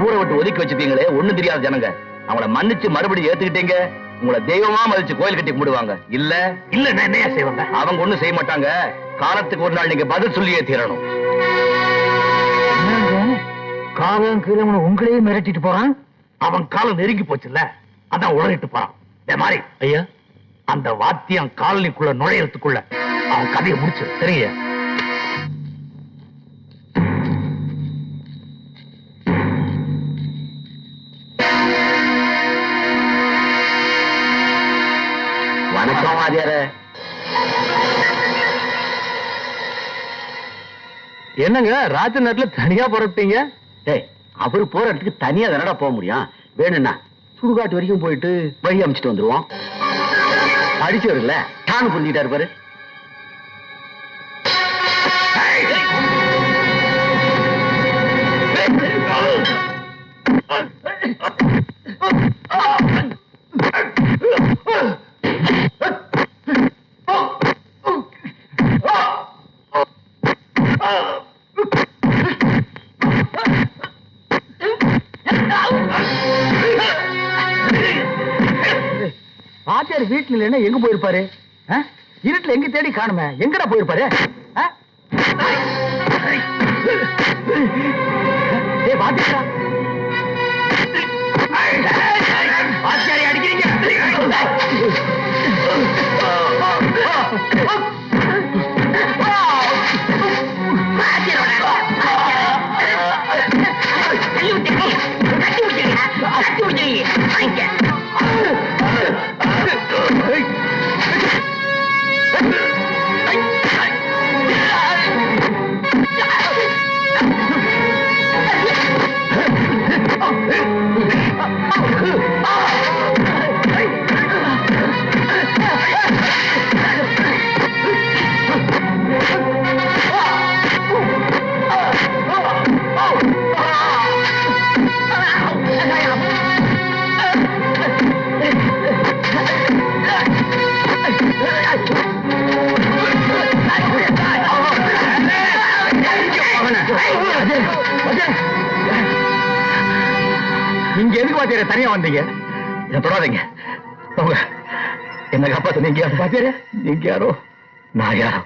ஊரை விட்டு ஒதுக்கி வச்சிருக்கீங்களே ஒண்ணும் தெரியாத ஜனங்க, அவங்கள மன்னிச்சு மறுபடியும் ஏத்துக்கிட்டீங்க, உங்களை தெய்வமா மதிச்சு கோயில் கட்டி கும்பிடுவாங்க. இல்ல இல்ல என்ன செய்வாங்க? அவங்க ஒண்ணும் செய்ய மாட்டாங்க. காலத்துக்கு ஒரு நாள் நீங்க பதில் சொல்லியே தீரணும். காலம் கீழே உங்களையே மிரட்டிட்டு போறான். அவன் காலம் நெருங்கி போச்சுல்ல, அதான் உளறிட்டு போறான். மாதிரி ஐயா, அந்த வாத்தியம் காலனிக்குள்ள நுழையறதுக்குள்ள அவன் கதையை முடிச்சு சரிங்க. வணக்கம் வாத்தியாரே. என்னங்க ராத்திரி நேரத்துல தனியா புறப்பட்டீங்க? அவரு போற இடத்துக்கு தனியா தானடா போக முடியும். வேணும்னா சுடுகாட்டு வரைக்கும் போயிட்டு வழி அமைச்சிட்டு வந்துருவோம். அடிச்சவர் இல்ல, டானு புரிஞ்சுக்கிட்டாரு பாரு. வாத்தியார் வீட்டுல இல்லைன்னா எங்க போயிருப்பாரு? இருட்டுல எங்க தேடி காணுமே, எங்கடா போயிருப்பாரு? வாத்தியாரா, வாத்தியாரை அடிக்கிறீங்க? நீங்க எதுக்கு வாத்தியாரே தனியா வந்தீங்க? என்ன தொடாதீங்க, என்ன காப்பாத்து. நீங்க யாரோ வாத்தியாரே, நீங்க யாரோ, நான் யாரோ.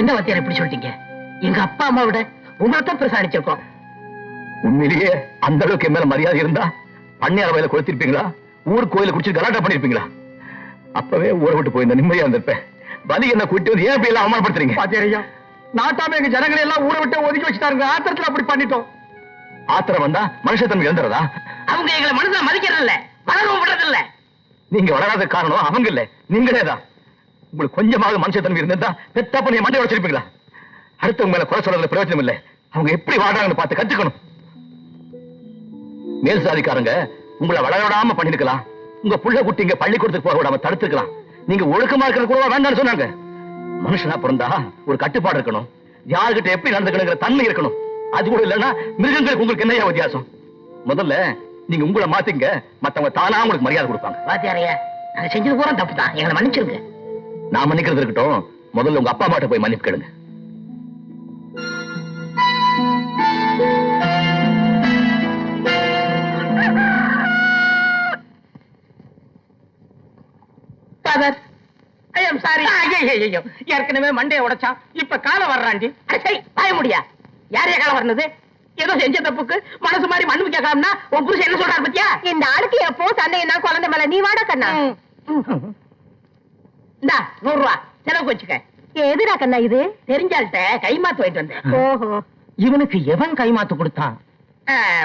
என்ன வாத்தியார் எப்படி சொல்லிட்டீங்க? எங்க அப்பா அம்மா விட உங்களைத்தான் பெருசா அடிச்சிருக்கோம். உண்மையிலேயே அந்த அளவுக்கு என் மேல மரியாதை இருந்தா பண்ணையார் வயல கொடுத்திருப்பீங்களா? ஊர் கோயில குடிச்சு கலாட்டா பண்ணிருப்பீங்களா? அப்பவே ஊரை விட்டு போயிருந்த நிம்மதியா இருந்திருப்பேன். பலி என்ன கூட்டி வந்து ஏன் இப்படி எல்லாம் அவமானப்படுத்துறீங்க? வாத்தியாரையா, நாட்டாம எங்க ஜனங்களை எல்லாம் ஊரை விட்டு ஒதுக்கி வச்சுட்டாருங்க. ஆத்திரத்துல அப்படி பண்ணிட்டோம். ஆத்திரம் வந்தா மனுஷத்தன்மை இழந்துறதா? அவங்க எங்களை மனசுல மதிக்கிறது இல்ல, வளரவும் விடுறது இல்ல. நீங்க வளராத காரணம் அவங்க இல்ல, நீங்களேதான். உங்களுக்கு கொஞ்சமாவது மனுஷத்தன்மை இருந்தா பெத்தா பண்ணி மண்டை உடைச்சிருப்பீங்களா? அடுத்தவங்க மேல குறை சொல்றதுல பிரயோஜனம் இல்ல. அவங்க எப்படி வாழ்றாங்கன்னு பார்த்து கத்துக்கணும். மேல் சாதிக்காரங்க உங்களை வளர விடாம பண்ணிருக்கலாம். உங்க புள்ள குட்டிங்க பள்ளிக்கூடத்துக்கு போக விடாம தடுத்துருக்கலாம். நீங்க ஒழுக்கமா இருக்கிற கூட வேண்டாம்னு சொன்னாங்க. மனுஷனா பிறந்தா ஒரு கட்டுப்பாடு இருக்கணும். யாருகிட்ட எப்படி நடந்துக்கணுங்கிற தன்மை இருக்கணும். அது கூட இல்லைன்னா மிருகங்களுக்கு உங்களுக்கு என்னையா வித்தியாசம்? முதல்ல நீங்க உங்களை மாத்திங்க, மத்தவங்க தானா உங்களுக்கு மரியாதை கொடுப்பாங்க. வாத்தியாரையா, நாங்க செஞ்சது பூரா தப்பு தான், எங்களை மன்னிச்சிருங்க. நான் மன்னிக்கிறது இருக்கட்டும், முதல்ல உங்க அப்பா அம்மாட்ட போய் மன்னிப்பு கேளுங்க. Father I am sorry. ஐயோ ஏற்கனவே மண்டையை உடைச்சான், இப்ப காலை வர்றாண்டி. சரி பாய முடியா, யாரையா காலை வர்றது? ஏதோ செஞ்ச தப்புக்கு மனசு மாதிரி மண்ணு கேட்கலாம்னா உன் புருஷன் என்ன சொல்றாரு பத்தியா? இந்த ஆளுக்கு எப்போ சண்டைனா குழந்தை மேல நீ வாட கண்ணா. இந்தா 100 ரூபா செலவுக்கு வச்சுக்க. எதுடா கண்ணா இது? தெரிஞ்சால்கிட்ட கைமாத்து போயிட்டு வந்தேன். ஓஹோ, இவனுக்கு எவன் கைமாத்து கொடுத்தான்?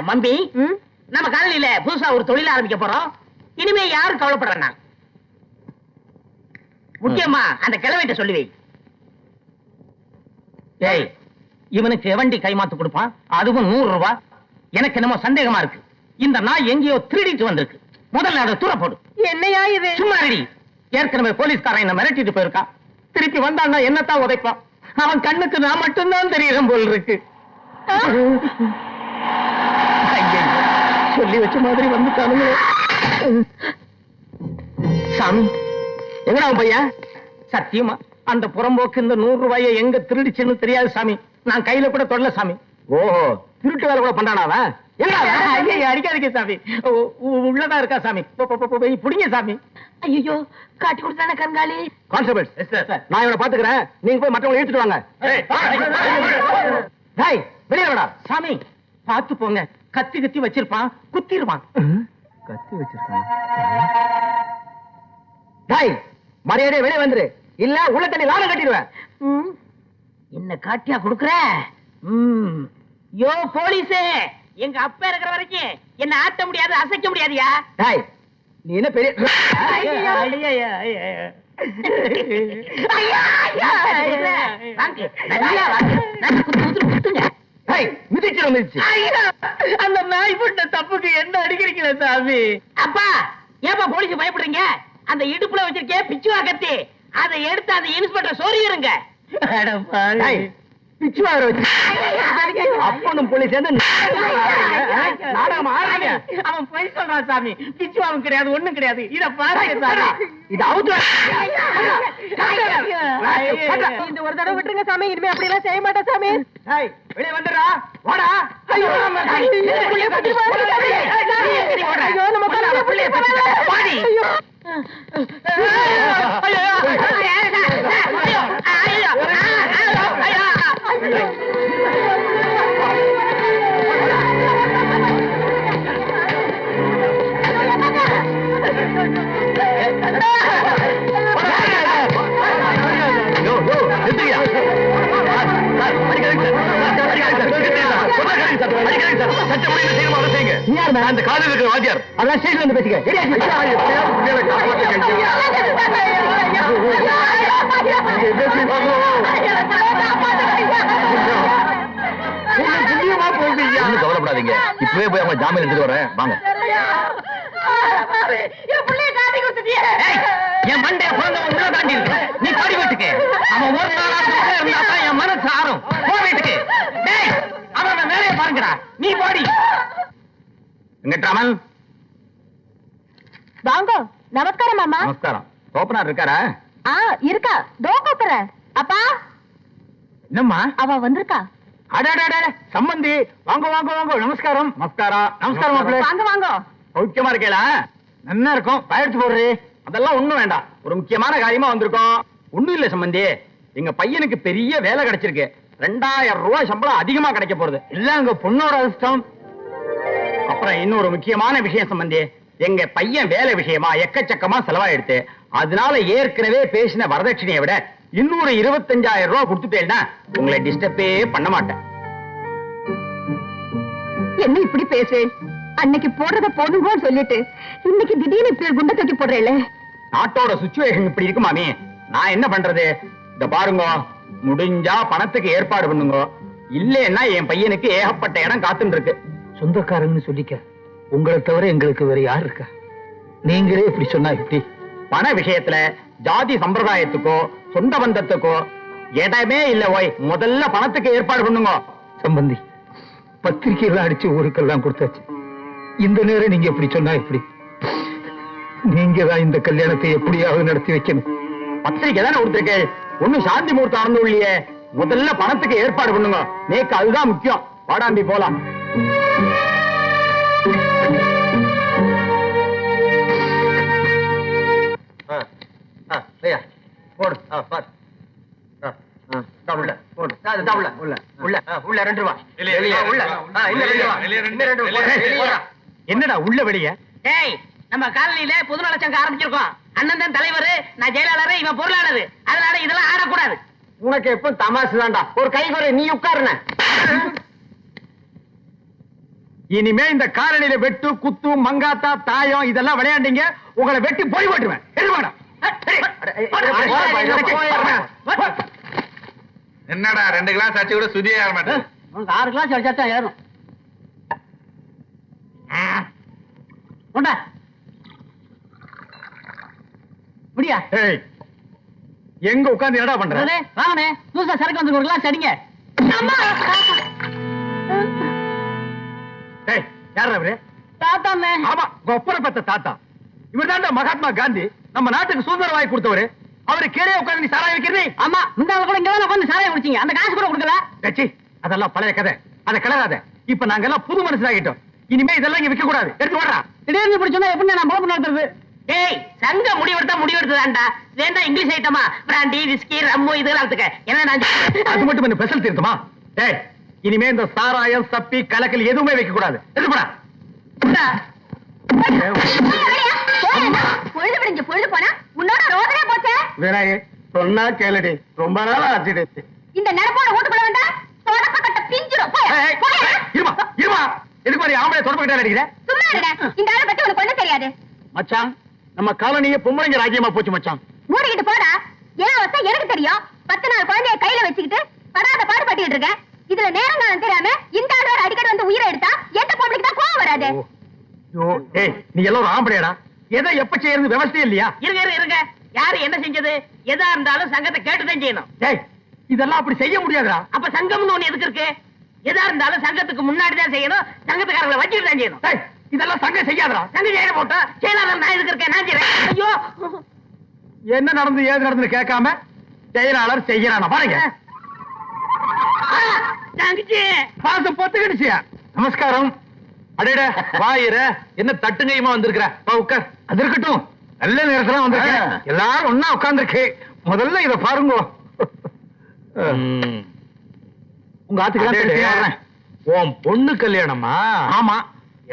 மம்பி, நம்ம காலனியில புதுசா ஒரு தொழில் ஆரம்பிக்க போறோம். இனிமே யாரும் கவலைப்படுறா. முக்கியமா அந்த கிழவிட்ட சொல்லி வை. ஏய், இவனுக்கு எவண்டி கைமாத்து கொடுப்பான், அதுவும் 100 ரூபாய். எனக்கு என்னமோ சந்தேகமா இருக்கு. இந்த நாய் எங்கேயோ திருடிட்டு வந்திருக்கு. முதல்ல அதை தூர போடு. என்னையா இது? சும்மா ரெடி. ஏற்கனவே போலீஸ்காரன் என்ன மிரட்டிட்டு போயிருக்கான். திருப்பி வந்தான்னா என்னத்தான் உதைப்பான். அவன் கண்ணுக்கு நான் மட்டும்தான் தெரியறேன் போல் இருக்கு. ஐயையோ, சொல்லி வச்ச மாதிரி வந்துட்டானுங்க. சாமி, எங்கடா உன் பையன்? சத்தியமா அந்த புறம்போக்கு இந்த 100 ரூபாயை எங்க திருடிச்சுன்னு தெரியாது சாமி. நான் கையில கூட தொடல சாமி. ஓஹோ, திருட்டு வேலை கூட பண்றானா அவன்? அடிக்காதீங்க சாமி, உள்ளதா இருக்கா சாமி. புடிங்க சாமி. ஐயோ, காட்டி கொடுத்தானே கண்காலி. கான்ஸ்டபிள், நான் இவனை பாத்துக்கிறேன், நீங்க போய் மற்றவங்களை இழுத்துட்டு வாங்க. டேய், வெளியே வாடா. சாமி பாத்து போங்க, கத்தி கத்தி வச்சிருப்பான், குத்திடுவான். கத்தி வச்சிருக்கான். டேய், மரியாதையா வெளியே வந்துரு, இல்ல உள்ள தண்ணி லாரம் கட்டிடுவேன். என்ன காட்டியா குடுக்குற? யோ போலீஸே, எங்க அப்பா இருக்கிற வரைக்கும் என்ன ஆட்ட முடியாது, அசைக்க முடியாதியா? டேய், நீ என்ன பெரிய மிதிச்சு மிதிச்சு அந்த நாய் போட்ட தப்புக்கு என்ன அடிக்கிறீங்களா சாமி? அப்பா, ஏப்பா போலீஸ் பயப்படுறீங்க? அந்த இடுப்புல வச்சிருக்கே பிச்சுவா கத்தி, அதை எடுத்து அந்த இன்ஸ்பெக்டர் சொரியிருங்க. அப்பனும் போலீஸ் நாடகம் ஆடுறீங்க. அவன் போய் சொல்றான் சாமி, பிச்சுவாவும் கிடையாது, ஒண்ணும் கிடையாது. இத பாருங்க சாமி, இது அவுத்து. இந்த ஒரு தடவை விட்டுருங்க சாமி, இனிமே அப்படி எல்லாம் செய்ய மாட்டேன் சாமி. வெளியே வந்துடுறா, வாடா. ஐயோ, நம்ம பிள்ளைய பாடி. அந்த காலையில் இருக்கிற வாத்தியார் அதான் ஸ்டேஷன் வந்து பேசிக்க. கவலைப்படாதீங்க, இப்பவே போய் அவங்க ஜாமீன் எடுத்துட்டு வரேன், வாங்க. என் மண்டைய உள்ள தாண்டி இருக்கு. நீ பாடி வீட்டுக்கு. அவன் ஒரு நாளாவது இருந்தா தான் என் மனசு ஆறும். போ வீட்டுக்கு. அவன் வேலையை பாருங்கடா, நீ பாடி. வெங்கட்ராமன், வாங்க. நமஸ்காரம் மாமா. நமஸ்காரம். தோப்பனார் இருக்காரா? இருக்கா, தோ கூப்பிடுறேன். அப்பா, என்னம்மா அவ வந்திருக்கா? அட சம்பந்தி, வாங்க வாங்க வாங்க. நமஸ்காரம். நமஸ்காரம். நமஸ்காரம் மாப்பிள்ளை. வாங்க வாங்க. சௌக்கியமா இருக்கேளா? நல்லா இருக்கும். பயடிச்சு போடுறே. அதெல்லாம் ஒண்ணும் வேண்டாம், ஒரு முக்கியமான காரியமா வந்திருக்கோம். ஒண்ணும் இல்ல சம்பந்தி, எங்க பையனுக்கு பெரிய வேலை கிடைச்சிருக்கு. 2000 ரூபாய் சம்பளம் அதிகமா கிடைக்க போறது. இல்ல எங்க பொண்ணோட அதிர்ஷ்டம். அப்புறம் இன்னொரு முக்கியமான விஷயம் சம்பந்தி, எங்க பையன் வேலை விஷயமா எக்கச்சக்கமா செலவாயிடுத்து. அதனால ஏற்கனவே பேசின வரதட்சணையை விட இன்னொரு 25,000 ரூபாய் கொடுத்துட்டேன்னா உங்களை டிஸ்டர்பே பண்ண மாட்டேன். என்ன இப்படி பேசுறேன்? அன்னைக்கு போடுறத போடுங்கன்னு சொல்லிட்டு இன்னைக்கு திடீர்னு இப்படி குண்ட தூக்கி போடுறேல. நாட்டோட சுச்சுவேஷன் இப்படி இருக்கு மாமி, நான் என்ன பண்றது? இந்த பாருங்க, முடிஞ்சா பணத்துக்கு ஏற்பாடு பண்ணுங்க, இல்லன்னா என் பையனுக்கு ஏகப்பட்ட இடம் காத்துட்டு இருக்கு. சொந்தக்காரங்கன்னு சொல்லிக்க, உங்களை தவிர எங்களுக்கு வேற யார் இருக்கா? நீங்களே இப்படி சொன்னா இப்படி. பண விஷயத்துல ஜாதி சம்பிரதாயத்துக்கோ சொந்த பந்தத்துக்கோ இடமே இல்ல. ஓய், முதல்ல பணத்துக்கு ஏற்பாடு பண்ணுங்க. சம்பந்தி, பத்திரிகையெல்லாம் அடிச்சு ஊருக்கெல்லாம் கொடுத்தாச்சு. இந்த நேரம் நீங்க இப்படி சொன்னா இப்படி. நீங்க தான் இந்த கல்யாணத்தை எப்படியாவது நடத்தி வைக்கணும். பத்திரிக்கை தானே கொடுத்திருக்கேன், ஒண்ணும் சாந்தி முகூர்த்தம் ஆரம்பம் இல்லையே. முதல்ல பணத்துக்கு ஏற்பாடு பண்ணுங்க, நேக்கு அதுதான் முக்கியம். வாடாம்பி போலாம். உள்ள உள்ள 2 ரூபா என்னடா உள்ள வெளிய? ஏய், நம்ம காலனியில புது நலச்சங்க ஆரம்பிச்சிருக்கோம். அண்ணன் தான் தலைவர், நான் ஜெயலலிதா, இவன் பொருளானது. அதனால இதெல்லாம் ஆடக்கூடாது. உனக்கு எப்ப தமாசு தான்டா. ஒரு கை குறை, நீ உட்காருன. இனிமே இந்த காலனியில வெட்டு குத்து மங்காத்தா தாயம் இதெல்லாம் விளையாண்டீங்க, உங்களை வெட்டி போய் ஓட்டுவேன். என்னடா 2 கிளாஸ் அடிச்சு கூட சுதியே ஏற மாட்டேன். 6 கிளாஸ் அடிச்சா ஏறும். முடியா எங்க உட்கார்ந்து என்னடா பண்ற? வாங்கண்ணே, புதுசா சரக்கு வந்து ஒரு கிளாஸ் அடிங்க. யார் அவரு? தாத்தாண்ணே. ஆமா, கொப்பரை பத்த தாத்தா. இவர் தாண்டா மகாத்மா காந்தி, நம்ம நாட்டுக்கு சுதந்திரம் வாங்கி கொடுத்தவரு. அவரு கீழே உட்கார்ந்து நீ சாராயம் வைக்கிறீ? ஆமா, முந்தால கூட இங்க உட்காந்து சாராயம் குடிச்சீங்க. அந்த காசு கூட கொடுக்கல. கட்சி அதெல்லாம் பழைய கதை, அதை கிளறாத. இப்ப நாங்க எல்லாம் புது மனுஷனாகிட்டோம். இனிமே இதெல்லாம் இங்க விற்க கூடாது. எடுத்து ஓடுறா. திடீர்னு பிடிச்சோன்னா எப்படி நான் பொழப்பு நடத்துறது? ஏய், சங்க முடிவெடுத்ததாண்டா. வேண்டா இங்கிலீஷ் ஐட்டமா, பிராண்டி விஸ்கி ரம்மு இதெல்லாம் எடுத்துக்க. ஏன்னா நான் அது மட்டும் என்ன ஸ்பெஷல் தீர்த்தமா? ஏய், இனிமே இந்த சாராயம் சப்பி கலக்கல் எதுவுமே வைக்க கூடாது. எடுத்து போடா. பொழுது விடிஞ்சு பொழுது போனா உன்னோட ரோதனை போச்சே. வேறாயே சொன்னா கேளுடி, ரொம்ப நாளா ஆச்சுடுச்சு. இந்த நிரப்போட வீட்டுக்குள்ள வந்தா தொடப்பக்கட்ட பிஞ்சிரும். இருமா இருமா, எதுக்கு மாதிரி ஆம்பளை தொடப்பக்கிட்டே அடிக்கிற? சும்மா இருடா, இந்த ஆளை பத்தி உனக்கு ஒண்ணும் தெரியாது. மச்சான், நம்ம காலனியே பொம்பளைங்க ராஜ்யமா போச்சு மச்சான். மூடிக்கிட்டு போடா. ஏன் வச்சா எனக்கு தெரியும். 10 நாள் குழந்தைய கையில வச்சுக்கிட்டு படாத பாடு பட்டிட்டு இருக்கேன். இதுல நேரங்காலம் தெரியாம இந்த ஆள் வேற அடிக்கடி வந்து உயிரை எடுத்தா எந்த பொம்பளைக்கு தான் கோவம் வராது? ஏய், நீ எல்லாம் ஒரு ஆம்பளையடா. எதை எப்ப செய்யறது விவசாயம் இல்லையா? இருங்க. யாரு என்ன செஞ்சது? எதா இருந்தாலும் சங்கத்தை கேட்டுதான் செய்யணும். ஏய், இதெல்லாம் அப்படி செய்ய முடியாதுடா. அப்ப சங்கம்னு ஒண்ணு எதுக்கு இருக்கு? எதா இருந்தாலும் சங்கத்துக்கு முன்னாடிதான் செய்யணும். சங்கத்துக்காரங்களை வச்சுட்டு தான் செய்யணும். ஏய், இதெல்லாம் சங்கம் செய்யாதடா. சங்கம் செய்ய போட்டோம். செயலாளர் நான் எதுக்கு இருக்கேன்? நான் செய்யறேன். ஐயோ, என்ன நடந்து ஏது நடந்து கேட்காம செயலாளர் செய்யறான பாருங்க. பாசம் பொத்துக்கிடுச்சு. நமஸ்காரம். அடேட வாயிர, என்ன தட்டுங்கையுமா வந்திருக்கிற? உட்கார். அது இருக்கட்டும், நல்ல நேரத்துல வந்திருக்கேன். எல்லாரும் ஒன்னா உட்கார்ந்துருக்கு. முதல்ல இத பாருங்க. உங்க ஆத்துக்கு உன் பொண்ணு கல்யாணமா? ஆமா,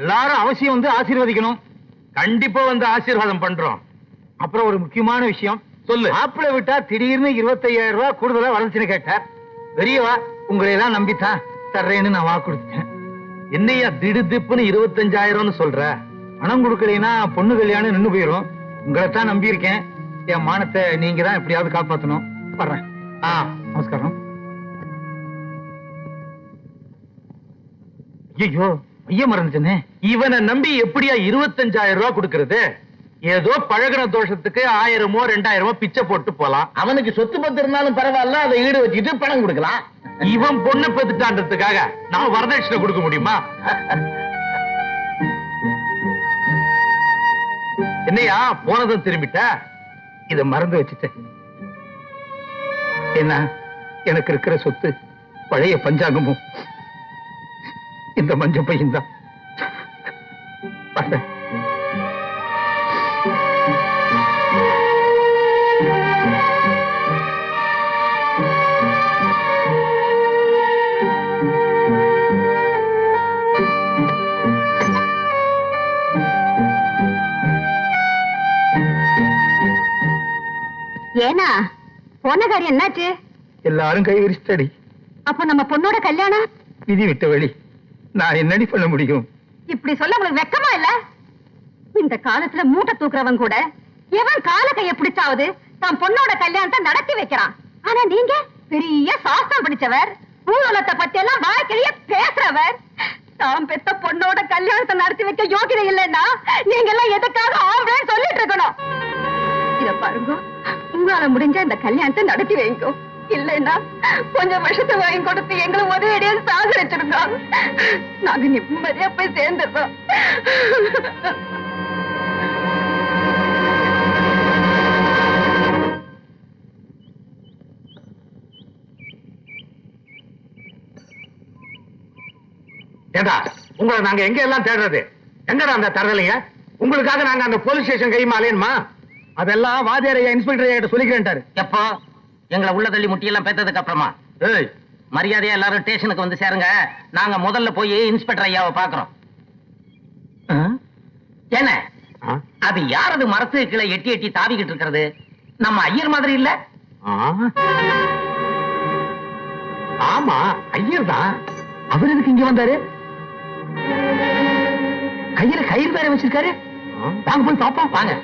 எல்லாரும் அவசியம் வந்து ஆசீர்வதிக்கணும். கண்டிப்பா வந்து ஆசீர்வாதம் பண்றோம். அப்புறம் ஒரு முக்கியமான விஷயம் சொல்லு. ஆப்பிள விட்டா திடீர்னு 25,000 ரூபாய் கூடுதலா வரச்சுன்னு கேட்டார். பெரியவா உங்களை எல்லாம் நம்பித்தான் தர்றேன்னு நான் வாக்கு கொடுத்தேன். என்னையா திடுதிப்புன்னு 25,000 சொல்ற? பணம் கொடுக்கலைன்னா பொண்ணு கல்யாணம் நின்னு போயிரும். உங்களைத்தான் நம்பி இருக்கேன். என் மானத்தை நீங்க தான் எப்படியாவது காப்பாத்தணும். வர்றேன். நமஸ்காரம். ஐயோ, ஐயா மறந்துட்டேனே. இவனை நம்பி எப்படியா 25,000 ரூபாய் கொடுக்கறது? ஏதோ பழகின தோஷத்துக்கு 1000மோ 2000மோ பிச்சை போட்டு போலாம். அவனுக்கு சொத்து பத்து இருந்தாலும் பரவாயில்ல, அதை ஈடு வச்சுட்டு பணம் கொடுக்கலாம். இவன் பொண்ணை பெத்துட்டான்றதுக்காக நான் வரதட்சணை கொடுக்க முடியுமா? என்னையா போனதும் திரும்பிட்ட? இத மறந்து வச்சுட்டேன். என்ன, எனக்கு இருக்கிற சொத்து பழைய பஞ்சாங்கமும் இந்த மஞ்ச பையன் தான். ஏனா போன காரியம் என்னாச்சு? எல்லாரும் கை விரிச்சிட்டடி. அப்ப நம்ம பொண்ணோட கல்யாணம் விதி விட்ட வழி. நான் என்னடி பண்ண முடியும்? இப்படி சொல்ல உங்களுக்கு வெக்கமா இல்ல? இந்த காலத்துல மூட்டை தூக்குறவன் கூட எவன் கால கைய பிடிச்சாவது தான் பொண்ணோட கல்யாணத்தை நடத்தி வைக்கிறான். ஆனா நீங்க பெரிய சாஸ்திரம் படிச்சவர், ஊழலத்தை பத்தி எல்லாம் வாழ்க்கைய பேசுறவர். தாம் பெத்த பொண்ணோட கல்யாணத்தை நடத்தி வைக்க யோகிதை இல்லைன்னா நீங்க எல்லாம் எதுக்காக ஆம்பளைன்னு சொல்லிட்டு இருக்கணும். இத பாருங்க, உங்களால முடிஞ்ச இந்த கல்யாணத்தை நடத்தி வைங்க. இல்லைன்னா கொஞ்சம் விஷத்தை வாங்கி கொடுத்து எங்களை உதவியடியா சாகரிச்சிருக்கோம். நாங்க நிம்மதியா போய் சேர்ந்துடுறோம். ஏண்டா, உங்களை நாங்க எங்க எல்லாம் தேடுறது? எங்கடா அந்த தரலைங்க? உங்களுக்காக நாங்க அந்த போலீஸ் ஸ்டேஷன் கையுமா அலையணுமா? அதெல்லாம் வாத்தியாரையா இன்ஸ்பெக்டர் கிட்ட சொல்லிக்கிறேன்ட்டாரு. எப்போ? எங்களை உள்ள தள்ளி முட்டியெல்லாம் பேத்ததுக்கு அப்புறமா ஏய், மரியாதையா எல்லாரும் ஸ்டேஷனுக்கு வந்து சேருங்க. நாங்க முதல்ல போய் இன்ஸ்பெக்டர் ஐயாவை பாக்குறோம். என்ன அது யாரது மரத்து கீழே எட்டி எட்டி தாவிக்கிட்டு இருக்கிறது? நம்ம ஐயர் மாதிரி இல்ல? ஆமா ஐயர் தான். அவர் எதுக்கு இங்க வந்தாரு? கையில கயிறு வேற வச்சிருக்காரு. வாங்க போய் பாப்போம். வாங்க.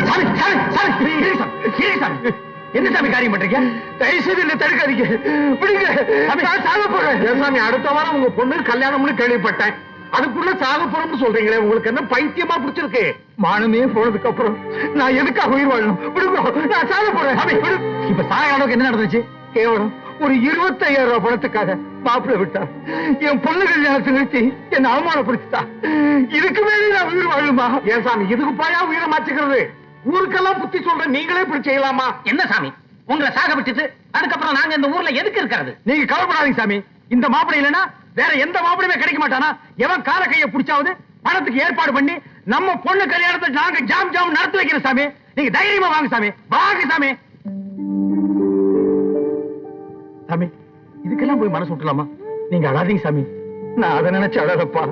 சாமி சாமி சாமி என்ன சாமி காரியம் பண்றீங்க? தயவுசெய்து என்ன தடுக்காதீங்க. விடுங்க. நான் சாக போறேன். சாமி அடுத்த வாரம் உங்க பொண்ணு கல்யாணம்னு கேள்விப்பட்டேன். அதுக்குள்ள சாக போறோம்னு சொல்றீங்களே, உங்களுக்கு என்ன பைத்தியமா பிடிச்சிருக்கு? மானமே போனதுக்கு அப்புறம் நான் எதுக்காக உயிர் வாழணும்? விடுங்க, நான் சாக போறேன். சாமி விடு. இப்ப சாக அளவுக்கு என்ன நடந்துச்சு? கேவலம் ஒரு 25,000 ரூபாய் பணத்துக்காக மாப்பிள்ளை விட்டார். என் பொண்ணு கல்யாணத்தை நிறுத்தி என்ன அவமானப்படுத்திட்டா. இதுக்கு மேலே நான் உயிர் வாழுமா? ஏன் சாமி இதுக்கு போயா உயிரை மாச்சுக்கிறது? ஊருக்கெல்லாம் புத்தி சொல்ற நீங்களே இப்படி செய்யலாமா? என்ன சாமி உங்களை சாக விட்டுட்டு அதுக்கப்புறம் நாங்க இந்த ஊர்ல எதுக்கு இருக்கிறது? நீங்க கவலைப்படாதீங்க சாமி. இந்த மாப்பிள்ளை இல்லைன்னா வேற எந்த மாப்பிளையுமே கிடைக்க மாட்டானா? எவன் கால கையை பிடிச்சாவது பணத்துக்கு ஏற்பாடு பண்ணி நம்ம பொண்ணு கல்யாணத்தை நாங்க ஜாம் ஜாம் நடத்தி வைக்கிறோம் சாமி. நீங்க தைரியமா வாங்க சாமி. வாங்க சாமி. சாமி இதுக்கெல்லாம் போய் மனசு விட்டுலாமா? நீங்க அழாதீங்க சாமி. நான் அதை நினைச்சு அழகப்பா.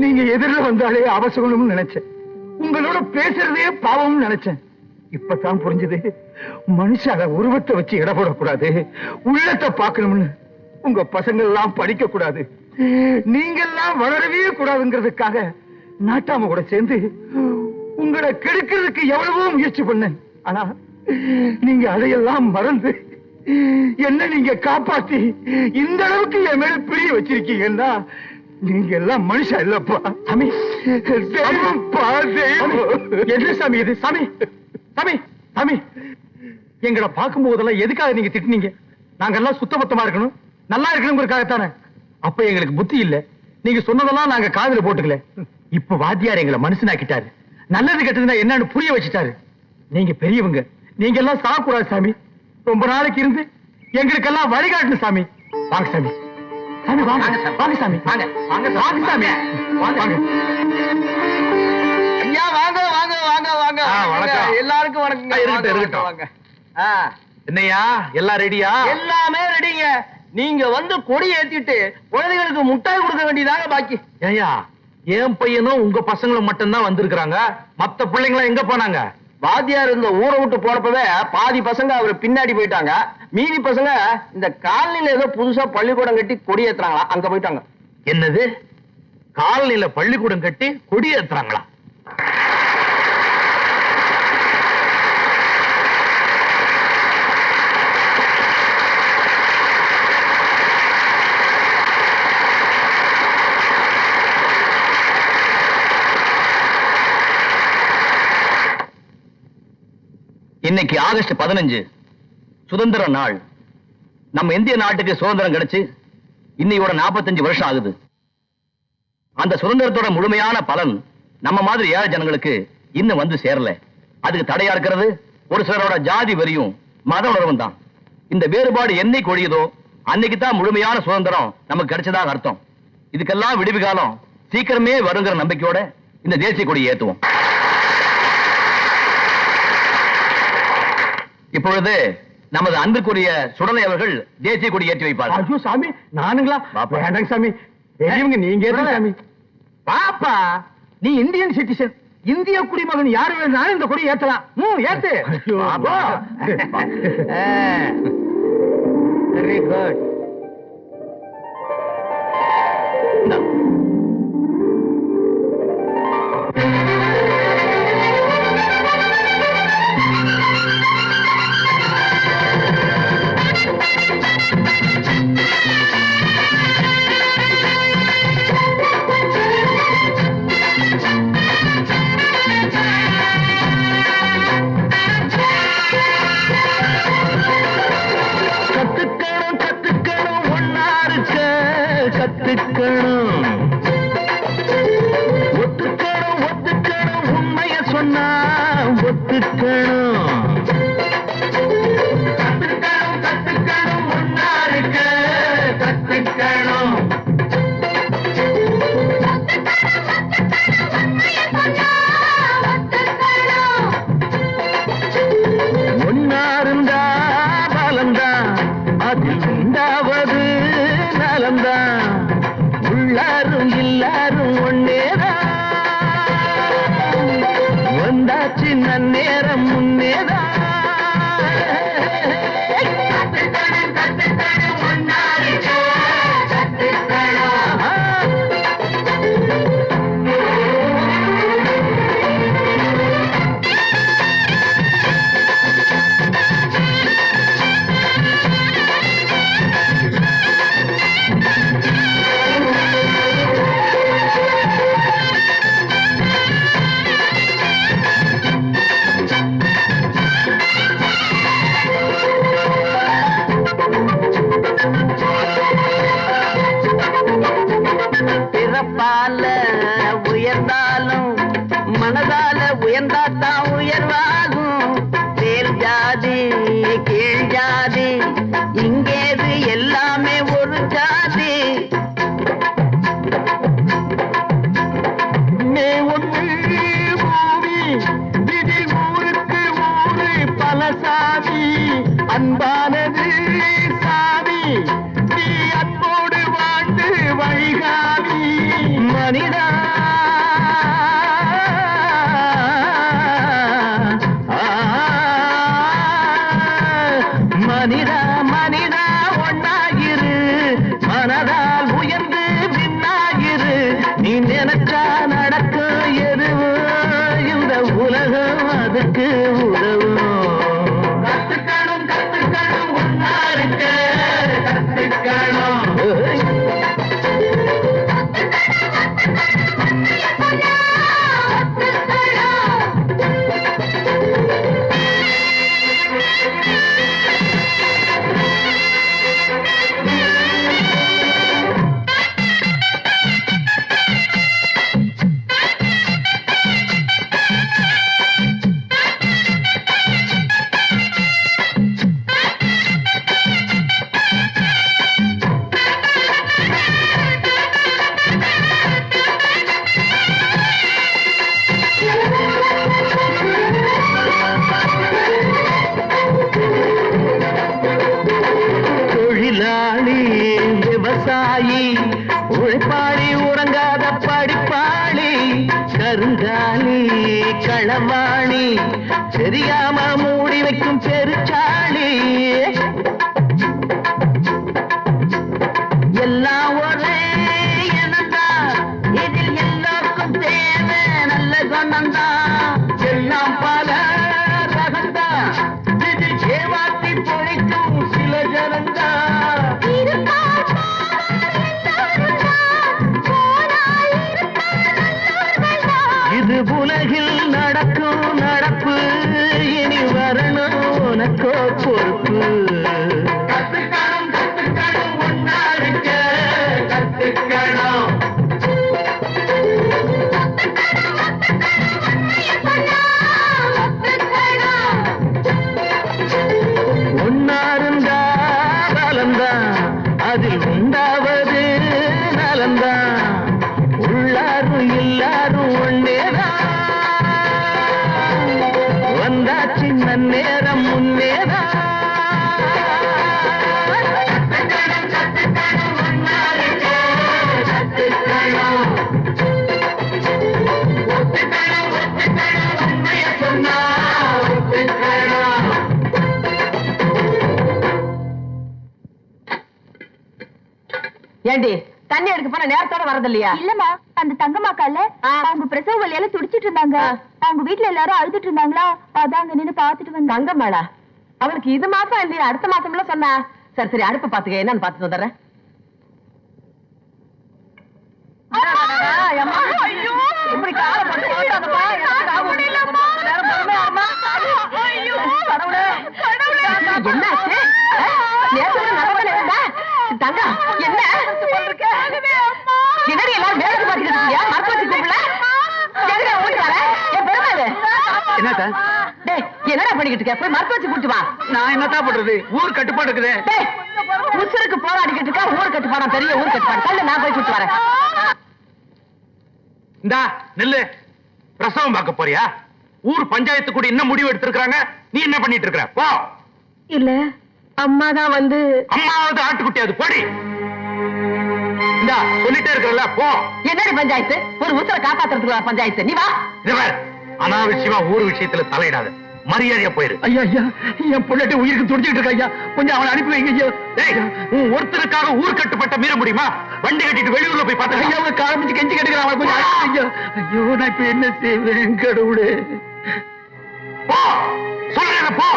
நீங்க எதிரில் வந்தாலே அவசரம்னு நினைச்சேன். உங்களோட பேசுறதே பாவம்னு நினைச்சேன். இப்பதான் புரிஞ்சது, மனுஷால உருவத்தை வச்சு இட போடக்கூடாது, உள்ளத்தை பார்க்கணும்னு. உங்க பசங்க எல்லாம் படிக்க கூடாது, நீங்க எல்லாம் வளரவே கூடாதுங்கிறதுக்காக நாட்டாம கூட சேர்ந்து உங்களை கெடுக்கிறதுக்கு எவ்வளவோ முயற்சி பண்ணேன். ஆனா நீங்க அதையெல்லாம் மறந்து என்ன நீங்க காப்பாத்தி இந்த அளவுக்கு என் மேல பிரிய வச்சிருக்கீங்கன்னா நீங்க எல்லாம் மனுஷா இல்லப்பா. சாமி என்ன சாமி இது? சாமி சாமி சாமி எங்களை பார்க்கும் போதெல்லாம் எதுக்காக நீங்க திட்டுனீங்க? நாங்க எல்லாம் சுத்தபத்தமா இருக்கணும், நல்லா இருக்கணுங்கிறதுக்காகத்தானே. அப்ப எங்களுக்கு புத்தி இல்ல. நீங்க சொன்னதெல்லாம் நாங்க காதுல போட்டுக்கல. இப்ப வாத்தியார் எங்களை மனுஷனாக்கிட்டாரு. நல்லது கெட்டதுன்னா என்னன்னு புரிய வச்சுட்டாரு. நீங்க பெரியவங்க, நீங்க எல்லாம் சாகக்கூடாது சாமி. ரொம்ப நாளைக்கு இருந்து எங்களுக்கெல்லாம் வழிகாட்டணும் சாமி. வாங்க சாமி. சாமி வாங்க. வாங்க சாமி. வாங்க வாங்க வாங்க சாமி. வாங்க. ஐயா வாங்க வாங்க வாங்க வாங்க. வணக்கம். எல்லாருக்கும் வணக்கம். இருக்கட்டும். வாங்க. என்னையா எல்லாம் ரெடியா? எல்லாமே ரெடிங்க. நீங்க வந்து கொடி ஏத்திட்டு குழந்தைகளுக்கு முட்டாய் கொடுக்க வேண்டியதாங்க பாக்கி. ஏயா என் பையனும் உங்க பசங்களும் மட்டும்தான் வந்திருக்கிறாங்க. மத்த பிள்ளைங்களா எங்க போனாங்க? வாத்தியார் இந்த ஊரை விட்டு போறப்பவே பாதி பசங்க அவரு பின்னாடி போயிட்டாங்க. மீதி பசங்க இந்த காலனில ஏதோ புதுசா பள்ளிக்கூடம் கட்டி கொடி ஏத்துறாங்களா, அங்க போயிட்டாங்க. என்னது? காலனில பள்ளிக்கூடம் கட்டி கொடி ஏத்துறாங்களா? இன்னைக்கு ஆகஸ்ட் 15 சுதந்திர நாள். நம்ம இந்திய நாட்டுக்கு சுதந்திரம் கிடைச்சு இன்னையோட 45 வருஷம் ஆகுது. அந்த சுதந்திரத்தோட முழுமையான பலன் நம்ம மாதிரி ஏழை ஜனங்களுக்கு இன்னும் வந்து சேரல. அதுக்கு தடையா இருக்கிறது ஒரு சிலரோட ஜாதி வெறியும் மத உணர்வும் தான். இந்த வேறுபாடு என்னைக்கு ஒழியுதோ அன்னைக்கு தான் முழுமையான சுதந்திரம் நமக்கு கிடைச்சதாக அர்த்தம். இதுக்கெல்லாம் விடுவி காலம் சீக்கிரமே வருங்கிற நம்பிக்கையோட இந்த தேசிய கொடி ஏத்துவோம். இப்பொழுது நமது அன்புக்குரிய சுடலை அவர்கள் தேசிய கொடி ஏற்றி வைப்பார்கள். ஐயோ சாமி, நானுங்களா? வேண்டாங்க சாமி. பெரியவங்க நீங்க ஏறுங்க சாமி. பாப்பா நீ இந்தியன் சிட்டிசன், இந்திய குடிமகன் யாரு வேணாலும் இந்த கொடி ஏத்தலாம். ஏத்து. Very good. ஒத்துக்கணும் உண்மைய சொன்னா ஒத்துக்கணும். கத்துக்கணும் ஒன்னா இருக்க கத்துக்கணும். நேரம் முன்னேதான் பிறப்பால உயர்ந்தாலும் மனதால உயர்ந்தாத்தான் உயர்வாகும். மேல் ஜாதி கீழ் ஜாதி இங்கேது எல்லாமே ஒரு ஜாதி. இதில் ஊருக்கு ஊரு பல சாதி. அன்பானது சாதி, நீ அன்போடு வாழ்ந்து வழிகாதி. மனிதா மனிதா மனிதா ஒன்னாகிரு, மனதால் உயர்ந்து பின்னாகிரு. நீ நினைச்சா நடக்கும் எதுவும் இந்த உலகம் அதுக்கு உதவும். கத்துக்கணும் கத்துக்கணும் ஒன்னா இருக்க கத்துக்கணும். தொழிலாளி விவசாயி உழைப்பாளி உறங்காத படிப்பாளி கருங்காலி களவாணி தெரியாம மூடி வைக்கும் பெருச்சாளி. எல்லாம் ஒரே இனம்தான், இதில் எல்லோருக்கும் தேவை நல்ல குணம்தான். எல்லாம் பல ரகம்தான், இதில் ஏமாற்றி பொழைக்கும் சில ஜனந்தான். இது உலகில் நடக்கும் நடப்பு, இனி வரணும் உனக்கோ பொறுப்பு. கத்துக்கணும் கத்துக்கணும் ஒன்னா இருக்க கத்துக்கணும். ஒன்னாருந்தா பலந்தான், அதில் உண்டாவது நலந்தான். உள்ளாரும் எல்லாரும் ஒன்னேதான், வந்தாச்சு நன்னேரம் முன்னேதான். ஏண்டி தண்ணி எடுக்க போன நேரத்தோட வரது இல்லையா? இல்லம்மா, அந்த தங்கம்மாக்கால அவங்க பிரசவ வலியால துடிச்சிட்டு இருந்தாங்க. அவங்க வீட்டுல எல்லாரும் அழுதுட்டு இருந்தாங்களா, அதான் அங்க நின்னு பாத்துட்டு வந்தாங்க. தங்கம்மாளா? அவளுக்கு இது மாசம் இல்லையா, அடுத்த மாசம்ல சொன்னா. சரி சரி, அடுப்பு பாத்துக்க, என்னன்னு பாத்துட்டு வந்துடுறேன். இப்படி காலை போட்டு ஓட்டாதப்பா. என்னாச்சு? நேரத்தோட நடக்கல இருந்தா தங்கா என்ன கிணறு எல்லாரும் வேலைக்கு பார்த்துக்கிட்டு இருக்கியா? மரத்து வச்சு கூப்பிடல எதுக்கு ஓட்டு வர? என் பெருமாள் என்ன சார்? டேய், என்னடா பண்ணிக்கிட்டு இருக்க? போய் மரத்து வச்சு கூட்டு வா. நான் என்னதான் பண்றது, ஊர் கட்டுப்பாடு இருக்குது. டேய், உசுருக்கு போராடிக்கிட்டு இருக்கா, ஊர் கட்டுப்பாடம், பெரிய ஊர் கட்டுப்பாடு. தள்ளு, நான் போய் கூட்டு வரேன். இந்தா நெல்லு, பிரசவம் பார்க்க போறியா? ஊர் பஞ்சாயத்து கூட என்ன முடிவு எடுத்திருக்காங்க, நீ என்ன பண்ணிட்டு இருக்க? போ. இல்ல, அம்மா தான் வந்து. அம்மாவது ஆட்டுக்குட்டியாது, போடி. இந்தா சொல்லிட்டே இருக்கல, போ. என்னடி பஞ்சாயத்து? ஒரு உத்தர காப்பாத்துறதுக்கு பஞ்சாயத்து, நீ வா. அனாவசியமா ஊர் விஷயத்துல தலையிடாத, மரியாதையா போயிரு. ஐயா ஐயா, என் பொண்டாட்டி உயிருக்கு துடிச்சிட்டு இருக்கா ஐயா, கொஞ்சம் அவனை அனுப்பி வைங்க ஐயா. டேய், உன் ஒருத்தருக்காக ஊர் கட்டுப்பட்ட மீற முடியுமா? வண்டி கட்டிட்டு வெளியூர்ல போய் பார்த்தா ஐயா அவனை காமிச்சு கெஞ்சி கேட்டுக்கிறான், அவனை கொஞ்சம் அனுப்பி வைங்க. ஐயோ நான் இப்ப என்ன செய்வேன் கடவுளே. போ, சொல்றேன் போ.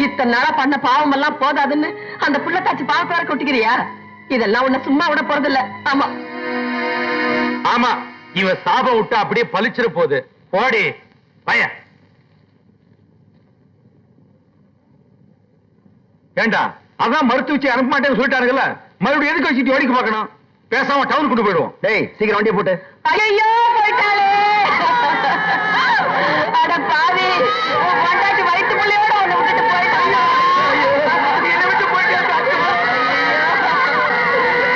இத்தனை நாளா பண்ண பாவம் எல்லாம் போதாதுன்னு அந்த புள்ளத்தாச்சி பாவத்தை வர கொட்டிக்கிறியா? இதெல்லாம் உன்னை சும்மா விட போறதில்ல. ஆமா ஆமா, இவ சாபம் விட்டு அப்படியே பழிச்சிட போகுது. போடி பய. ஏண்டா அதான் மருத்துவ வச்சு அனுப்ப மாட்டேன்னு சொல்லிட்டாருங்கல்ல, மறுபடியும் எதுக்கு வச்சுட்டு வேடிக்கை பார்க்கணும்? பேசாம டவுன் கொண்டு போயிடுவோம். டேய் சீக்கிரம் வண்டியை போட்டு. ஐயோ போயிட்டாளே. அட பாவி, உன் பொண்டாட்டி வயித்துக்குள்ளேயோட உன்னை விட்டுட்டு போயிட்டாளே.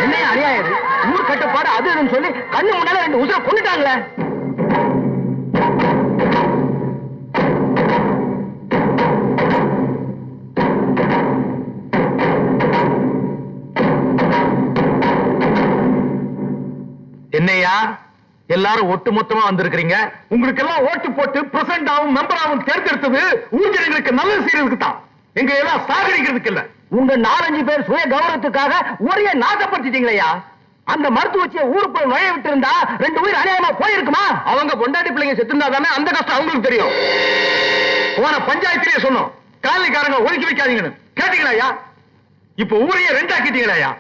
என்ன அநியாயம் இது? ஊர் கட்டுப்பாடு அது இதுன்னு சொல்லி கண்ணு முன்னால 2 உசுரை கொண்டுட்டாங்களே. என்னையா எல்லாரும் ஒட்டு மொத்தமா வந்திருக்கிறீங்க? உங்களுக்கு எல்லாம் ஓட்டு போட்டு பிரசிடண்ட் ஆகும் மெம்பர் ஆகும் தேர்ந்தெடுத்தது ஊர் ஜனங்களுக்கு நல்லது செய்யறதுக்கு தான், எங்க எல்லாம் சாகடிக்கிறதுக்கு இல்ல. உங்க 4-5 பேர் சுய கௌரவத்துக்காக ஒரே நாசப்படுத்திட்டீங்களா? அந்த மருத்துவச்சியை ஊருக்குள்ள நுழைய விட்டு இருந்தா 2 உயிர் அநியாயமா போயிருக்குமா? அவங்க பொண்டாட்டி பிள்ளைங்க செத்துருந்தா தானே அந்த கஷ்டம் அவங்களுக்கு தெரியும். போன பஞ்சாயத்திலேயே சொன்னோம், காலனிக்காரங்க ஒதுக்கி வைக்காதீங்கன்னு. கேட்டீங்களா? இப்ப ஊரையே 2 ஆக்கிட்டீங்களா?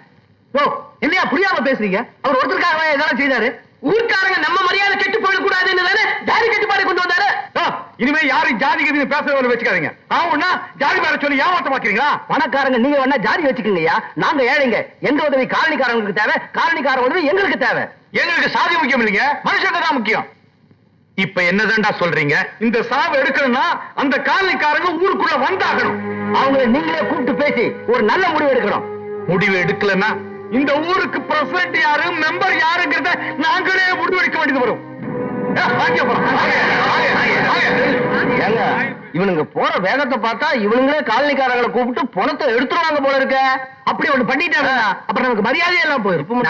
ஓ என்னையா புரியாம பேசுறீங்க? அவர் ஒருத்தருக்காக இதெல்லாம் செய்தாரு. ஊர்க்காரங்க நம்ம மரியாதை கெட்டு போயிடக்கூடாதுன்னு தானே ஜாதி கட்டுப்பாடு கொண்டு வந்தாரு. இனிமே யாரும் ஜாதி கதி பேசுறவங்க வச்சுக்காதீங்க. ஆவுன்னா ஜாதி மேல சொல்லி ஏமாத்த பாக்குறீங்களா? பணக்காரங்க நீங்க வேணா ஜாதி வச்சுக்கீங்கயா, நாங்க ஏழைங்க. எங்க உதவி காலனிக்காரங்களுக்கு தேவை, காலனிக்கார உதவி எங்களுக்கு தேவை. எங்களுக்கு சாதி முக்கியம் இல்லைங்க, மனுஷங்க தான் முக்கியம். இப்ப என்னதான்டா சொல்றீங்க? இந்த சாவு எடுக்கணும்னா அந்த காலனிக்காரங்க ஊருக்குள்ள வந்தாகணும். அவங்களை நீங்களே கூப்பிட்டு பேசி ஒரு நல்ல முடிவு எடுக்கணும். முடிவு எடுக்கலன்னா இந்த ஊருக்கு பிரசிடண்ட் யாரு, மெம்பர் யாருங்கிறத நாங்களே முடிவெடுக்க வேண்டியது வரும். இவனுங்க போற வேகத்தை பார்த்தா இவனுங்களே காலனிக்காரங்களை கூப்பிட்டு பணத்தை எடுத்துருவாங்க போல இருக்க. அப்படி ஒண்ணு பண்ணிட்டாங்க, அப்புறம் நமக்கு மரியாதை எல்லாம் போயிருப்போம்.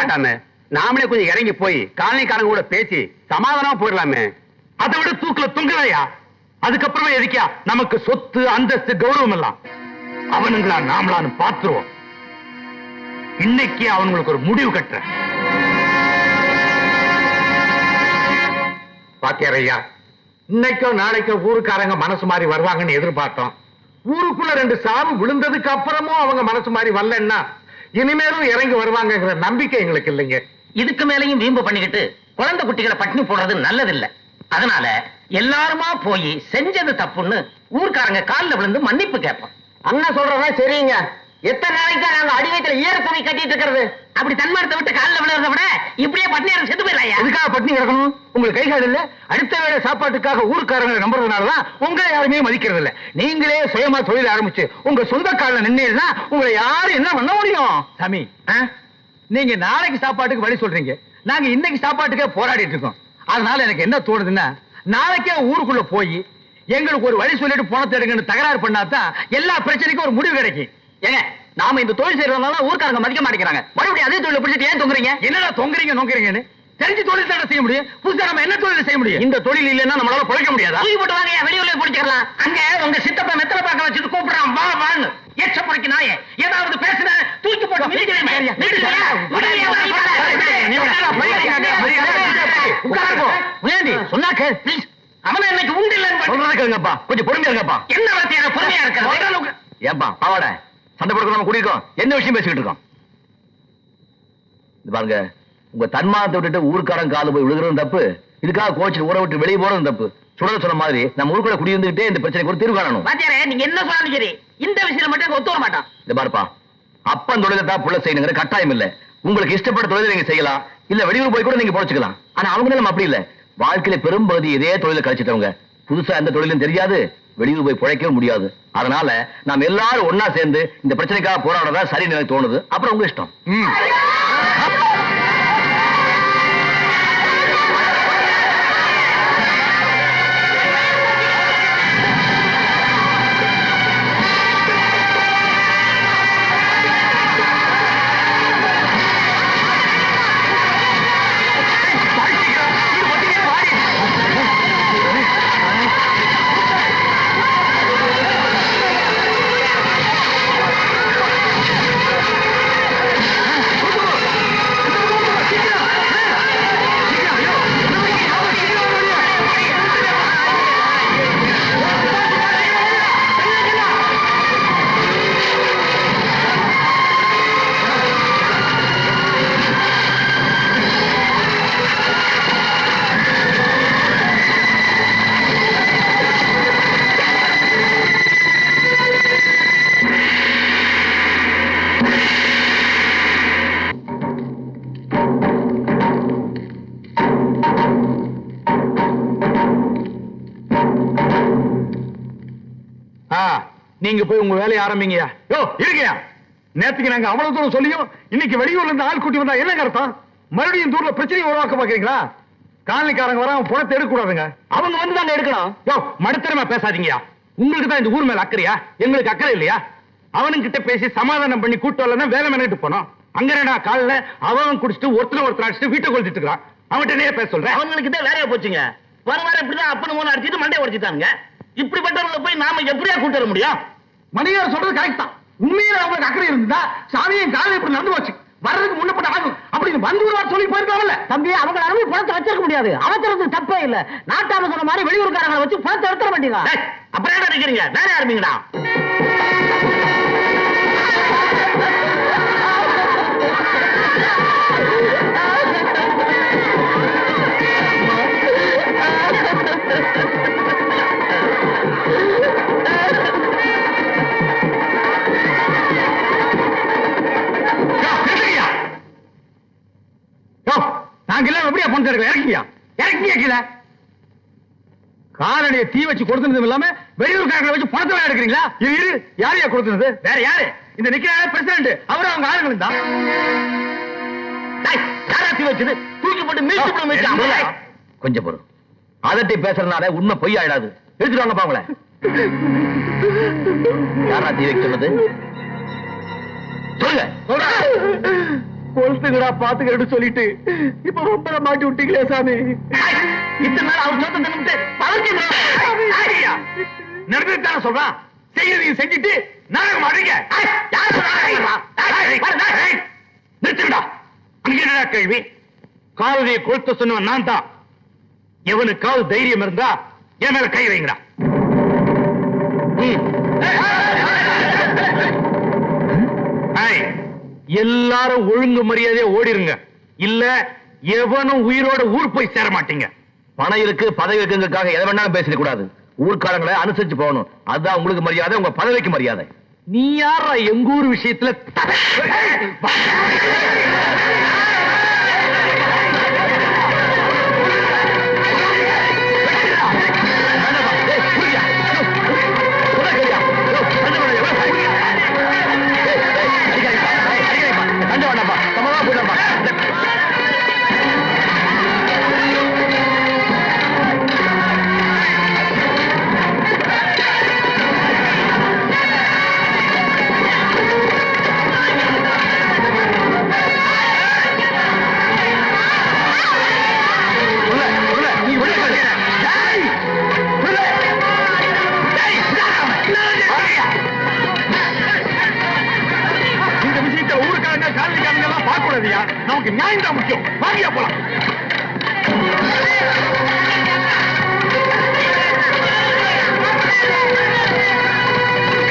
நாமளே கொஞ்சம் இறங்கி போய் காலனிக்காரங்க கூட பேசி சமாதானமா போயிடலாமே. அதை விட தூக்குல தொங்குலையா? அதுக்கப்புறமா எதுக்கியா நமக்கு சொத்து அந்தஸ்து கௌரவம் எல்லாம்? அவனுங்களா நாமளான்னு பாத்துருவோம். இன்னைக்கு அவங்களுக்கு ஒரு முடிவு கட்டுறேன். பாத்தியாரையா, இன்னைக்கோ நாளைக்கோ ஊருக்காரங்க மனசு மாறி வருவாங்கன்னு எதிர்பார்த்தோம். ஊருக்குள்ள 2 சாவு விழுந்ததுக்கு அப்புறமும் அவங்க மனசு மாறி வரலன்னா இனிமேலும் இறங்கி வருவாங்கங்கிற நம்பிக்கை எங்களுக்கு இல்லைங்க. இதுக்கு மேலையும் வீம்பு பண்ணிக்கிட்டு குழந்தை குட்டிகளை பட்டினி போடுறது நல்லதில்லை. அதனால எல்லாருமா போய் செஞ்சது தப்புன்னு ஊர்க்காரங்க காலில் விழுந்து மன்னிப்பு கேட்போம். அண்ணன் சொல்றதா சரிங்க. எத்தனை நாளைக்கு நாங்க அடி வயிற்றுல ஈர துணி கட்டிட்டு இருக்கிறது? அப்படி தன்மானத்தை விட்டு காலில் விழுறத விட இப்படியே பட்டினியாரம் செத்து போயிடலையா? எதுக்காக பட்டினி கிடக்கணும்? உங்களுக்கு கைகால் இல்ல? அடுத்த வேளை சாப்பாட்டுக்காக ஊருக்காரங்களை நம்புறதுனாலதான் உங்களை யாருமே மதிக்கிறது இல்ல. நீங்களே சுயமா தொழில் ஆரம்பிச்சு உங்க சொந்த காலில் நின்னீங்கன்னா உங்களை யாரும் என்ன பண்ண முடியும்? சாமி, நீங்க நாளைக்கு சாப்பாட்டுக்கு வழி சொல்றீங்க, நாங்க இன்னைக்கு சாப்பாட்டுக்கே போராடிட்டு இருக்கோம். அதனால எனக்கு என்ன தோணுதுன்னா, நாளைக்கே ஊருக்குள்ள போய் எங்களுக்கு ஒரு வழி சொல்லிட்டு பணத்தை எடுங்கன்னு தகராறு பண்ணாதான் எல்லா பிரச்சனைக்கும் ஒரு முடிவு கிடைக்கும். ஏங்க, நாம இந்த தொழில் செய்யறதுனால ஊர்க்காரங்க மதிக்க மாட்டேங்கிறாங்க. மறுபடியும் அதே தொழிலை பிடிச்சிட்டு ஏன் தொங்குறீங்க? என்னடா தொங்குறீங்கன்னு தெரிஞ்சு தொழில் தானே செய்ய முடியும். புதுசா நம்ம என்ன தொழில் செய்ய முடியும்? இந்த தொழில் இல்லைன்னா நம்மளால பிழைக்க முடியாதா? தூக்கி போட்டு வாங்க, வெளியூர்ல பிடிச்சிடலாம். அங்க உங்க சித்தப்பா வெத்தலை பார்க்க வச்சுட்டு கூப்பிடுறான், வா வான்னு. எச்ச பொறுக்கி நாயே, ஏதாவது பேசுன தூக்கி போட்டு சொன்னா அவன் இன்னைக்கு உண்டு இல்லைன்னு சொல்றதுக்குங்கப்பா, கொஞ்சம் பொறுமையா இருங்கப்பா. என்ன வார்த்தையான பொறுமையா இருக்கிறது? ஏன்பா பாவாட சண்டை போடுக்க நம்ம கூடியிருக்கோம், என்ன விஷயம் பேசிக்கிட்டு இருக்கோம்? இது பாருங்க, உங்க தன்மானத்தை விட்டுட்டு ஊருக்காரன் காலு போய் விழுகிறதும் தப்பு, இதுக்காக கோச்சு ஊரை விட்டு வெளியே போறதும் தப்பு. சொன்ன மாதிரி நம்ம ஊருக்குள்ள குடியிருந்துகிட்டே இந்த பிரச்சனைக்கு ஒரு தீர்வு காணணும். வாத்தியாரே, நீங்க என்ன சொன்னாலும் சரி, இந்த விஷயம் மட்டும் ஒத்து வர மாட்டோம். இது பாருப்பா, அப்பன் தொழிலை தான் புள்ள செய்யணுங்கிற கட்டாயம் இல்ல. உங்களுக்கு இஷ்டப்பட்ட தொழிலை நீங்க செய்யலாம், இல்ல வெளியூர் போய் கூட நீங்க பொழைச்சுக்கலாம். ஆனா அவங்க நம்ம அப்படி இல்ல. வாழ்க்கையில பெரும்பகுதி இதே தொழிலை கழிச்சிட்டவங்க. புதுசா எந்த தொழிலும் தெரியாது, வெளியூர் போய் பிழைக்கவும் முடியாது. அதனால நாம் எல்லாரும் ஒன்னா சேர்ந்து இந்த பிரச்சனைக்காக போராடுறதா சரின்னு எனக்கு தோணுது. அப்புறம் உங்க இஷ்டம். நீங்க போய் உங்க வேலையை ஆரம்பிங்கயா. யோ இருங்கயா, நேத்துக்கு நாங்க அவ்வளவு தூரம் சொல்லியும் இன்னைக்கு வெளியூர்ல இருந்து ஆள் கூட்டி வந்தா என்னங்க அர்த்தம்? மறுபடியும் தூர்ல பிரச்சனையை உருவாக்க பாக்குறீங்களா? காலனிக்காரங்க வர அவன் பணத்தை எடுக்க கூடாதுங்க. அவங்க வந்து தாங்க எடுக்கணும். யோ மடுத்தரமா பேசாதீங்கயா. உங்களுக்கு தான் இந்த ஊர் மேல அக்கறையா? எங்களுக்கு அக்கறை இல்லையா? அவனுங்கிட்ட பேசி சமாதானம் பண்ணி கூட்டு வரலன்னா வேலை மெனக்கிட்டு போனோம். அங்க காலைல அவன் குடிச்சிட்டு ஒருத்தர் அடிச்சுட்டு வீட்டை கொளுத்திட்டு இருக்கான். அவன்கிட்ட நேர பேச சொல்றேன். அவங்களுக்கு தான் வேலையா போச்சுங்க. வர வர இப்படிதான் அப்பனு மூணு அடிச்சுட்டு மண்டையை உடைச்சிட்டாங்க. இப்படிப்பட்டவங்களை போய் நாம எப்படியா கூட்டு வர முடியும்? மணியார் சொல்றது கரெக்ட் தான். உண்மையில அவங்களுக்கு அக்கறை இருந்தா சாமியும் காலையில் இப்படி நடந்து போச்சு. வர்றதுக்கு முன்னப்பட்ட ஆகும் அப்படின்னு வந்து ஒரு வாரம் சொல்லி போயிருக்காங்கல்ல. தம்பி அவங்க அனுப்பி பணத்தை வச்சிருக்க முடியாது. அவசரத்துக்கு தப்பே இல்ல. நாட்டாம சொன்ன மாதிரி வெளியூர்காரங்களை வச்சு பணத்தை எடுத்துட வேண்டியதா. அப்புறம் என்ன நினைக்கிறீங்க? வேற ஆரம்பிங்கடா. நாங்கெல்லாம் எப்படியா பணத்தை எடுக்கல? இறக்கியா கீழே. காலடியை தீ வச்சு கொடுத்ததும் இல்லாம வெளியூர்காரங்களை வச்சு பணத்தை எடுக்கிறீங்களா? இரு யாரையா கொடுத்தது? வேற யாரு? இந்த நிக்கிற பிரசிடண்ட் அவரு அவங்க ஆளுங்களும் தான். யாரா தீ வச்சது? தூக்கி போட்டு மீட்டு கொஞ்சம் பொறு. அதட்டி பேசுறதுனால உண்மை பொய் ஆயிடாது. எடுத்துட்டு வாங்க பாங்களே. யாரா தீ வைக்க சொன்னது? சொல்லுங்க. கொளுத்துங்கடா பாத்துக்கிட்டு சொல்லிட்டு இப்ப ரொம்ப மாட்டி விட்டீங்களே சாமி. இத்தனை நாள் அவர் சொந்த நிமிட்டு நடந்துட்டான சொல்றான். செய்யறதையும் செஞ்சுட்டு நாடகம் ஆடுங்க. நிறுத்துடா. அங்கடா கேள்வி. காலடியை கொளுத்த சொன்னவன் நான் தான். எவனுக்காவது தைரியம் இருந்தா என் மேல கை வைங்கடா. எல்லாரும் ஒழுங்கு மரியாதையா ஓடிருங்க. இல்ல எவனும் உயிரோட ஊர் போய் சேர மாட்டீங்க. பணம் இருக்கு பதவி இருக்குங்கிறதுக்காக எதை வேணாலும் பேசிட கூடாது. ஊர்க்காரங்களை அனுசரிச்சு போகணும். அதுதான் உங்களுக்கு மரியாதை, உங்க பதவிக்கு மரியாதை. நீ யாரா எங்க ஊர் விஷயத்துல? நமக்கு நியாயம் தான் முக்கியம். வாங்கியா போலாம்.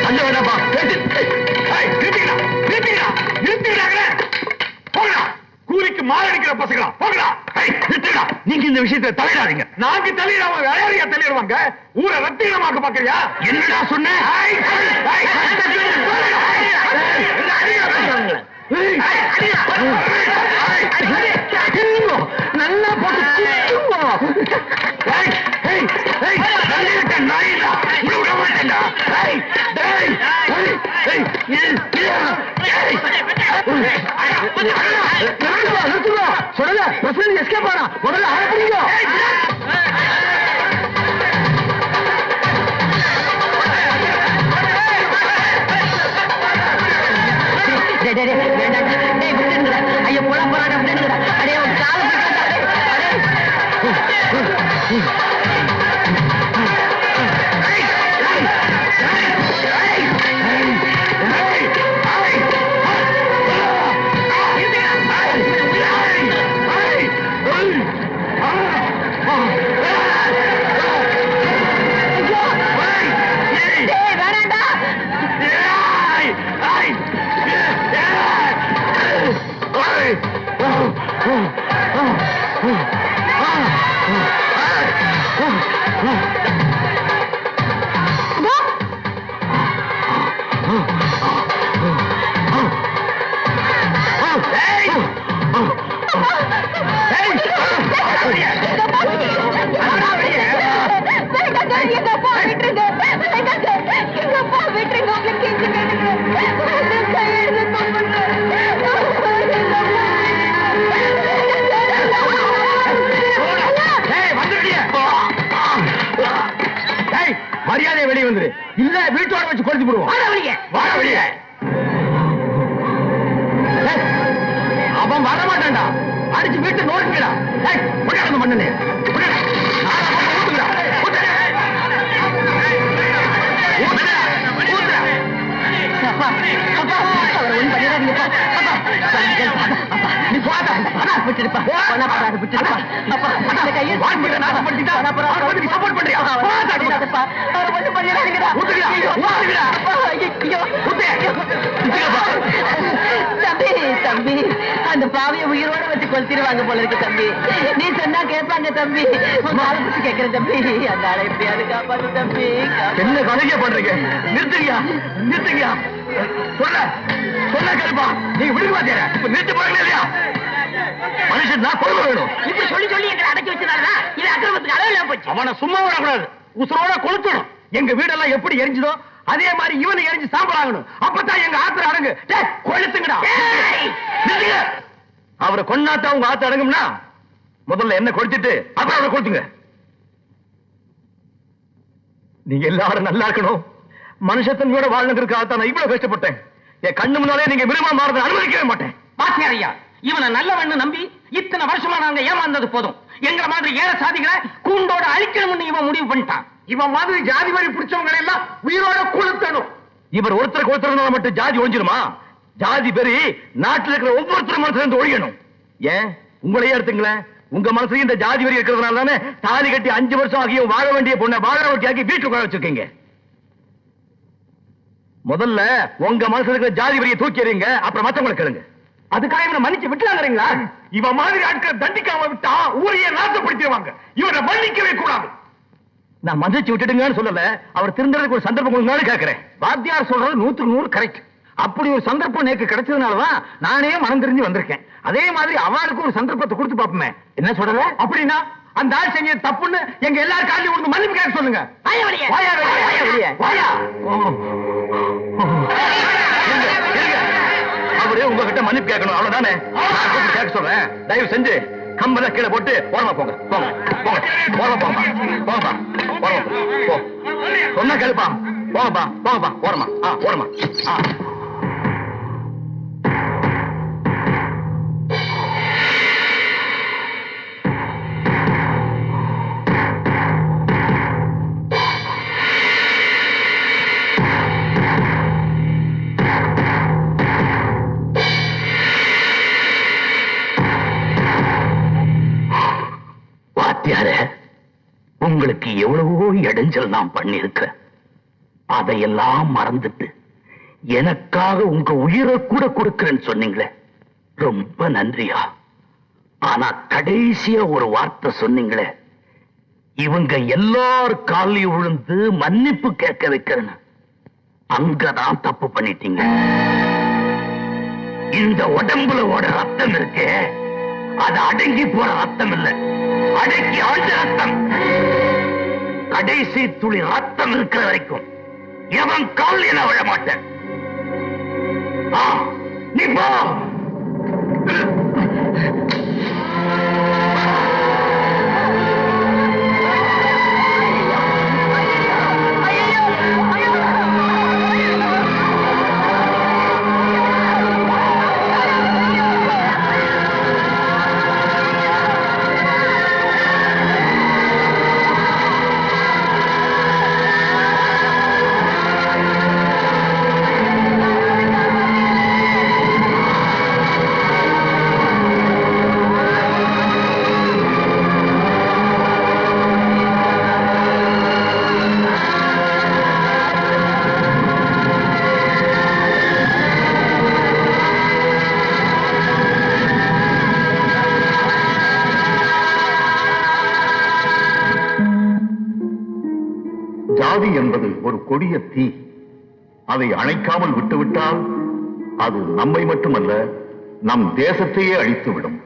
அந்த வேண்டாப்பா. போகலாம். கூலிக்கு மாரடிக்கிற பசங்களா போகலா. நீங்க இந்த விஷயத்தை தலையிடாதீங்க. நாங்க தலையிடாம வேலையா தலையிடுவாங்க. ஊரை ரத்தீனமாக்க பாக்குறியா? என்னடா சொன்ன? நல்லா போட்டு சொல்லல பிரசிடன்ட் எஸ்கேப் ஆனா முதல்ல ஆரம்பிங்க. ஐயோ போல போறாங்க. அடே ஒரு கால நாசப்படுத்தி விடுவோம். வாழ வெளியே. அவன் வரமாட்டான்டா. அடிச்சு வீட்டு நோக்கிடா. கொண்டாட மண்ணு நீ போடா. விட்டுடுப்பா. விட்டுடுப்பா. சப்போர்ட் பண்றியா? தம்பி அந்த பாவிய உயிரோட வச்சு கொளுத்திடுவாங்க போல இருக்கு தம்பி. நீ சொன்னா கேட்பாங்க தம்பி. ஆளை பத்தி கேட்கிற தம்பி. அந்த ஆளை எப்படியாவது காப்பாத்து தம்பி. என்ன கலைஞ பண்றீங்க? நிறுத்துங்க நிறுத்துங்க. சொல்ல கருப்பா நீ விடுங்க மாட்டேற. இப்ப நிறுத்தி போறீங்க இல்லையா? மனுஷன் தான் பொறுமை வேணும். இப்படி சொல்லி சொல்லி எங்களை அடக்கி வச்சதாலதான் இது அக்கிரமத்துக்கு அளவு போச்சு. அவனை சும்மா விடக்கூடாது. உசுரோட கொளுத்தணும். எங்க வீடெல்லாம் எப்படி எரிஞ்சதோ அதே மாதிரி இவனை எரிஞ்சு சாம்பல் ஆகணும். அப்பதான் எங்க ஆத்திர அடங்கு. கொளுத்துங்கடா. அவரை கொண்டாட்டா உங்க ஆத்திர அடங்கும்னா முதல்ல என்ன கொளுத்திட்டு அப்புறம் அவரை கொளுத்துங்க. நீங்க எல்லாரும் நல்லா இருக்கணும். மனுஷத்தன்மையோட வாழ்ந்ததற்காக நான் இவ்வளவு கஷ்டப்பட்டேன். என் கண்ணு முன்னாலே நீங்க மிருகமா மாறதை அனுமதிக்கவே மாட்டேன். பாத்தியார் ஐயா, இவனை நல்லவன்னு நம்பி இத்தனை வருஷமா நாங்க ஏமாந்தது போதும். எங்களை மாதிரி ஏழை சாதிகளை கூண்டோட அழிக்கணும்னு இவன் முடிவு பண்ணிட்டான். இவன் மாதிரி ஜாதி வரி பிடிச்சவங்க எல்லாம் உயிரோட கொளுத்தணும். இவர் ஒருத்தருக்கு ஒருத்தர் மட்டும் ஜாதி ஒழிஞ்சிருமா? ஜாதி பெரி நாட்டில் இருக்கிற ஒவ்வொருத்தரும் மனசுல இருந்து ஒழியணும். ஏன் உங்களையே எடுத்துங்களேன். உங்க மனசுல இந்த ஜாதி வரி இருக்கிறதுனால தானே தாலி கட்டி 5 வருஷம் ஆகியும் வாழ வேண்டிய பொண்ணை வாழ வெட்டி ஆக்கி வீட்டுக்கு வச்சிருக்கீங்க. முதல்ல உங்க மனசுல இருக்கிற ஜாதி வரியை தூக்கி எறிங்க. அப்புறம் மத்தவங்களை கேளுங்க. அதுக்காக இவனை மன்னிச்சு விட்டுலாங்கிறீங்களா? இவன் மாதிரி ஆட்களை தண்டிக்காம விட்டா ஊரையே நாசப்படுத்திடுவாங்க. இவனை மன்னிக்கவே கூடாது. நான் மன்னிச்சு விட்டுடுங்கன்னு சொல்லல. அவர் திருந்தறதுக்கு ஒரு சந்தர்ப்பம் கொடுங்கன்னு கேட்கிறேன். வாத்தியார் சொல்றது 100க்கு 100 கரெக்ட். அப்படி ஒரு சந்தர்ப்பம் நேக்கு கிடைச்சதுனாலதான் நானே மனம் தெரிஞ்சு வந்திருக்கேன். அதே மாதிரி அவளுக்கு ஒரு சந்தர்ப்பத்தை கொடுத்து பாப்போமே. என்ன சொல்லல? அப்படின்னா அந்த ஆள் செஞ்ச தப்புன்னு எங்க எல்லாரும் காலையில் விழுந்து மன்னிப்பு கேட்க சொல்லுங்க. அவரு உங்ககிட்ட மன்னிப்பு கேட்கணும். அவ்வளவுதானே? நான் கேட்க சொல்றேன். தயவு செஞ்சு கம்பல கீழே போட்டு ஓரமா போங்க. போங்க போங்க. ஓரமா போங்கப்பா. போங்கப்பா. ஓரமா போ. சொன்னா கேளுப்பா. போங்கப்பா. போங்கப்பா. ஓரமா. ஓரமா. உங்களுக்கு எவ்வளவோ இடைஞ்சல் நான் பண்ணிருக்கிறேன். அதையெல்லாம் மறந்துட்டு எனக்காக உங்க உயிரை கூட கொடுக்கிறேன்னு சொன்னீங்களே, ரொம்ப நன்றியா. ஆனா கடைசியா ஒரு வார்த்தை சொன்னீங்களே, இவங்க எல்லார் காலையும் விழுந்து மன்னிப்பு கேட்க வைக்கிறேன்னு, அங்கதான் தப்பு பண்ணிட்டீங்க. இந்த உடம்புல ஓட ரத்தம் இருக்கே, அது அடங்கி போற ரத்தம் இல்ல, அடக்கி ஆழ்ந்த ரத்தம். கடைசி துளி ரத்தம் இருக்கிற வரைக்கும் எவன் கால் என விழ மாட்டேன். நீ போ. ஜாதி என்பது ஒரு கொடிய தீ. அதை அணைக்காமல் விட்டுவிட்டால் அது நம்மை மட்டுமல்ல, நம் தேசத்தையே அழித்துவிடும்.